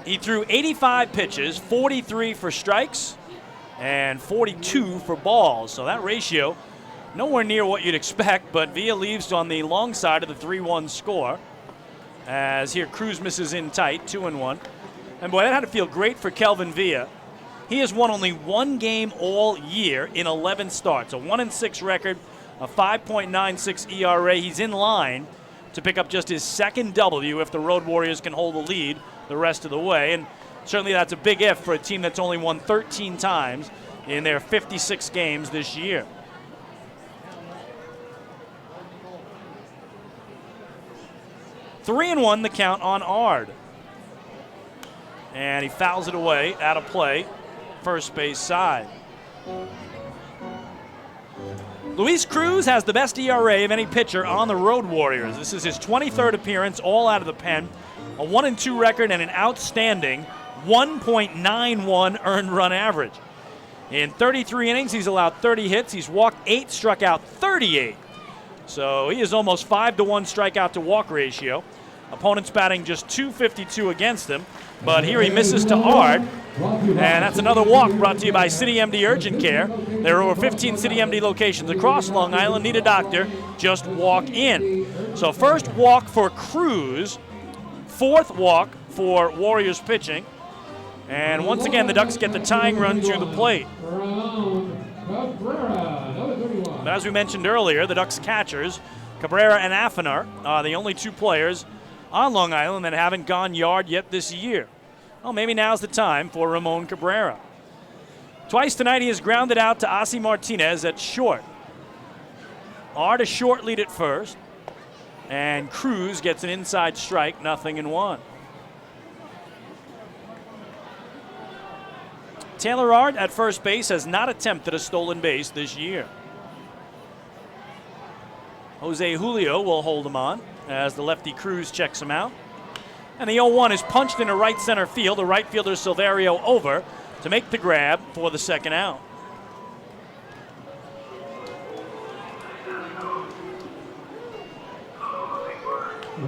He threw 85 pitches, 43 for strikes, and 42 for balls. So that ratio, nowhere near what you'd expect, but Villa leaves on the long side of the 3-1 score. As here, Cruz misses in tight, 2-1. And boy, that had to feel great for Kelvin Villa. He has won only 1 game all year in 11 starts, a 1-6 record, a 5.96 ERA. He's in line to pick up just his 2nd W if the Road Warriors can hold the lead the rest of the way. And certainly that's a big if for a team that's only won 13 times in their 56 games this year. 3-1 the count on Ard. And he fouls it away, out of play, first base side. Luis Cruz has the best ERA of any pitcher on the Road Warriors. This is his 23rd appearance, all out of the pen. A 1-2 record and an outstanding 1.91 earned run average. In 33 innings, he's allowed 30 hits. He's walked 8, struck out 38. So he is almost 5-1 strikeout to walk ratio. Opponents batting just .252 against him. But here he misses to Ard. And that's another walk brought to you by City MD Urgent Care. There are over 15 City MD locations across Long Island. Need a doctor, just walk in. So first walk for Cruz. 4th walk for Warriors pitching. And once again, the Ducks get the tying run to the plate. But as we mentioned earlier, the Ducks catchers, Cabrera and Afanar, are the only 2 players on Long Island that haven't gone yard yet this year. Well, maybe now's the time for Ramon Cabrera. Twice tonight he has grounded out to Asi Martinez at short. Ard a short lead at first. And Cruz gets an inside strike, 0-1. Taylor Ard at first base has not attempted a stolen base this year. Jose Julio will hold him on as the lefty Cruz checks him out. And the 0-1 is punched into right center field. The right fielder Silverio over to make the grab for the 2nd out.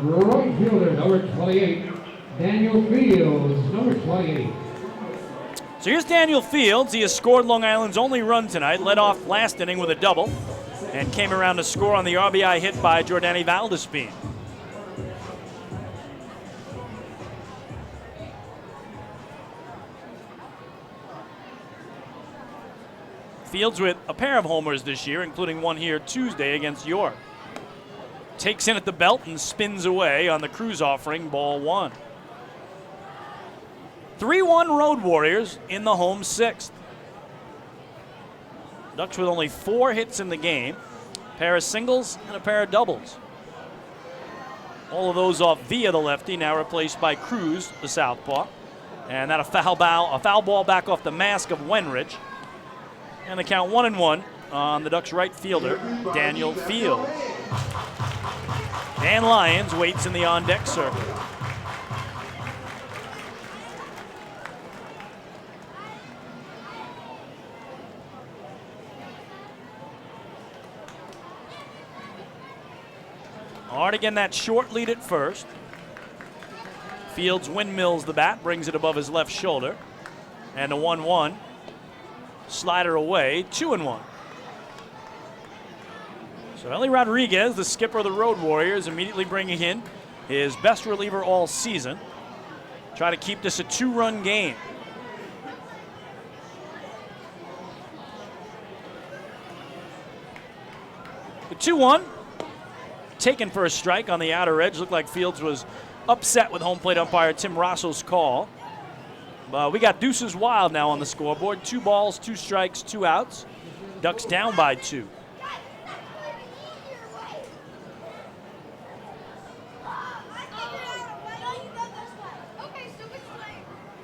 Right fielder, number 28, Daniel Fields, number 28. So here's Daniel Fields. He has scored Long Island's only run tonight, led off last inning with a double, and came around to score on the RBI hit by Jordani Valdespin. Fields with a pair of homers this year, including one here Tuesday against York. Takes in at the belt and spins away on the Cruz offering, ball 1. 3-1 Road Warriors in the home 6th. Ducks with only 4 hits in the game, a pair of singles and a pair of doubles. All of those off Villa, the lefty, now replaced by Cruz, the southpaw. And that a foul ball back off the mask of Wenrich. And the count 1-1 on the Ducks right fielder, Daniel Fields. Dan Lyons waits in the on-deck circle. Ard again, that short lead at first. Fields windmills the bat, brings it above his left shoulder. And the 1-1. Slider away, 2-1. So Ellie Rodriguez, the skipper of the Road Warriors, immediately bringing in his best reliever all season. Try to keep this a 2-run game. The 2-1, taken for a strike on the outer edge. Looked like Fields was upset with home plate umpire Tim Rosso's call. We got deuces wild now on the scoreboard. 2 balls, 2 strikes, 2 outs. Ducks down by 2.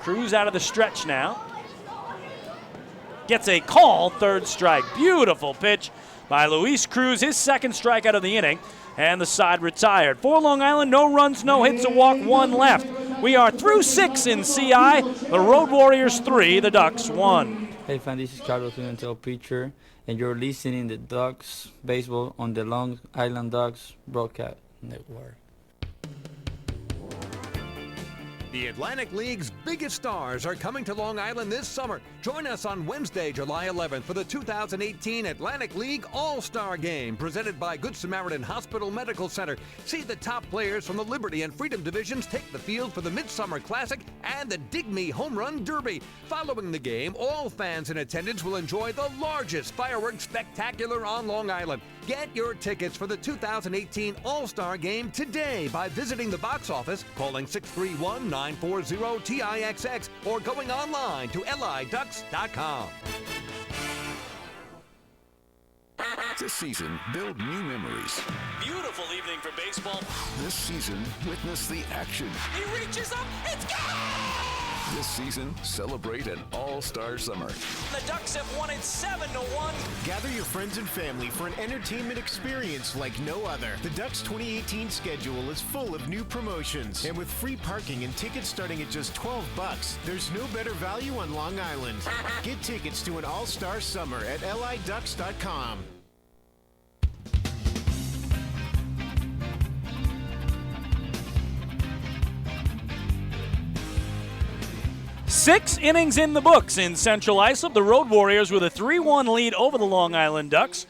Cruz out of the stretch now. Gets a call, 3rd strike. Beautiful pitch by Luis Cruz, his 2nd strikeout of the inning, and the side retired. For Long Island, no runs, no hits, a walk, 1 left. We are through 6 in CI. The Road Warriors 3, the Ducks 1. Hey fan, this is Carlos Pimentel, pitcher, and you're listening to Ducks Baseball on the Long Island Ducks Broadcast Network. The Atlantic League's biggest stars are coming to Long Island this summer. Join us on Wednesday, July 11th for the 2018 Atlantic League All-Star Game presented by Good Samaritan Hospital Medical Center. See the top players from the Liberty and Freedom divisions take the field for the Midsummer Classic and the Dig Me Home Run Derby. Following the game, all fans in attendance will enjoy the largest fireworks spectacular on Long Island. Get your tickets for the 2018 All-Star Game today by visiting the box office, calling 631-940-TIXX, or going online to liducks.com. This season, build new memories. Beautiful evening for baseball. This season, witness the action. He reaches up, it's gone! This season, celebrate an all-star summer. The Ducks have won it 7-1. Gather your friends and family for an entertainment experience like no other. The Ducks 2018 schedule is full of new promotions. And with free parking and tickets starting at just $12, there's no better value on Long Island. Get tickets to an all-star summer at liducks.com. 6 innings in the books in Central Islip. The Road Warriors with a 3-1 lead over the Long Island Ducks.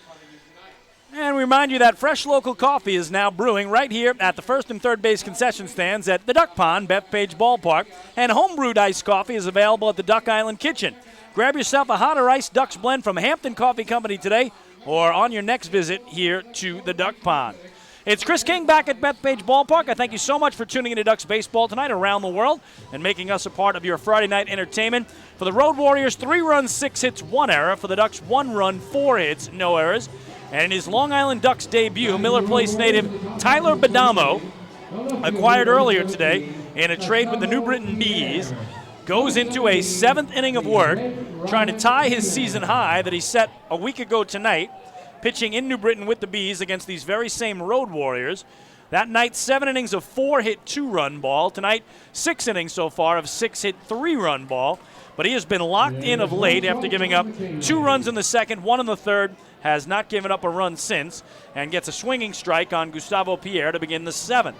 And we remind you that fresh local coffee is now brewing right here at the first and third base concession stands at the Duck Pond, Bethpage Ballpark. And home-brewed iced coffee is available at the Duck Island Kitchen. Grab yourself a hot or iced Ducks blend from Hampton Coffee Company today or on your next visit here to the Duck Pond. It's Chris King back at Bethpage Ballpark. I thank you so much for tuning into Ducks baseball tonight around the world and making us a part of your Friday night entertainment. For the Road Warriors, 3 runs, 6 hits, 1 error. For the Ducks, 1 run, 4 hits, no errors. And in his Long Island Ducks debut, Miller Place native Tyler Badamo, acquired earlier today in a trade with the New Britain Bees, goes into a 7th inning of work, trying to tie his season high that he set a week ago tonight, pitching in New Britain with the Bees against these very same Road Warriors. That night, 7 innings of 4-hit 2-run ball. Tonight, 6 innings so far of 6-hit 3-run ball. But he has been locked in of late after giving up 2 runs in the second, 1 in the third, has not given up a run since, and gets a swinging strike on Gustavo Pierre to begin the 7th.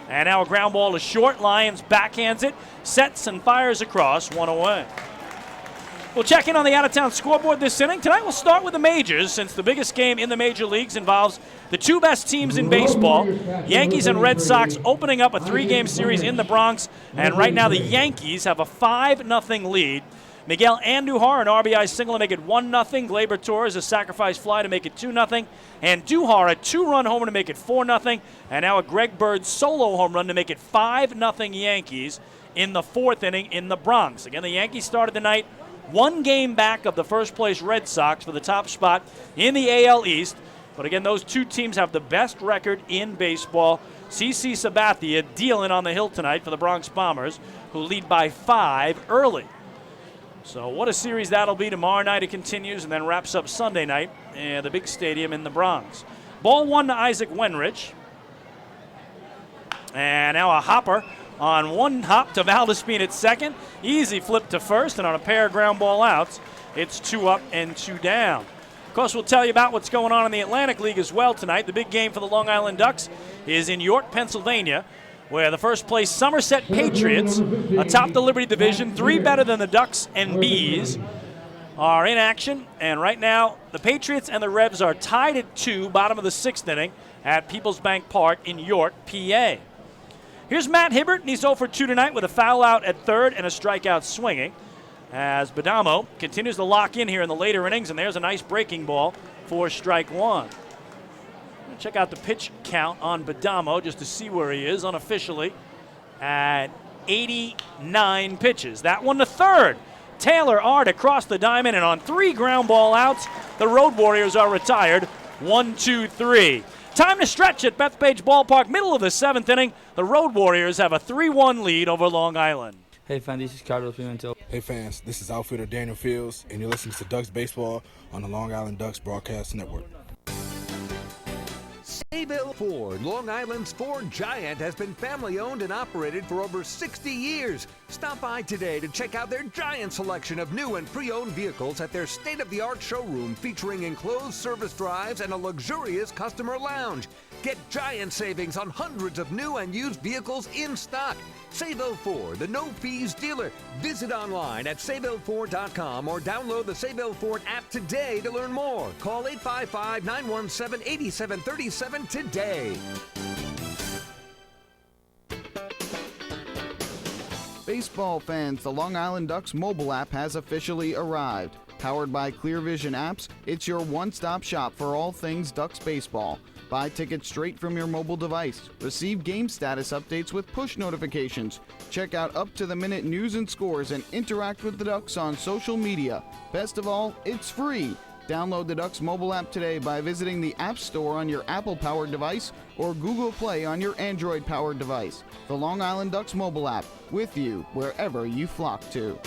And now a ground ball to short. Lyons backhands it, sets and fires across, 1 away. We'll check in on the out-of-town scoreboard this inning. Tonight we'll start with the majors, since the biggest game in the major leagues involves the 2 best teams in baseball. Yankees and Red Sox opening up a 3-game series in the Bronx, and right now the Yankees have a 5-0 lead. Miguel Andujar, an RBI single to make it 1-0. Gleyber Torres, a sacrifice fly to make it 2-0. And Duhar, a 2-run homer to make it 4-0. And now a Greg Bird solo home run to make it 5-0 Yankees in the 4th inning in the Bronx. Again, the Yankees started the night 1 game back of the first-place Red Sox for the top spot in the AL East. But again, those 2 teams have the best record in baseball. CC Sabathia dealing on the hill tonight for the Bronx Bombers, who lead by 5 early. So what a series that'll be. Tomorrow night it continues and then wraps up Sunday night at the big stadium in the Bronx. Ball 1 to Isaac Wenrich. And now a hopper on 1 hop to Valdespin at second. Easy flip to first, and on a pair of ground ball outs, it's 2 up and 2 down. Of course, we'll tell you about what's going on in the Atlantic League as well tonight. The big game for the Long Island Ducks is in York, Pennsylvania, where the first place Somerset Patriots, atop the Liberty Division, 3 better than the Ducks and Bees, are in action. And right now, the Patriots and the Revs are tied at 2, bottom of the 6th inning at Peoples Bank Park in York, PA. Here's Matt Hibbert, and he's 0 for 2 tonight with a foul out at third and a strikeout swinging, as Badamo continues to lock in here in the later innings, and there's a nice breaking ball for strike one. Check out the pitch count on Badamo just to see where he is unofficially at 89 pitches. That one to third. Taylor Art across the diamond, and on 3 ground ball outs, the Road Warriors are retired. 1, 2, 3. Time to stretch at Bethpage Ballpark, middle of the 7th inning. The Road Warriors have a 3-1 lead over Long Island. Hey fans, this is Carlos Pimentel. Hey fans, this is outfielder Daniel Fields, and you're listening to Ducks Baseball on the Long Island Ducks Broadcast Network. Sayville Ford, Long Island's Ford giant, has been family-owned and operated for over 60 years. Stop by today to check out their giant selection of new and pre-owned vehicles at their state-of-the-art showroom featuring enclosed service drives and a luxurious customer lounge. Get giant savings on hundreds of new and used vehicles in stock. Sayville Ford, the no-fees dealer. Visit online at SayvilleFord.com or download the Sayville Ford app today to learn more. Call 855-917-8737 today. Baseball fans, the Long Island Ducks mobile app has officially arrived. Powered by Clear Vision Apps, it's your one-stop shop for all things Ducks baseball. Buy tickets straight from your mobile device. Receive game status updates with push notifications. Check out up-to-the-minute news and scores and interact with the Ducks on social media. Best of all, it's free. Download the Ducks mobile app today by visiting the App Store on your Apple-powered device or Google Play on your Android-powered device. The Long Island Ducks mobile app, with you wherever you flock to.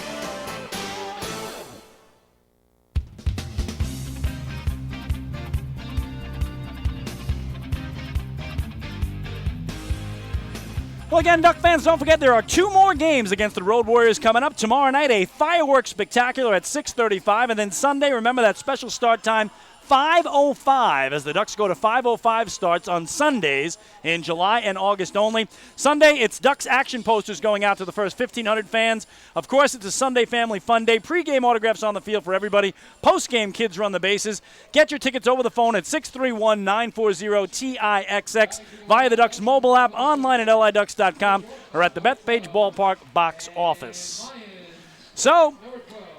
Well, again, Duck fans, don't forget there are 2 more games against the Road Warriors coming up. Tomorrow night, a fireworks spectacular at 6:35, and then Sunday, remember that special start time, 5:05, as the Ducks go to 5:05 starts on Sundays in July and August only. Sunday, it's Ducks action posters going out to the first 1,500 fans. Of course, it's a Sunday family fun day. Pre-game autographs on the field for everybody. Post-game, kids run the bases. Get your tickets over the phone at 631-940-TIXX via the Ducks mobile app, online at liducks.com, or at the Bethpage Ballpark box office. So,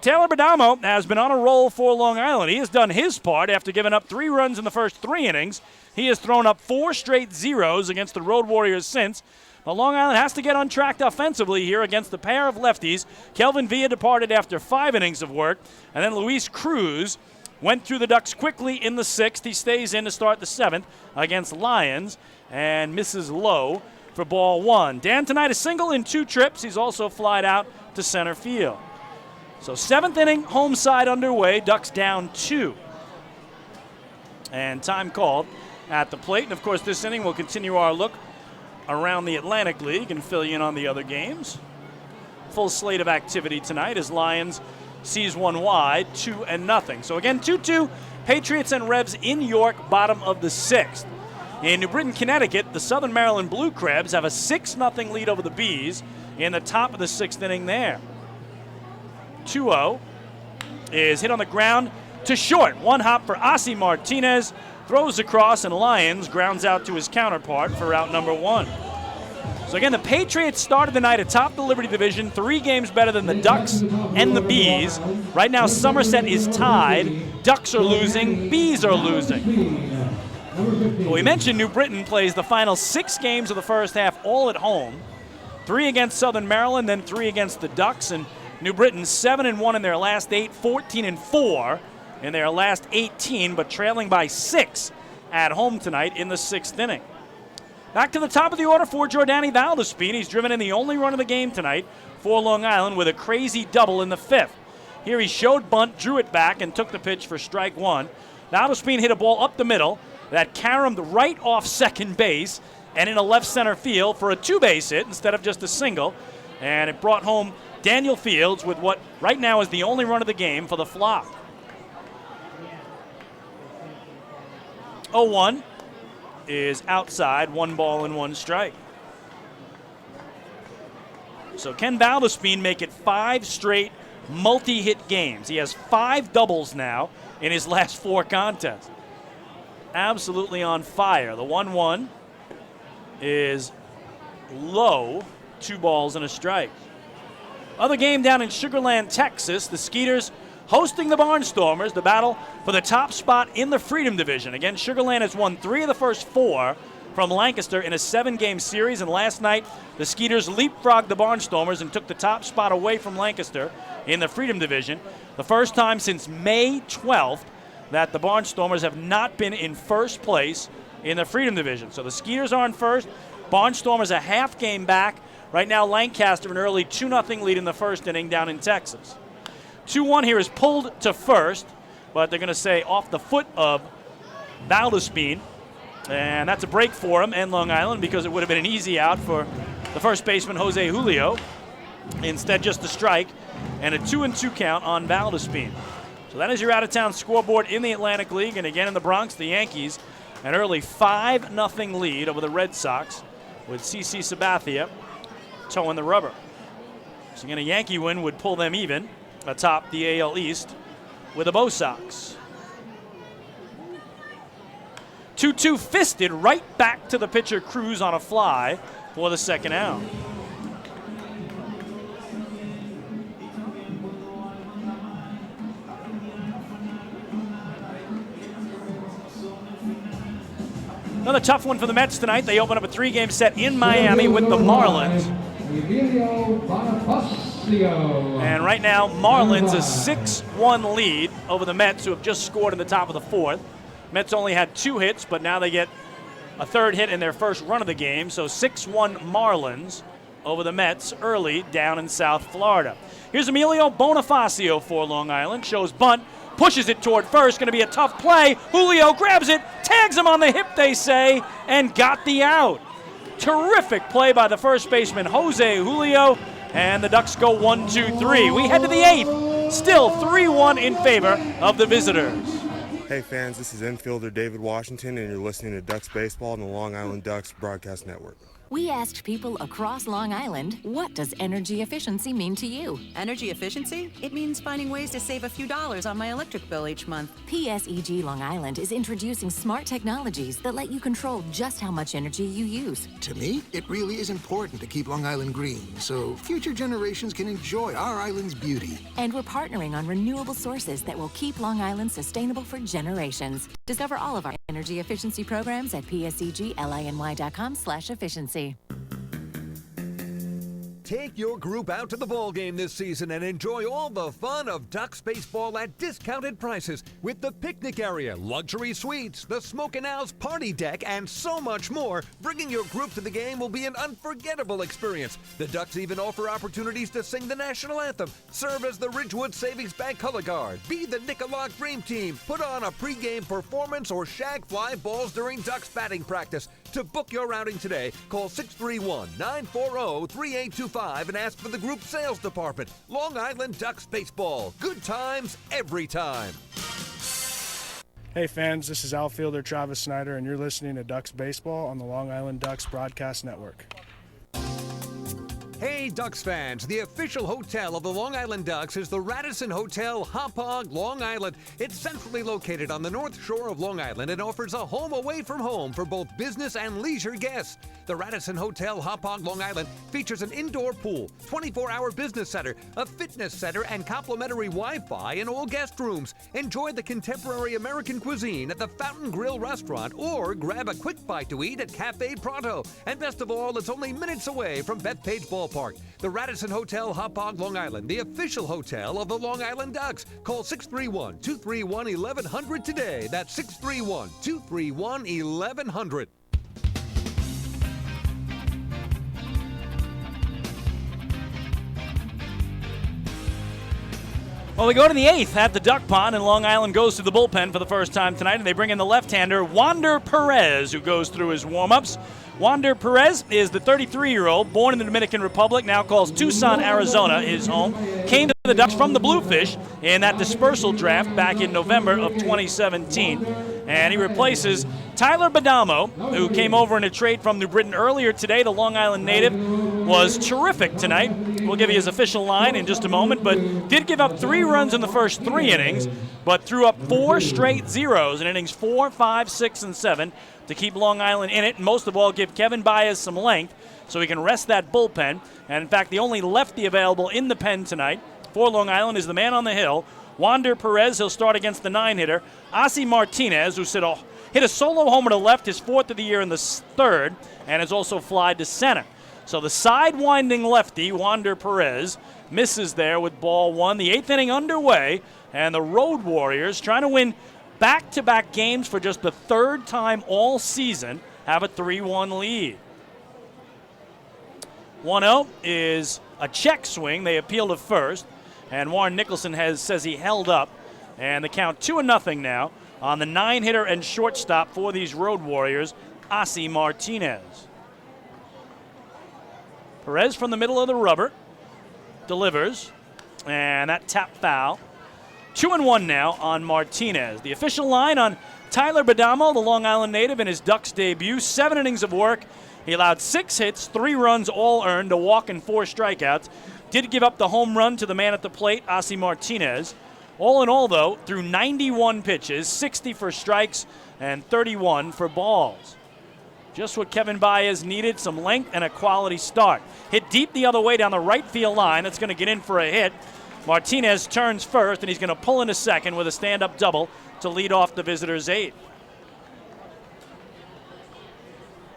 Taylor Badamo has been on a roll for Long Island. He has done his part after giving up 3 runs in the first 3 innings. He has thrown up 4 straight zeros against the Road Warriors since. But Long Island has to get on track offensively here against the pair of lefties. Kelvin Villa departed after 5 innings of work, and then Luis Cruz went through the Ducks quickly in the 6th. He stays in to start the 7th against Lions and misses low for ball 1. Dan tonight a single in 2 trips. He's also flied out to center field. So 7th inning, home side underway. Ducks down 2. And time called at the plate. And, of course, this inning will continue our look around the Atlantic League and fill you in on the other games. Full slate of activity tonight as Lions sees one wide, 2-0. So, again, 2-2, Patriots and Revs in York, bottom of the 6th. In New Britain, Connecticut, the Southern Maryland Blue Crabs have a 6-0 lead over the Bees in the top of the 6th inning there. 2-0 is hit on the ground to short. One hop for Ossie Martinez. Throws across, and Lyons grounds out to his counterpart for out number 1. So again, the Patriots started the night atop the Liberty Division, 3 games better than the Ducks and the Bees. Right now, Somerset is tied. Ducks are losing. Bees are losing. Well, we mentioned New Britain plays the final 6 games of the first half all at home. 3 against Southern Maryland, then 3 against the Ducks, and New Britain 7-1 in their last 8, 14-4 in their last 18, but trailing by 6 at home tonight in the 6th inning. Back to the top of the order for Jordani Valdespin. He's driven in the only run of the game tonight for Long Island with a crazy double in the 5th. Here he showed bunt, drew it back, and took the pitch for strike 1. Valdespin hit a ball up the middle that caromed right off second base and in a left center field for a 2-base hit instead of just a single, and it brought home Daniel Fields with what right now is the only run of the game for the Flock. 0-1 is outside, 1 ball and 1 strike. So can Valdespin make it 5 straight multi-hit games? He has 5 doubles now in his last 4 contests. Absolutely on fire. The 1-1 is low, 2 balls and a strike. Other game down in Sugar Land, Texas, the Skeeters hosting the Barnstormers, the battle for the top spot in the Freedom Division. Again, Sugar Land has won 3 of the first 4 from Lancaster in a 7-game series, and last night the Skeeters leapfrogged the Barnstormers and took the top spot away from Lancaster in the Freedom Division. The first time since May 12th that the Barnstormers have not been in first place in the Freedom Division. So the Skeeters are in first, Barnstormers a half game back. Right now, Lancaster an early 2-0 lead in the first inning down in Texas. 2-1 here is pulled to first, but they're going to say off the foot of Valdespin. And that's a break for him and Long Island because it would have been an easy out for the first baseman, Jose Julio. Instead, just a strike and a 2-2 count on Valdespin. So that is your out-of-town scoreboard in the Atlantic League. And again in the Bronx, the Yankees an early 5-0 lead over the Red Sox with CC Sabathia towing the rubber. So again, a Yankee win would pull them even atop the AL East with the Bo Sox. 2-2 fisted right back to the pitcher Cruz on a fly for the second out. Another tough one for the Mets tonight. They open up a 3-game set in Miami with the Marlins. And right now, Marlins a 6-1 lead over the Mets, who have just scored in the top of the 4th. Mets only had 2 hits, but now they get a 3rd hit in their first run of the game. So 6-1 Marlins over the Mets early down in South Florida. Here's Emilio Bonifacio for Long Island. Shows bunt, pushes it toward first. Going to be a tough play. Julio grabs it, tags him on the hip, they say, and got the out. Terrific play by the first baseman, Jose Julio. And the Ducks go 1-2-3. We head to the 8th. Still 3-1 in favor of the visitors. Hey fans, this is infielder David Washington, and you're listening to Ducks Baseball on the Long Island Ducks Broadcast Network. We asked people across Long Island, what does energy efficiency mean to you? Energy efficiency? It means finding ways to save a few dollars on my electric bill each month. PSEG Long Island is introducing smart technologies that let you control just how much energy you use. To me, it really is important to keep Long Island green so future generations can enjoy our island's beauty. And we're partnering on renewable sources that will keep Long Island sustainable for generations. Discover all of our energy efficiency programs at psegLiny.com/efficiency. Take your group out to the ball game this season and enjoy all the fun of Ducks baseball at discounted prices with the picnic area, luxury suites, the Smokin' Owls party deck, and so much more. Bringing your group to the game will be an unforgettable experience. The Ducks even offer opportunities to sing the national anthem, serve as the Ridgewood Savings Bank color guard, be the Nickalock Dream Team, put on a pregame performance, or shag fly balls during Ducks batting practice. To book your outing today, call 631-940-3825 and ask for the group sales department. Long Island Ducks Baseball. Good times every time. Hey fans, this is outfielder Travis Snyder, and you're listening to Ducks Baseball on the Long Island Ducks Broadcast Network. Hey Ducks fans, the official hotel of the Long Island Ducks is the Radisson Hotel Hauppauge, Long Island. It's centrally located on the north shore of Long Island and offers a home away from home for both business and leisure guests. The Radisson Hotel Hauppauge, Long Island features an indoor pool, 24-hour business center, a fitness center, and complimentary Wi-Fi in all guest rooms. Enjoy the contemporary American cuisine at the Fountain Grill restaurant or grab a quick bite to eat at Cafe Pronto. And best of all, it's only minutes away from Bethpage Ballpark. The Radisson Hotel Hauppauge, Long Island, the official hotel of the Long Island Ducks. Call 631-231-1100 today. That's 631-231-1100. Well, we go to the 8th at the Duck Pond, and Long Island goes to the bullpen for the first time tonight, and they bring in the left-hander, Wander Perez, who goes through his warm-ups. Wander Perez is the 33-year-old, born in the Dominican Republic, now calls Tucson, Arizona his home. Came to the Ducks from the Bluefish in that dispersal draft back in November of 2017. And he replaces Tyler Badamo, who came over in a trade from New Britain earlier today. The Long Island native was terrific tonight. We'll give you his official line in just a moment, but did give up 3 runs in the first 3 innings, but threw up 4 straight zeros in innings 4, 5, 6, and 7 to keep Long Island in it, and most of all give Kevin Baez some length so he can rest that bullpen. And in fact, the only lefty available in the pen tonight for Long Island is the man on the hill, Wander Perez. He'll start against the 9-hitter, Ozzie Martinez, who hit a solo homer to left, his 4th of the year in the 3rd, and has also flied to center. So the side-winding lefty, Wander Perez, misses there with ball 1. The 8th inning underway, and the Road Warriors, trying to win back-to-back games for just the 3rd time all season, have a 3-1 lead. 1-0 is a check swing. They appeal to first. And Warren Nicholson says he held up. And the count 2-0 now on the 9-hitter and shortstop for these Road Warriors, Ozzie Martinez. Perez from the middle of the rubber delivers. And that tap foul. 2-1 now on Martinez. The official line on Tyler Badamo, the Long Island native, in his Ducks debut. 7 innings of work. He allowed 6 hits, 3 runs, all earned, a walk and 4 strikeouts. Did give up the home run to the man at the plate, Ozzie Martinez. All in all, though, threw 91 pitches, 60 for strikes and 31 for balls. Just what Kevin Baez needed, some length and a quality start. Hit deep the other way down the right field line. That's going to get in for a hit. Martinez turns first, and he's going to pull into second with a stand-up double to lead off the visitors' 8th.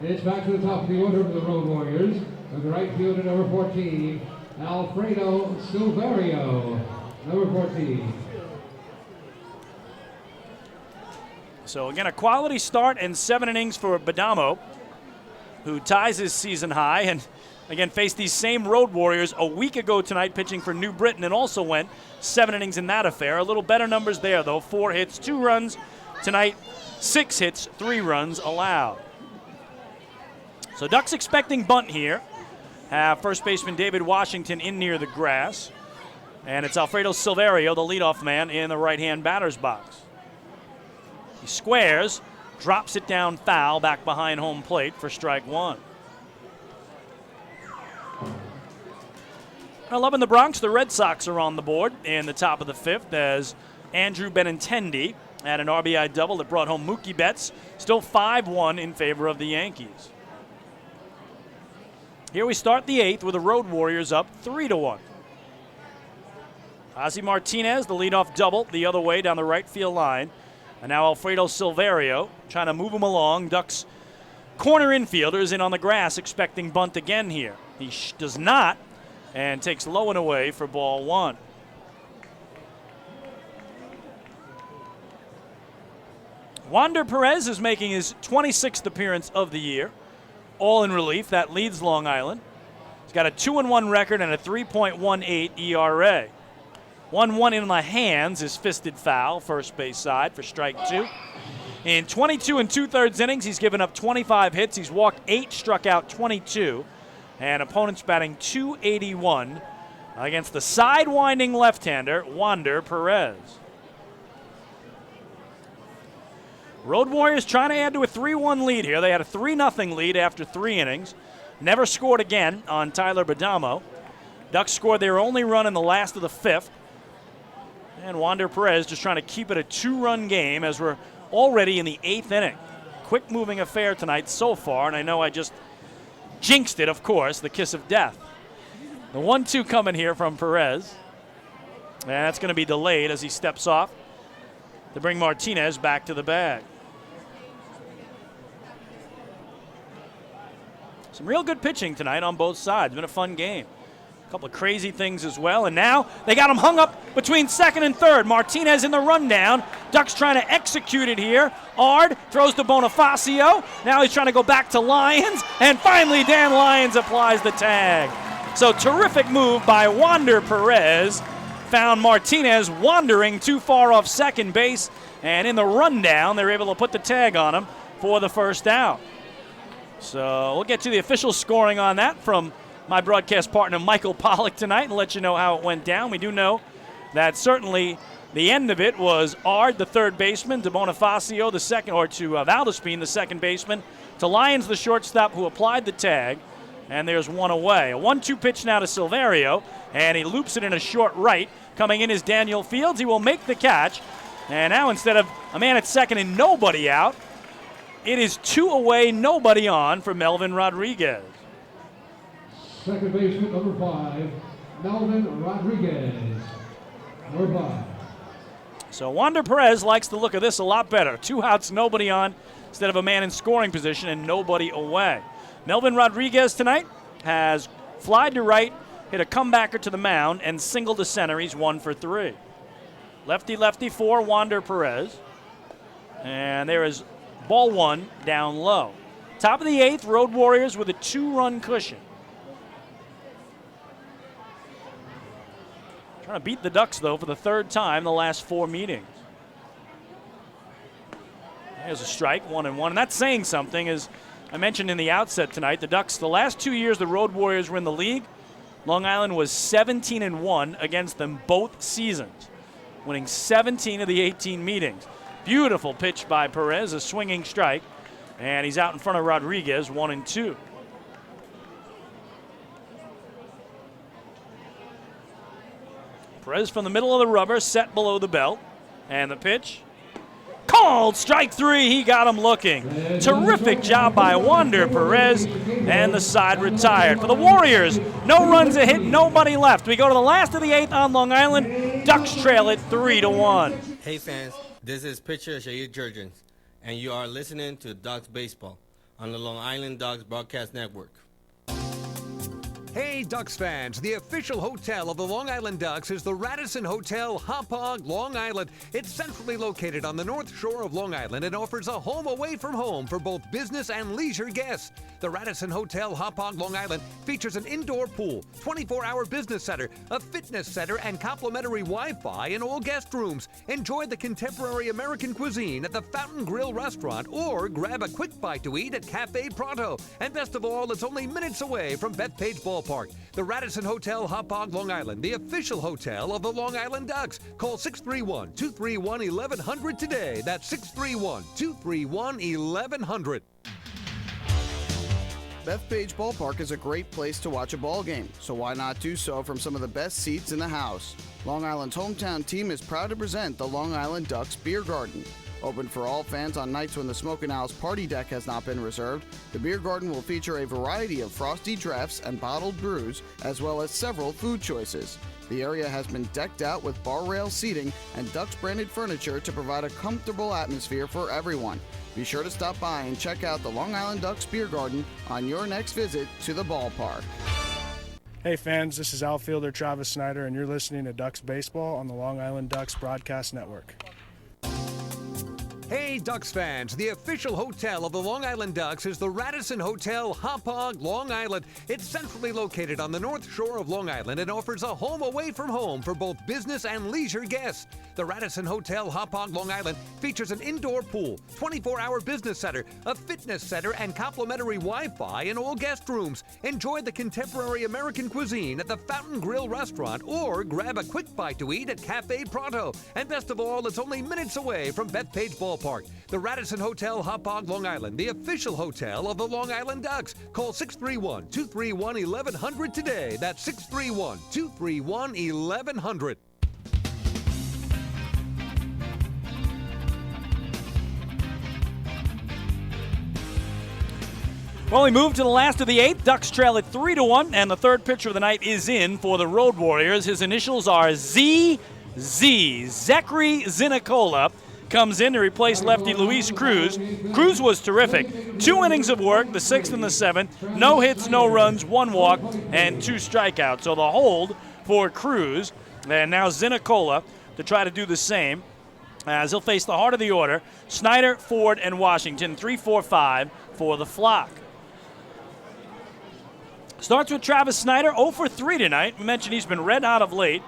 It's back to the top of the order for the Road Warriors. Of the right fielder, number 14, Alfredo Silverio, number 14. So again, a quality start and 7 innings for Badamo, who ties his season high, and again faced these same Road Warriors a week ago tonight, pitching for New Britain, and also went 7 innings in that affair. A little better numbers there, though. 4 hits, 2 runs. Tonight, 6 hits, 3 runs allowed. So Ducks expecting bunt here. Have first baseman David Washington in near the grass. And it's Alfredo Silverio, the leadoff man, in the right-hand batter's box. He squares, drops it down foul back behind home plate for strike 1. Well, up in the Bronx, the Red Sox are on the board in the top of the 5th as Andrew Benintendi had an RBI double that brought home Mookie Betts. Still 5-1 in favor of the Yankees. Here we start the 8th with the Road Warriors up 3-1. Ozzie Martinez, the leadoff double the other way down the right field line. And now Alfredo Silverio trying to move him along. Ducks corner infielders in on the grass expecting bunt again here. He does not, and takes low and away for ball 1. Wander Perez is making his 26th appearance of the year. All in relief. That leads Long Island. He's got a 2-1 record and a 3.18 ERA. 1-1 in the hands is fisted foul, first base side for strike 2. In 22 2/3 innings, he's given up 25 hits. He's walked 8, struck out 22. And opponents batting .281 against the side-winding left-hander, Wander Perez. Road Warriors trying to add to a 3-1 lead here. They had a 3-0 lead after 3 innings. Never scored again on Tyler Badamo. Ducks scored their only run in the last of the 5th. And Wander Perez just trying to keep it a 2-run game as we're already in the 8th inning. Quick moving affair tonight so far, and I know I just jinxed it, of course, the kiss of death. The 1-2 coming here from Perez. And that's going to be delayed as he steps off to bring Martinez back to the bag. Some real good pitching tonight on both sides. Been a fun game. A couple of crazy things as well. And now they got him hung up between second and third. Martinez in the rundown. Ducks trying to execute it here. Ard throws to Bonifacio. Now he's trying to go back to Lyons. And finally Dan Lyons applies the tag. So terrific move by Wander Perez. Found Martinez wandering too far off second base. And in the rundown, they're able to put the tag on him for the first out. So we'll get to the official scoring on that from my broadcast partner Michael Pollack tonight and let you know how it went down. We do know that certainly The end of it was Ard, the third baseman, to Bonifacio, the second, or to Valdespin, the second baseman, to Lyons, the shortstop, who applied the tag, and there's one away. A 1-2 pitch now to Silverio, and he loops it in a short right. Coming in is Daniel Fields. He will make the catch, and now instead of a man at second and nobody out, it is 2 away, nobody on for Melvin Rodriguez. Second baseman, number 5, Melvin Rodriguez. Number 5. So Wander Perez likes the look of this a lot better. 2 outs, nobody on, instead of a man in scoring position and nobody away. Melvin Rodriguez tonight has flied to right, hit a comebacker to the mound, and singled to center. He's 1 for 3. Lefty for Wander Perez. And there is ball 1 down low. Top of the 8th, Road Warriors with a 2-run cushion. Trying to beat the Ducks, though, for the 3rd time the last 4 meetings. There's a strike, 1-1, and that's saying something. As I mentioned in the outset tonight, the Ducks, the last 2 years the Road Warriors were in the league, Long Island was 17-1 against them both seasons, winning 17 of the 18 meetings. Beautiful pitch by Perez, a swinging strike, and he's out in front of Rodriguez, 1-2. Perez from the middle of the rubber, set below the belt. And the pitch. Called strike 3. He got him looking. Terrific job by Wander Perez. And the side retired. For the Warriors, no runs a hit, nobody left. We go to the last of the 8th on Long Island. Ducks trail it 3-1. Hey fans, this is pitcher Shair Jurgens, and you are listening to Ducks Baseball on the Long Island Ducks Broadcast Network. Hey, Ducks fans, the official hotel of the Long Island Ducks is the Radisson Hotel, Hauppauge, Long Island. It's centrally located on the north shore of Long Island and offers a home away from home for both business and leisure guests. The Radisson Hotel, Hauppauge, Long Island features an indoor pool, 24-hour business center, a fitness center, and complimentary Wi-Fi in all guest rooms. Enjoy the contemporary American cuisine at the Fountain Grill restaurant or grab a quick bite to eat at Cafe Pronto. And best of all, it's only minutes away from Bethpage Ballpark. The Radisson Hotel, Hauppauge, Long Island, the official hotel of the Long Island Ducks. Call 631-231-1100 today. That's 631-231-1100. Bethpage Ballpark is a great place to watch a ball game, so why not do so from some of the best seats in the house? Long Island's hometown team is proud to present the Long Island Ducks Beer Garden. Open for all fans on nights when the Smokin' Owl's party deck has not been reserved, the Beer Garden will feature a variety of frosty drafts and bottled brews, as well as several food choices. The area has been decked out with bar rail seating and Ducks-branded furniture to provide a comfortable atmosphere for everyone. Be sure to stop by and check out the Long Island Ducks Beer Garden on your next visit to the ballpark. Hey fans, this is outfielder Travis Snyder, and you're listening to Ducks Baseball on the Long Island Ducks Broadcast Network. Hey, Ducks fans, the official hotel of the Long Island Ducks is the Radisson Hotel, Hauppauge, Long Island. It's centrally located on the north shore of Long Island and offers a home away from home for both business and leisure guests. The Radisson Hotel, Hauppauge, Long Island features an indoor pool, 24-hour business center, a fitness center, and complimentary Wi-Fi in all guest rooms. Enjoy the contemporary American cuisine at the Fountain Grill restaurant or grab a quick bite to eat at Cafe Pronto. And best of all, it's only minutes away from Bethpage Ballpark. The Radisson Hotel, Hauppauge, Long Island, the official hotel of the Long Island Ducks. Call 631-231-1100 today. That's 631-231-1100. Well, we move to the last of the 8th. Ducks trail at 3-1, and the third pitcher of the night is in for the Road Warriors. His initials are ZZ. Zachary Zinicola comes in to replace lefty Luis Cruz. Cruz was terrific. 2 innings of work, the 6th and the 7th. No hits, no runs, 1 walk, and 2 strikeouts. So the hold for Cruz. And now Zinicola to try to do the same, as he'll face the heart of the order. Snyder, Ford, and Washington, 3-4-5 for the Flock. Starts with Travis Snyder, 0 for 3 tonight. We mentioned he's been red hot of late.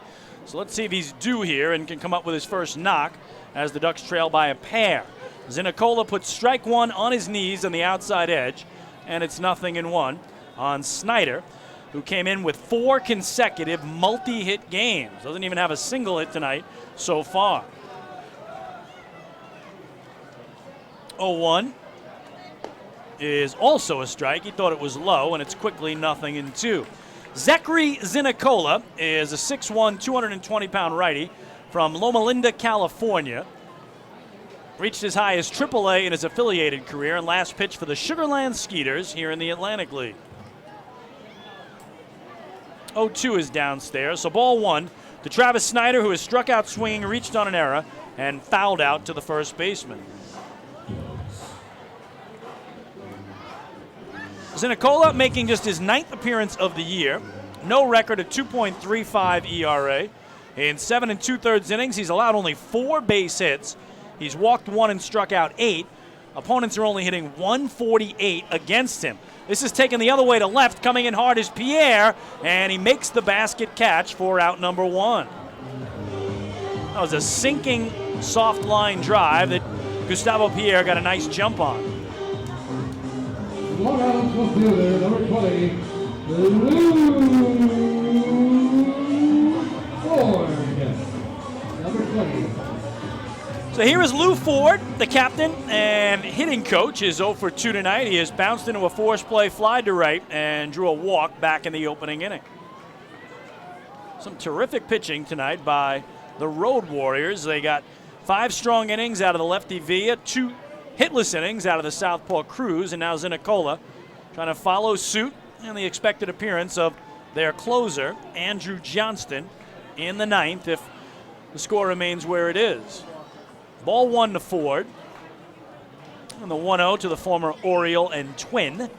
So let's see if he's due here and can come up with his first knock as the Ducks trail by a pair. Zinicola puts strike 1 on his knees on the outside edge, and it's 0-1 on Snyder. who came in with 4 consecutive multi-hit games. Doesn't even have a single hit tonight so far. 0-1 is also a strike. He thought it was low, and it's quickly 0-2. Zachary Zinicola is a 6'1", 220-pound righty from Loma Linda, California. Reached as high as AAA in his affiliated career and last pitched for the Sugarland Skeeters here in the Atlantic League. 0-2 is downstairs, so ball 1 to Travis Snyder, who has struck out swinging, reached on an error, and fouled out to the first baseman. Zinicola making just his 9th appearance of the year. No record, a 2.35 ERA. In 7 2/3 innings, he's allowed only 4 base hits. He's walked 1 and struck out 8. Opponents are only hitting 148 against him. This is taken the other way to left. Coming in hard is Pierre, and he makes the basket catch for out number 1. That was a sinking soft line drive that Gustavo Pierre got a nice jump on. Long Island's left fielder, number 20, Lou Ford. Number 20. So here is Lou Ford, the captain and hitting coach, is 0 for 2 tonight. He has bounced into a force play fly to right and drew a walk back in the opening inning. Some terrific pitching tonight by the Road Warriors. They got 5 strong innings out of the lefty Villa, 2 hitless innings out of the Southpaw Cruz, and now Zinicola trying to follow suit in the expected appearance of their closer, Andrew Johnston, in the 9th if the score remains where it is. Ball 1 to Ford. And the 1-0 to the former Oriole and Twin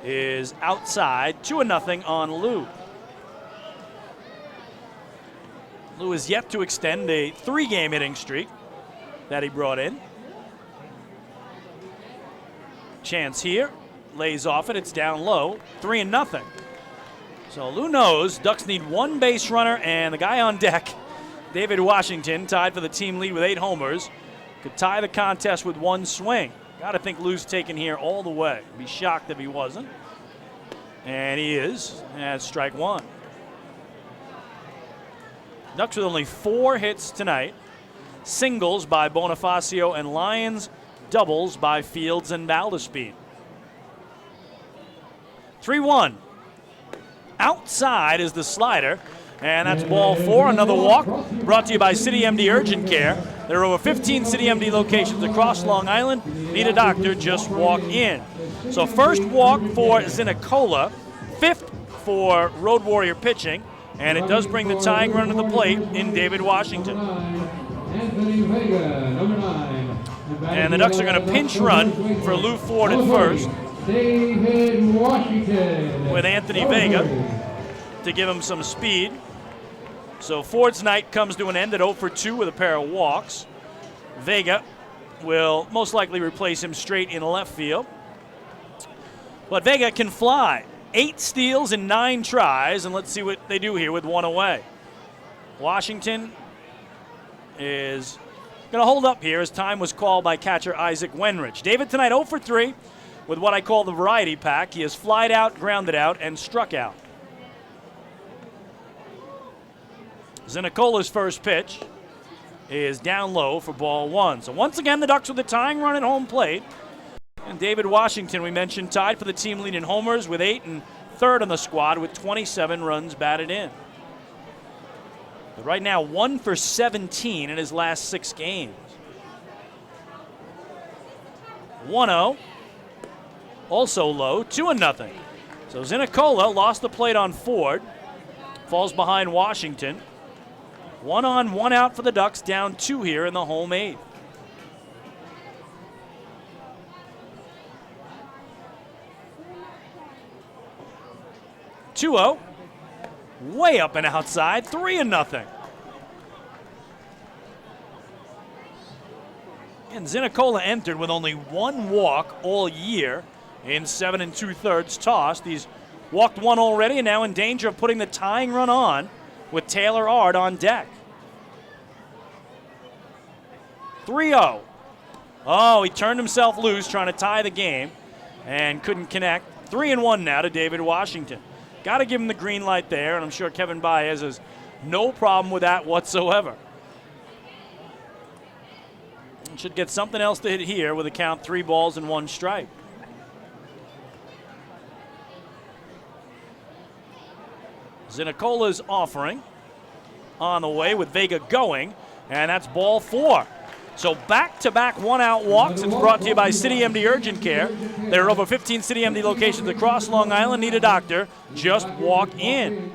is outside, 2-0 on Lou. Lou is yet to extend a 3-game hitting streak that he brought in. Chance here, lays off it, it's down low, 3-0. So Lou knows Ducks need 1 base runner, and the guy on deck, David Washington, tied for the team lead with 8 homers, could tie the contest with 1 swing. Got to think Lou's taken here all the way. Be shocked if he wasn't. And he is, at strike 1. Ducks with only 4 hits tonight. Singles by Bonifacio and Lyons, doubles by Fields and Baldespine. 3-1. Outside is the slider, and that's ball 4. Another walk brought to you by City MD Urgent Care. There are over 15 City MD locations across Long Island. Need a doctor, just walk in. So first walk for Zinicola, 5th for Road Warrior pitching, and it does bring the tying run to the plate in David Washington. Anthony Vega, number 9. And the Ducks are going to pinch run for Lou Ford at first. David Washington. With Anthony Vega to give him some speed. So Ford's night comes to an end at 0 for 2 with a pair of walks. Vega will most likely replace him straight in left field. But Vega can fly. 8 steals in 9 tries, and let's see what they do here with 1 away. Washington is going to hold up here as time was called by catcher Isaac Wenrich. David tonight 0 for 3 with what I call the variety pack. He has flied out, grounded out, and struck out. Zinicola's first pitch is down low for ball 1. So once again, the Ducks with the tying run at home plate. And David Washington, we mentioned, tied for the team lead in homers with 8 and 3rd on the squad with 27 runs batted in. But right now, 1 for 17 in his last 6 games. 1-0. Also low, 2-0. So Zinicola lost the plate on Ford. Falls behind Washington. 1 on, 1 out for the Ducks, down 2 here in the home 8th. (2-0). Way up and outside, 3-0. And Zinicola entered with only 1 walk all year in 7 2/3 tossed. He's walked 1 already and now in danger of putting the tying run on with Taylor Ard on deck. 3-0. Oh, he turned himself loose trying to tie the game and couldn't connect. 3-1 now to David Washington. Got to give him the green light there, and I'm sure Kevin Baez has no problem with that whatsoever. Should get something else to hit here with a count 3 balls and 1 strike. Zinnacola's offering on the way with Vega going, and that's ball 4. So back-to-back one-out walks. It's brought to you by City MD Urgent Care. There are over 15 City MD locations across Long Island. Need a doctor? Just walk in.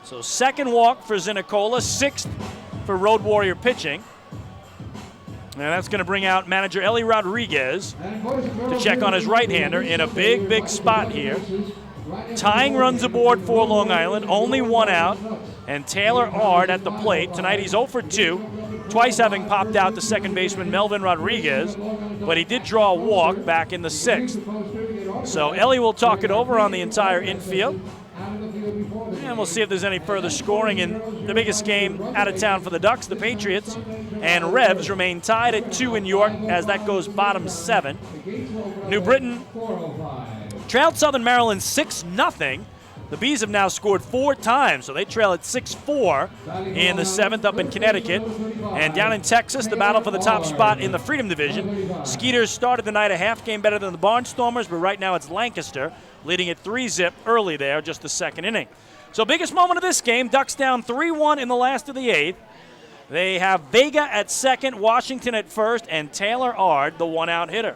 So second walk for Zinnicola, 6th for Road Warrior pitching. And that's going to bring out manager Ellie Rodriguez to check on his right-hander in a big, big spot here. Tying runs aboard for Long Island, only 1 out, and Taylor Ard at the plate. Tonight he's 0 for 2, twice having popped out to second baseman Melvin Rodriguez, but he did draw a walk back in the 6th. So Ellie will talk it over on the entire infield. And we'll see if there's any further scoring in the biggest game out of town for the Ducks. The Patriots and Revs remain tied at 2 in York as that goes bottom 7. New Britain trailed Southern Maryland 6-0. The Bees have now scored 4 times, so they trail at 6-4 in the 7th up in Connecticut. And down in Texas, the battle for the top spot in the Freedom Division. Skeeters started the night a half game better than the Barnstormers, but right now it's Lancaster leading at 3-0 early there, just the 2nd inning. So biggest moment of this game, Ducks down 3-1 in the last of the 8th. They have Vega at 2nd, Washington at 1st, and Taylor Ard, the 1-out hitter.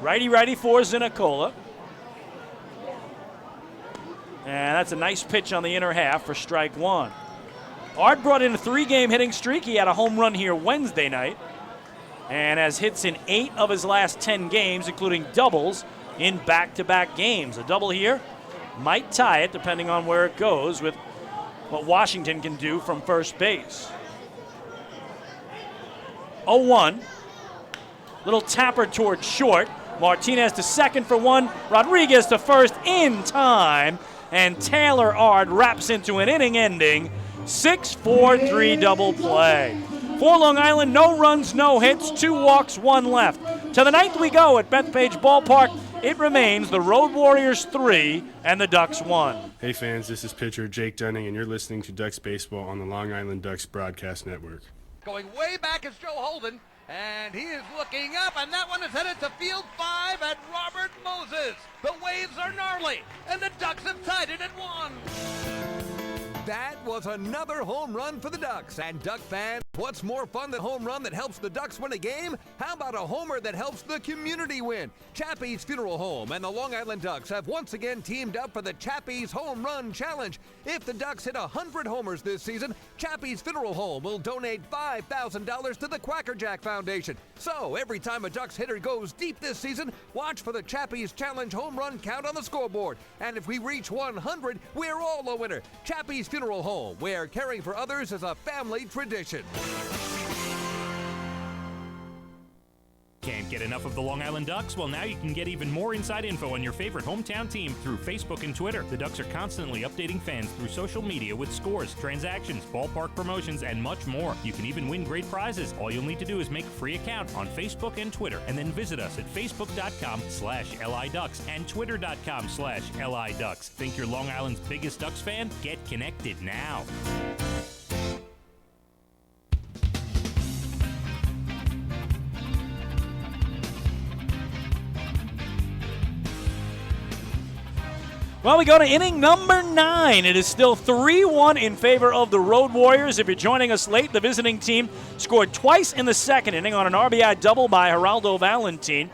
Righty-righty for Zinnicola. And that's a nice pitch on the inner half for strike 1. Ard brought in a 3-game hitting streak. He had a home run here Wednesday night and has hits in 8 of his last 10 games, including doubles in back-to-back games. A double here might tie it, depending on where it goes, with what Washington can do from first base. 0-1. Little tapper towards short. Martinez to second for 1. Rodriguez to first in time. And Taylor Ard wraps into an inning-ending 6-4-3 double play. For Long Island, no runs, no hits, 2 walks, 1 left. To the 9th we go at Bethpage Ballpark. It remains the Road Warriors 3 and the Ducks 1. Hey fans, this is pitcher Jake Dunning, and you're listening to Ducks Baseball on the Long Island Ducks Broadcast Network. Going way back is Joe Holden, and he is looking up, and that one is headed to field 5 at Robert Moses. The waves are gnarly, and the Ducks have tied it at 1. That was another home run for the Ducks. And Duck fans, what's more fun than a home run that helps the Ducks win a game? How about a homer that helps the community win? Chappie's Funeral Home and the Long Island Ducks have once again teamed up for the Chappie's Home Run Challenge. If the Ducks hit 100 homers this season, Chappie's Funeral Home will donate $5,000 to the Quackerjack Foundation. So every time a Ducks hitter goes deep this season, watch for the Chappie's Challenge home run count on the scoreboard. And if we reach 100, we're all a winner. Chappie's Funeral Home, where caring for others is a family tradition. Can't get enough of the Long Island Ducks? Well, now you can get even more inside info on your favorite hometown team through Facebook and Twitter. The Ducks are constantly updating fans through social media with scores, transactions, ballpark promotions, and much more. You can even win great prizes. All you'll need to do is make a free account on Facebook and Twitter, and then visit us at facebook.com/LIDucks and twitter.com/LIDucks. Think you're Long Island's biggest Ducks fan? Get connected now. Well, we go to inning number 9. It is still 3-1 in favor of the Road Warriors. If you're joining us late, the visiting team scored twice in the 2nd inning on an RBI double by Geraldo Valentin,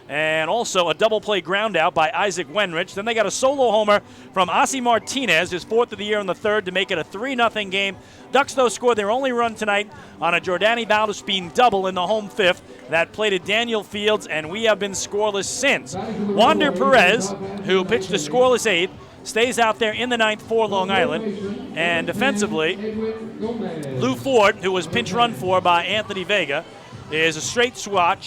and also a double play ground out by Isaac Wenrich. Then they got a solo homer from Ossie Martinez, his 4th of the year in the 3rd, to make it a 3-0 game. Ducks, though, scored their only run tonight on a Jordani Baldespin double in the home 5th. That plated Daniel Fields, and we have been scoreless since. Wander Perez, who pitched a scoreless 8th, stays out there in the 9th for Long Island. And defensively, Lou Ford, who was pinch run for by Anthony Vega, is a straight swap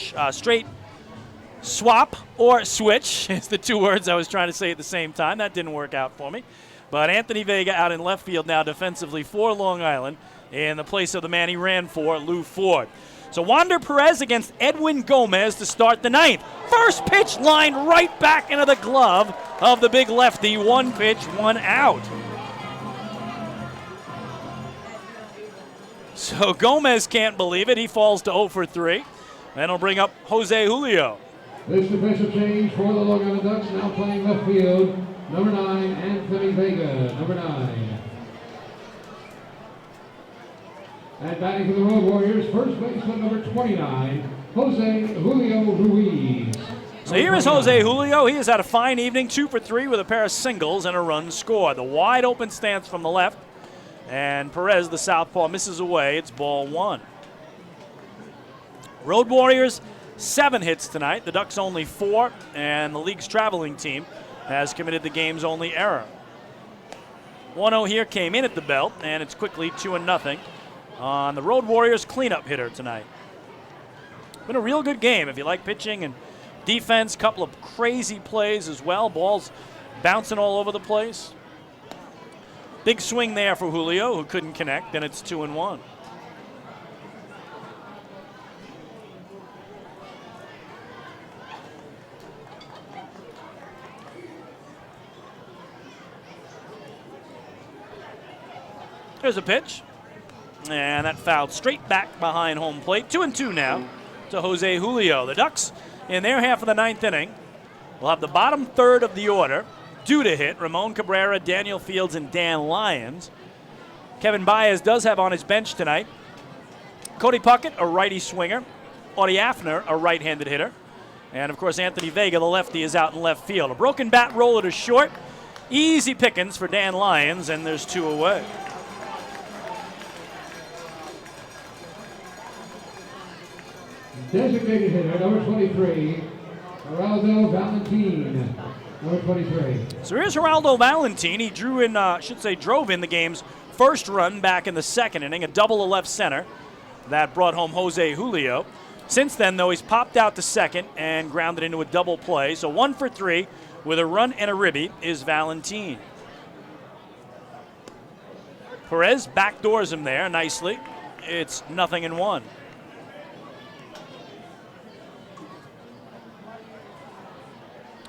or switch is the 2 words I was trying to say at the same time. That didn't work out for me. But Anthony Vega out in left field now defensively for Long Island in the place of the man he ran for, Lou Ford. So Wander Perez against Edwin Gomez to start the ninth. First pitch lined right back into the glove of the big lefty. One pitch, one out. So Gomez can't believe it. He falls to 0 for 3. And it'll bring up Jose Julio. This defensive change for the Long Island Ducks, now playing left field. Number 9, Anthony Vega, number 9. And batting for the Road Warriors, first baseman number 29, Jose Julio Ruiz. So here is Jose Julio. He has had a fine evening, 2 for 3 with a pair of singles and a run scored. The wide open stance from the left. And Perez, the southpaw, misses away. It's ball 1. Road Warriors, 7 hits tonight. The Ducks only 4, and the league's traveling team has committed the game's only error. 1-0 here came in at the belt, and it's quickly 2-0 on the Road Warriors cleanup hitter tonight. Been a real good game if you like pitching and defense. Couple of crazy plays as well. Balls bouncing all over the place. Big swing there for Julio, who couldn't connect, and it's 2-1. There's a pitch, and that fouled straight back behind home plate. 2-2 now to Jose Julio. The Ducks, in their half of the ninth inning, will have the bottom third of the order due to hit Ramon Cabrera, Daniel Fields, and Dan Lyons. Kevin Baez does have on his bench tonight Cody Puckett, a righty swinger, Audie Afner, a right-handed hitter, and of course Anthony Vega, the lefty, is out in left field. A broken bat roller to short. Easy pickings for Dan Lyons, and there's 2 away. Designated hitter, number 23, Geraldo Valentin, number 23. So here's Geraldo Valentin. He drove in the game's first run back in the second inning, a double to left center that brought home Jose Julio. Since then, though, he's popped out to second and grounded into a double play. So 1 for 3 with a run and a ribby is Valentin. Perez backdoors him there nicely. It's 0-1.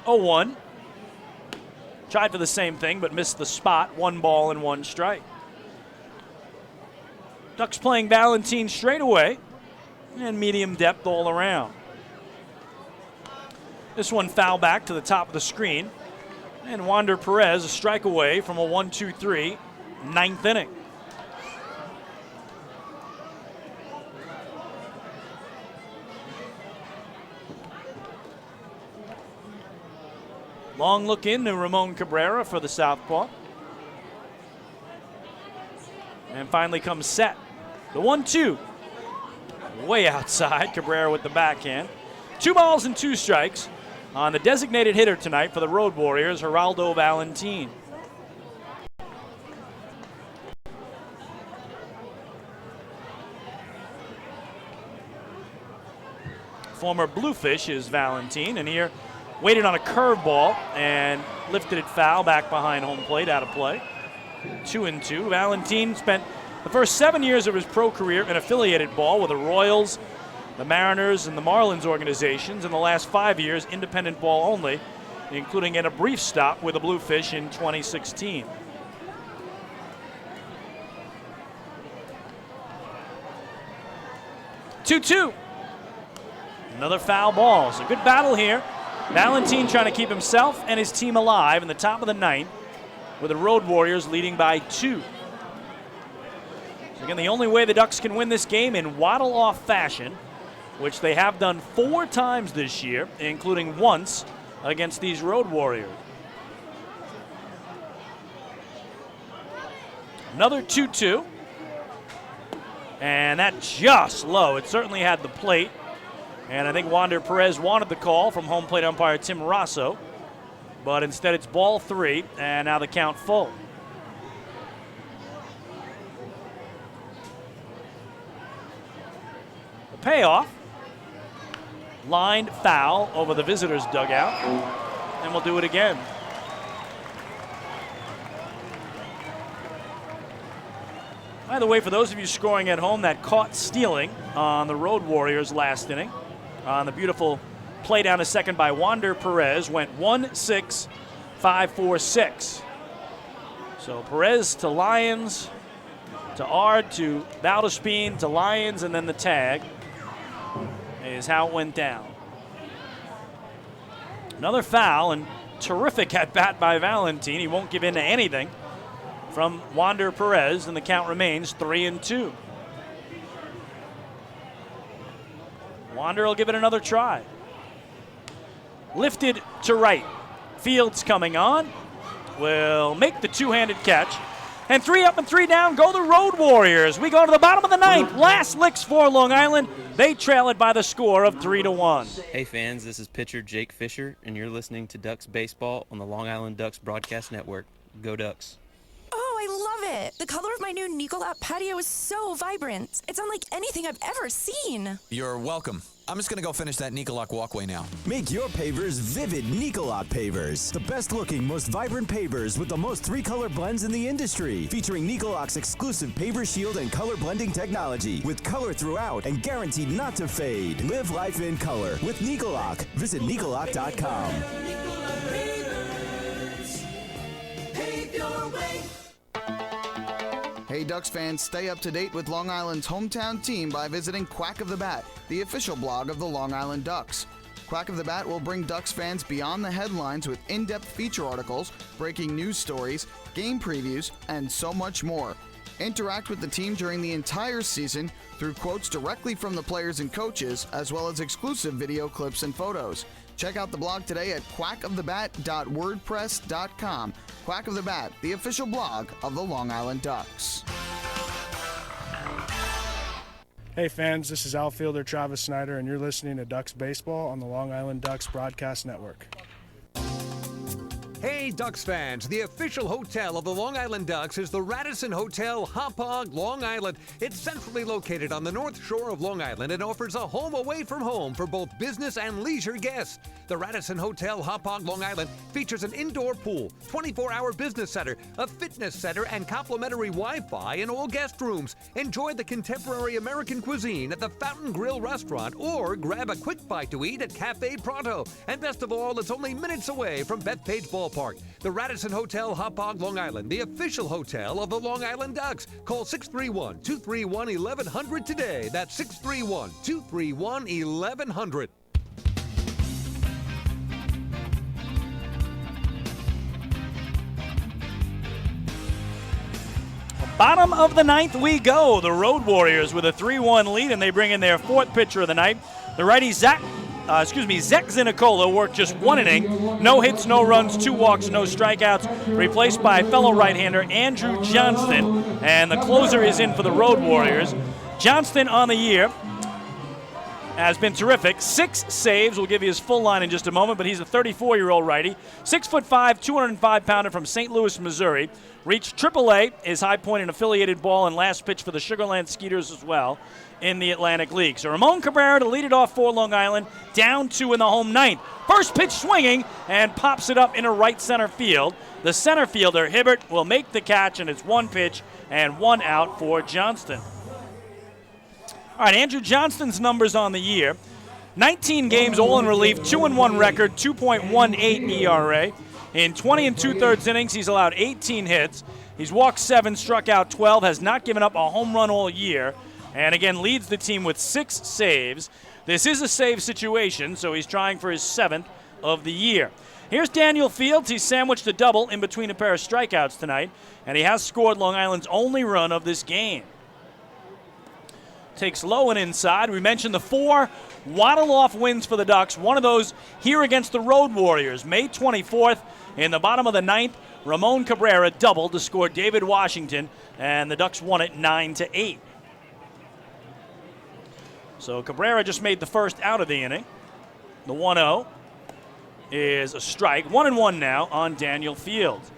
0-1. Tried for the same thing, but missed the spot. 1 ball and 1 strike. Ducks playing Valentin straight away, and medium depth all around. This one foul back to the top of the screen, and Wander Perez a strike away from a 1-2-3 ninth inning. Long look in to Ramon Cabrera for the southpaw. And finally comes set. The 1-2. Way outside. Cabrera with the backhand. 2 balls and 2 strikes on the designated hitter tonight for the Road Warriors, Geraldo Valentin. Former Bluefish is Valentin, and here waited on a curveball and lifted it foul back behind home plate, out of play. 2-2. Valentin spent the first 7 years of his pro career in affiliated ball with the Royals, the Mariners, and the Marlins organizations. In the last 5 years, independent ball only, including in a brief stop with the Bluefish in 2016. Two. Another foul ball. So good battle here. Valentin trying to keep himself and his team alive in the top of the ninth, with the Road Warriors leading by 2. So again, the only way the Ducks can win this game in waddle-off fashion, which they have done 4 times this year, including once against these Road Warriors. Another 2-2. And that just low. It certainly had the plate. And I think Wander Perez wanted the call from home plate umpire Tim Rosso. But instead it's ball 3, and now the count full. The payoff. Lined foul over the visitors' dugout. And we'll do it again. By the way, for those of you scoring at home, that caught stealing on the Road Warriors last inning on the beautiful play down to second by Wander Perez went 1-6, 5-4-6. So Perez to Lyons, to Ard, to Valdespin, to Lyons, and then the tag is how it went down. Another foul, and terrific at bat by Valentin. He won't give in to anything from Wander Perez, and the count remains 3-2. Wander will give it another try. Lifted to right. Fields coming on. Will make the two-handed catch. And 3 up and 3 down go the Road Warriors. We go to the bottom of the ninth. Last licks for Long Island. They trail it by the score of 3-1. Hey fans, this is pitcher Jake Fisher, and you're listening to Ducks Baseball on the Long Island Ducks Broadcast Network. Go Ducks. Oh, I love it. The color of my new Nicolat patio is so vibrant. It's unlike anything I've ever seen. You're welcome. I'm just going to go finish that Nicolak walkway now. Make your pavers vivid Nicolot pavers. The best looking, most vibrant pavers with the most 3-color blends in the industry. Featuring Nicolot's exclusive paver shield and color blending technology. With color throughout and guaranteed not to fade. Live life in color with Nicolot. Visit Nicolot.com. Hey Ducks fans, stay up to date with Long Island's hometown team by visiting Quack of the Bat, the official blog of the Long Island Ducks. Quack of the Bat will bring Ducks fans beyond the headlines with in-depth feature articles, breaking news stories, game previews, and so much more. Interact with the team during the entire season through quotes directly from the players and coaches, as well as exclusive video clips and photos. Check out the blog today at quackofthebat.wordpress.com. Quack of the Bat, the official blog of the Long Island Ducks. Hey fans, this is outfielder Travis Snyder, and you're listening to Ducks Baseball on the Long Island Ducks Broadcast Network. Hey Ducks fans, the official hotel of the Long Island Ducks is the Radisson Hotel, Hauppauge, Long Island. It's centrally located on the north shore of Long Island and offers a home away from home for both business and leisure guests. The Radisson Hotel, Hauppauge, Long Island features an indoor pool, 24-hour business center, a fitness center, and complimentary Wi-Fi in all guest rooms. Enjoy the contemporary American cuisine at the Fountain Grill restaurant or grab a quick bite to eat at Cafe Pronto. And best of all, it's only minutes away from Bethpage Ballpark. The Radisson Hotel, Hauppauge, Long Island, the official hotel of the Long Island Ducks. Call 631-231-1100 today. That's 631-231-1100. Bottom of the ninth we go. The Road Warriors with a 3-1 lead, and they bring in their fourth pitcher of the night. The righty Zach Zinicola worked just 1 inning. No hits, no runs, 2 walks, no strikeouts. Replaced by fellow right-hander Andrew Johnston. And the closer is in for the Road Warriors. Johnston on the year has been terrific. 6 saves. We'll give you his full line in just a moment, but he's a 34-year-old righty. 6'5", 205-pounder from St. Louis, Missouri. Reached AAA, his high point in affiliated ball, and last pitch for the Sugarland Skeeters as well in the Atlantic League. So Ramon Cabrera to lead it off for Long Island, down 2 in the home ninth. First pitch swinging and pops it up into right center field. The center fielder, Hibbert, will make the catch, and it's 1 pitch and 1 out for Johnston. All right, Andrew Johnston's numbers on the year. 19 games, all in relief, 2-1 record, 2.18 ERA. In 20 2/3 innings, he's allowed 18 hits. He's walked 7, struck out 12, has not given up a home run all year, and again leads the team with 6 saves. This is a save situation, so he's trying for his 7th of the year. Here's Daniel Fields. He's sandwiched a double in between a pair of strikeouts tonight, and he has scored Long Island's only run of this game. Takes low and inside. We mentioned the 4 waddle-off wins for the Ducks. One of those here against the Road Warriors. May 24th, in the bottom of the ninth, Ramon Cabrera doubled to score David Washington, and the Ducks won it 9-8. So Cabrera just made the first out of the inning. The 1-0 is a strike. 1-1 now on Daniel Fields.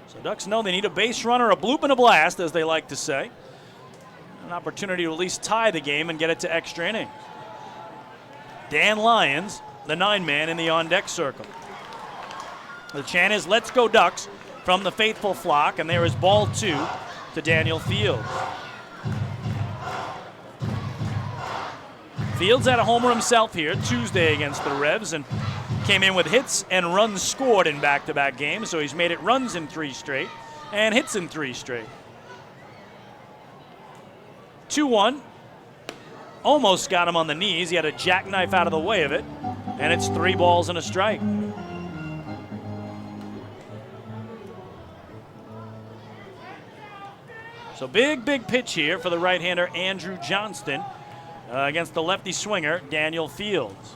So Ducks know they need a base runner, a bloop and a blast, as they like to say. An opportunity to at least tie the game and get it to extra innings. Dan Lyons, the 9-man in the on-deck circle. The chant is, "Let's go Ducks," from the faithful flock, and there is ball 2 to Daniel Fields. Fields had a homer himself here Tuesday against the Revs and came in with hits and runs scored in back-to-back games, so he's made it runs in 3 straight and hits in 3 straight. 2-1. Almost got him on the knees. He had a jackknife out of the way of it, and it's 3 balls and a strike. So big pitch here for the right-hander Andrew Johnston against the lefty swinger Daniel Fields.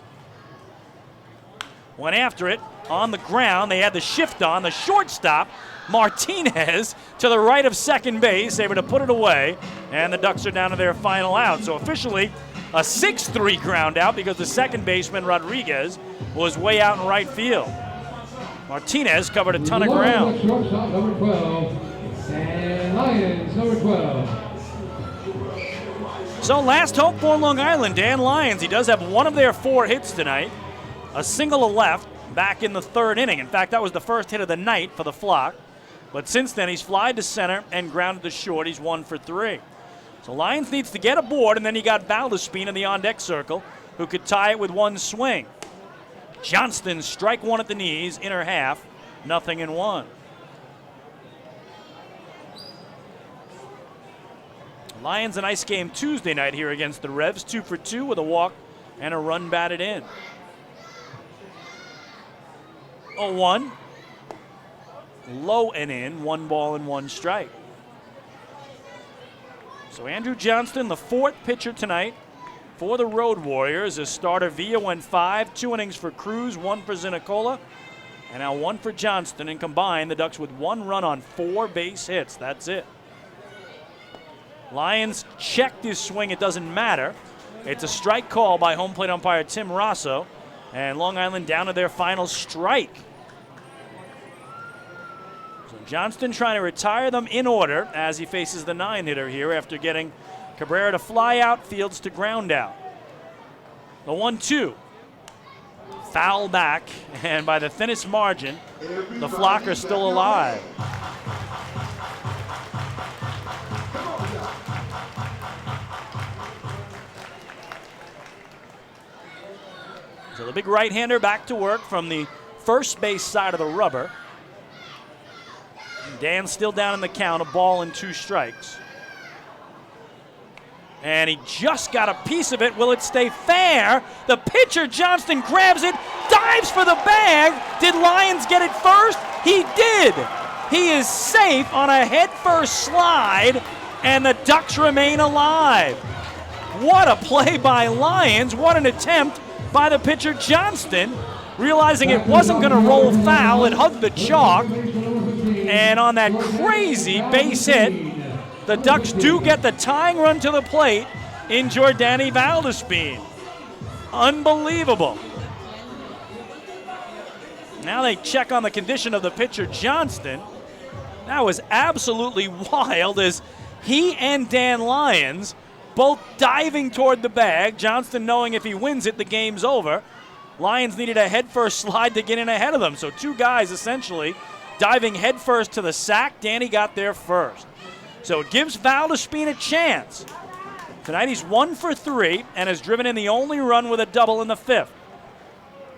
Went after it on the ground. They had the shift on. The shortstop, Martinez, to the right of second base, able to put it away, and the Ducks are down to their final out. So officially a 6-3 ground out because the second baseman, Rodriguez, was way out in right field. Martinez covered a ton of ground. Shortstop, number 12, and Lyons, number 12. So last hope for Long Island, Dan Lyons. He does have one of their 4 hits tonight. A single to left back in the 3rd inning. In fact, that was the first hit of the night for the Flock. But since then, he's flied to center and grounded to short. He's 1 for 3. So Lyons needs to get aboard, and then you got Valdespin in the on-deck circle, who could tie it with 1 swing. Johnston, strike 1 at the knees, inner half, 0-1. Lions a nice game Tuesday night here against the Revs, 2 for 2 with a walk and a run batted in. 0-1. Low and in, 1 ball and 1 strike. So Andrew Johnston, the 4th pitcher tonight for the Road Warriors. His starter Villa went 5, 2 innings for Cruz, 1 for Zinicola, and now 1 for Johnston. And combined, the Ducks with 1 run on 4 base hits. That's it. Lions checked his swing. It doesn't matter. It's a strike call by home plate umpire Tim Rosso, and Long Island down to their final strike. So Johnston trying to retire them in order as he faces the 9-hitter here after getting Cabrera to fly out, Fields to ground out. The 1-2. Foul back, and by the thinnest margin, the Flock are still alive. So the big right-hander back to work from the first base side of the rubber. Dan's still down in the count, 1 ball and 2 strikes. And he just got a piece of it. Will it stay fair? The pitcher, Johnston, grabs it, dives for the bag. Did Lyons get it first? He did. He is safe on a head-first slide, and the Ducks remain alive. What a play by Lyons. What an attempt by the pitcher Johnston, realizing it wasn't going to roll foul. It hugged the chalk, and on that crazy base hit, the Ducks do get the tying run to the plate in Jordani Valdespin. Unbelievable. Now they check on the condition of the pitcher Johnston. That was absolutely wild as he and Dan Lyons both diving toward the bag. Johnston knowing if he wins it, the game's over. Lyons needed a headfirst slide to get in ahead of them. So 2 guys essentially diving headfirst to the sack. Danny got there first. So it gives Valdespin a chance. Tonight he's 1 for 3 and has driven in the only run with a double in the 5th.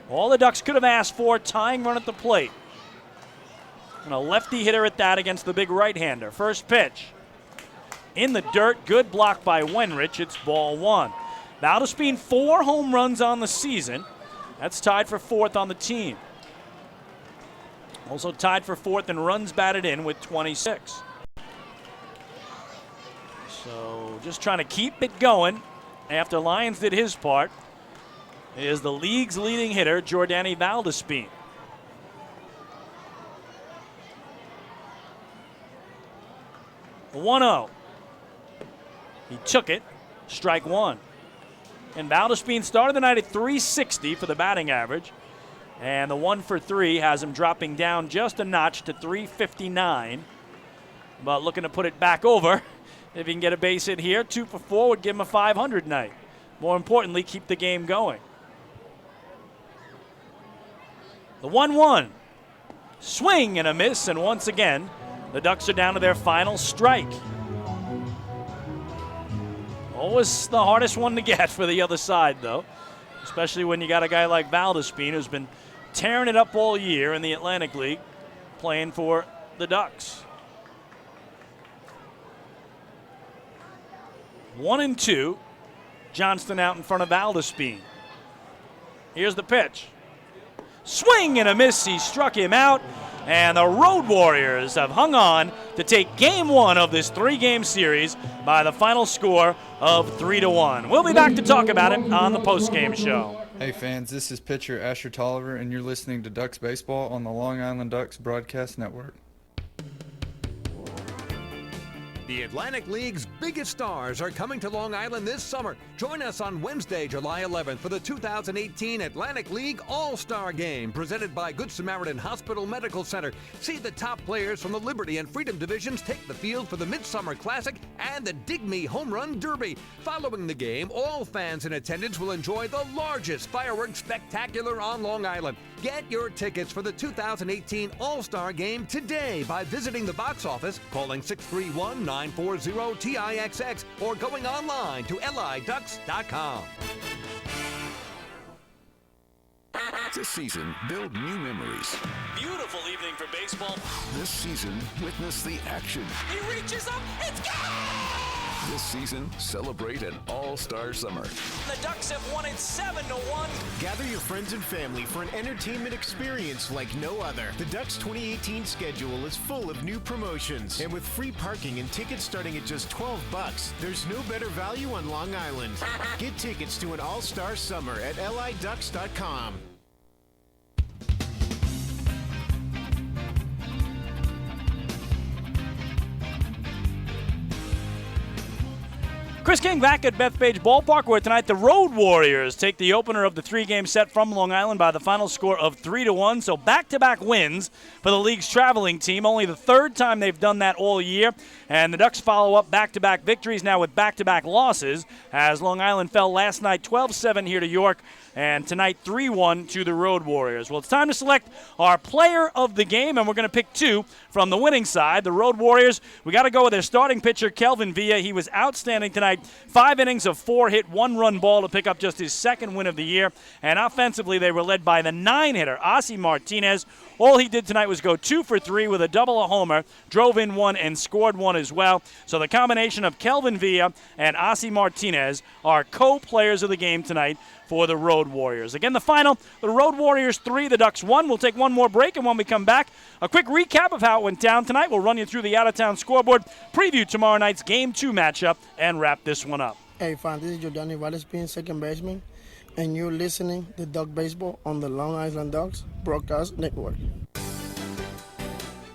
All the Ducks could have asked for, tying run at the plate. And a lefty hitter at that against the big right-hander. First pitch. In the dirt, good block by Wenrich. It's ball 1. Valdespin 4 home runs on the season. That's tied for 4th on the team. Also tied for 4th in runs batted in with 26. So just trying to keep it going after Lyons did his part is the league's leading hitter, Jordani Valdespin. The 1-0. He took it, strike 1. And Valdespin started the night at .360 for the batting average. And the 1 for 3 has him dropping down just a notch to .359. But looking to put it back over. If he can get a base hit here, 2 for 4 would give him a .500 night. More importantly, keep the game going. The 1-1. Swing and a miss, and once again, the Ducks are down to their final strike. Always the hardest one to get for the other side, though, especially when you got a guy like Valdespin who's been tearing it up all year in the Atlantic League, playing for the Ducks. 1-2. Johnston out in front of Valdespin. Here's the pitch. Swing and a miss. He struck him out. And the Road Warriors have hung on to take game one of this three-game series by the final score of 3-1. We'll be back to talk about it on the postgame show. Hey fans, this is pitcher Asher Tolliver, and you're listening to Ducks Baseball on the Long Island Ducks Broadcast Network. The Atlantic League's biggest stars are coming to Long Island this summer. Join us on Wednesday, July 11th for the 2018 Atlantic League All-Star Game presented by Good Samaritan Hospital Medical Center. See the top players from the Liberty and Freedom divisions take the field for the Midsummer Classic and the Dig Me Home Run Derby. Following the game, all fans in attendance will enjoy the largest fireworks spectacular on Long Island. Get your tickets for the 2018 All-Star Game today by visiting the box office, calling 631-940-TIXX, or going online to liducks.com. This season, build new memories. Beautiful evening for baseball. This season, witness the action. He reaches up, it's gone! This season, celebrate an all-star summer. The Ducks have won it 7-1. Gather your friends and family for an entertainment experience like no other. The Ducks 2018 schedule is full of new promotions, and with free parking and tickets starting at just $12, there's no better value on Long Island. Get tickets to an all-star summer at liducks.com. Chris King back at Bethpage Ballpark, where tonight the Road Warriors take the opener of the three-game set from Long Island by the final score of 3-1. So back-to-back wins for the league's traveling team. Only the third time they've done that all year. And the Ducks follow up back-to-back victories now with back-to-back losses, as Long Island fell last night 12-7 here to York, and tonight 3-1 to the Road Warriors. Well, it's time to select our player of the game, and we're going to pick two from the winning side. The Road Warriors, we got to go with their starting pitcher, Kelvin Villa. He was outstanding tonight. 5 innings of 4 hit, 1 run ball to pick up just his second win of the year. And offensively, they were led by the 9-hitter, Ozzie Martinez. All he did tonight was go 2 for 3 with a double, a homer, drove in 1, and scored 1 as well. So the combination of Kelvin Villa and Ozzie Martinez are co-players of the game tonight for the Road Warriors. Again, the final, the Road Warriors 3, the Ducks 1. We'll take one more break, and when we come back, a quick recap of how it went down tonight. We'll run you through the out-of-town scoreboard, preview tomorrow night's Game 2 matchup, and wrap this one up. Hey, fam, this is Jordani Valdespin, second baseman, and you're listening to Duck Baseball on the Long Island Ducks Broadcast Network.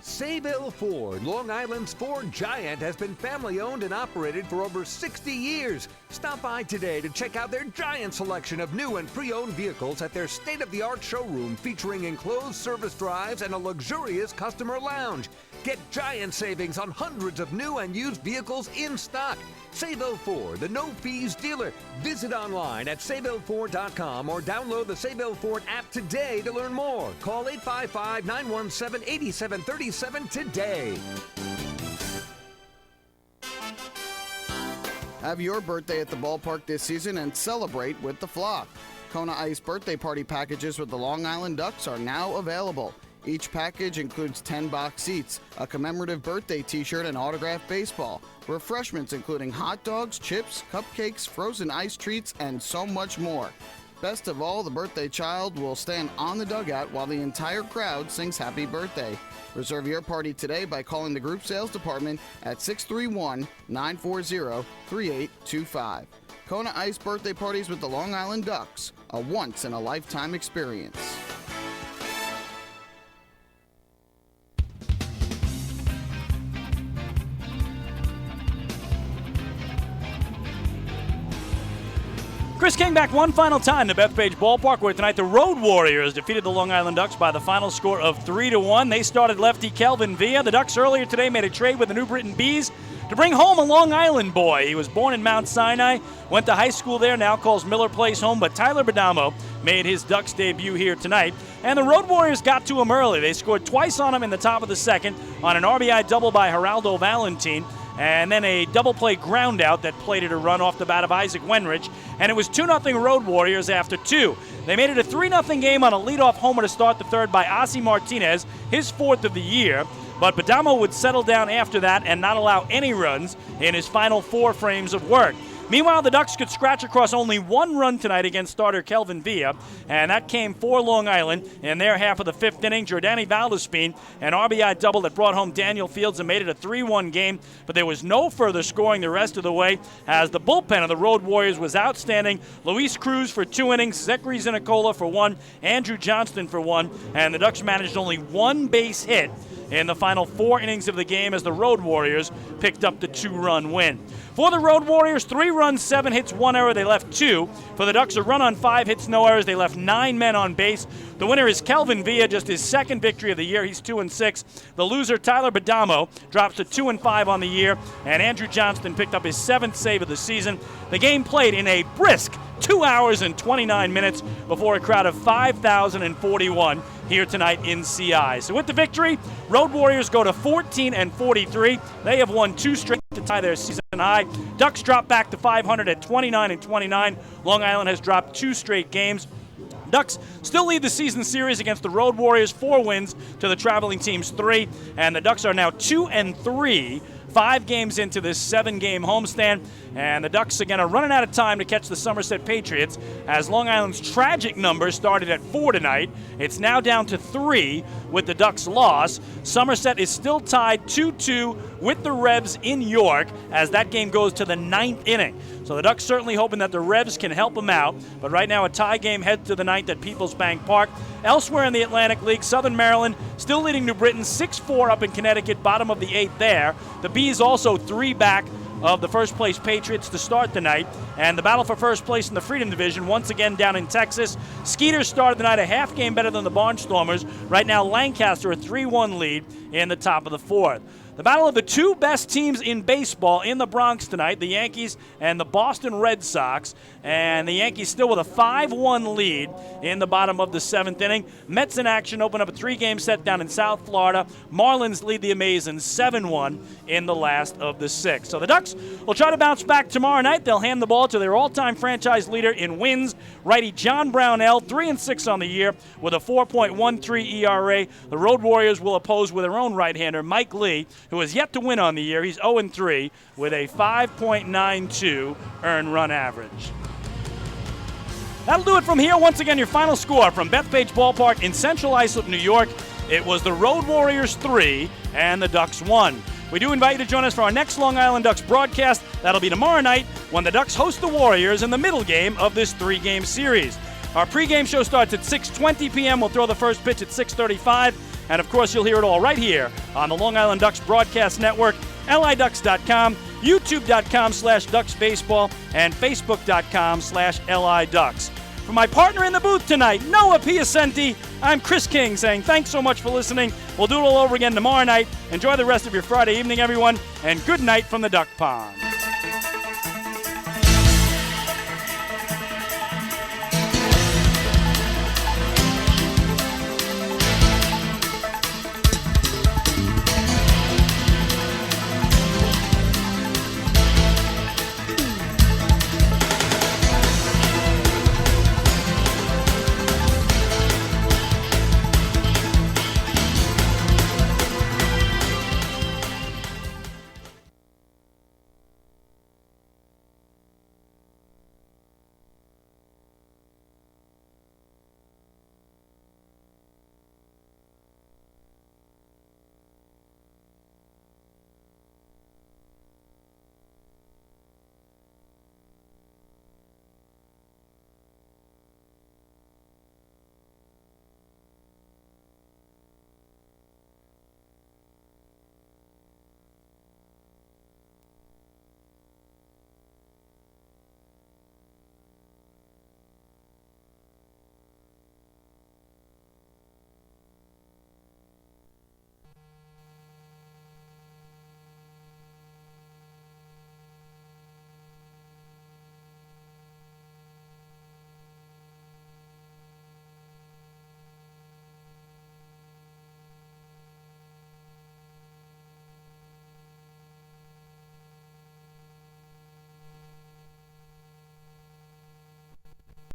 Sayville Ford, Long Island's Ford giant, has been family-owned and operated for over 60 years. Stop by today to check out their giant selection of new and pre-owned vehicles at their state-of-the-art showroom featuring enclosed service drives and a luxurious customer lounge. Get giant savings on hundreds of new and used vehicles in stock. Sayville Ford, the no-fees dealer. Visit online at SayvilleFord.com or download the Sayville Ford app today to learn more. Call 855-917-8737 today. Have your birthday at the ballpark this season and celebrate with the flock. Kona Ice birthday party packages with the Long Island Ducks are now available. Each package includes 10 box seats, a commemorative birthday t-shirt, and autographed baseball. Refreshments including hot dogs, chips, cupcakes, frozen ice treats, and so much more. Best of all, the birthday child will stand on the dugout while the entire crowd sings happy birthday. Reserve your party today by calling the group sales department at 631-940-3825. Kona Ice birthday parties with the Long Island Ducks, a once-in-a-lifetime experience. Chris King back one final time to Bethpage Ballpark, where tonight the Road Warriors defeated the Long Island Ducks by the final score of 3-1. They started lefty Kelvin Villa. The Ducks earlier today made a trade with the New Britain Bees to bring home a Long Island boy. He was born in Mount Sinai, went to high school there, now calls Miller Place home, but Tyler Badamo made his Ducks debut here tonight. And the Road Warriors got to him early. They scored twice on him in the top of the second on an RBI double by Geraldo Valentin. and then a double play ground out that plated a run off the bat of Isaac Wenrich, and it was 2-0 Road Warriors after 2. They made it a 3-0 game on a leadoff homer to start the third by Ozzie Martinez, his 4th of the year, but Badamo would settle down after that and not allow any runs in his final 4 frames of work. Meanwhile, the Ducks could scratch across only 1 run tonight against starter Kelvin Villa, and that came for Long Island in their half of the 5th inning. Jordani Valdespin, an RBI double that brought home Daniel Fields and made it a 3-1 game, but there was no further scoring the rest of the way as the bullpen of the Road Warriors was outstanding. Luis Cruz for 2 innings, Zachary Zinicola for 1, Andrew Johnston for 1, and the Ducks managed only 1 base hit in the final 4 innings of the game as the Road Warriors picked up the 2-run win. For the Road Warriors, 3 runs, 7 hits, 1 error. They left 2. For the Ducks, a run on 5 hits, no errors. They left 9 men on base. The winner is Kelvin Villa, just his 2nd victory of the year. He's 2-6. The loser, Tyler Badamo, drops to 2-5 on the year. And Andrew Johnston picked up his 7th save of the season. The game played in a brisk 2 hours and 29 minutes before a crowd of 5,041 here tonight in CI. So with the victory, Road Warriors go to 14-43. They have won 2 straight to tie their season high. Ducks drop back to 500 at 29-29. Long Island has dropped 2 straight games. Ducks still lead the season series against the Road Warriors, 4 wins to the traveling team's 3, and the Ducks are now 2-3, 5 games into this 7-game homestand, and the Ducks again are running out of time to catch the Somerset Patriots as Long Island's tragic number started at 4 tonight. It's now down to 3 with the Ducks' loss. Somerset is still tied 2-2 with the Revs in York as that game goes to the 9th inning. So the Ducks certainly hoping that the Revs can help them out, but right now a tie game heads to the 9th at Peoples Bank Park. Elsewhere in the Atlantic League, Southern Maryland still leading New Britain 6-4 up in Connecticut, bottom of the 8th there. The Bees also 3 back of the first-place Patriots to start the night. And the battle for first place in the Freedom Division once again down in Texas. Skeeters started the night a half game better than the Barnstormers. Right now, Lancaster a 3-1 lead in the top of the 4th. The battle of the 2 best teams in baseball in the Bronx tonight, the Yankees and the Boston Red Sox. And the Yankees still with a 5-1 lead in the bottom of the 7th inning. Mets in action open up a 3-game set down in South Florida. Marlins lead the Amazons 7-1 in the last of the 6th. So the Ducks will try to bounce back tomorrow night. They'll hand the ball to their all-time franchise leader in wins, righty John Brownell, 3-6 on the year with a 4.13 ERA. The Road Warriors will oppose with their own right-hander, Mike Lee, who has yet to win on the year. He's 0-3 with a 5.92 earned run average. That'll do it from here. Once again, your final score from Bethpage Ballpark in Central Islip, New York. It was the Road Warriors 3 and the Ducks 1. We do invite you to join us for our next Long Island Ducks broadcast. That'll be tomorrow night when the Ducks host the Warriors in the middle game of this 3-game series. Our pregame show starts at 6:20 p.m. We'll throw the first pitch at 6:35. And, of course, you'll hear it all right here on the Long Island Ducks Broadcast Network, liducks.com, youtube.com/ducksbaseball, and facebook.com/liducks. For my partner in the booth tonight, Noah Piacenti, I'm Chris King saying thanks so much for listening. We'll do it all over again tomorrow night. Enjoy the rest of your Friday evening, everyone, and good night from the Duck Pond.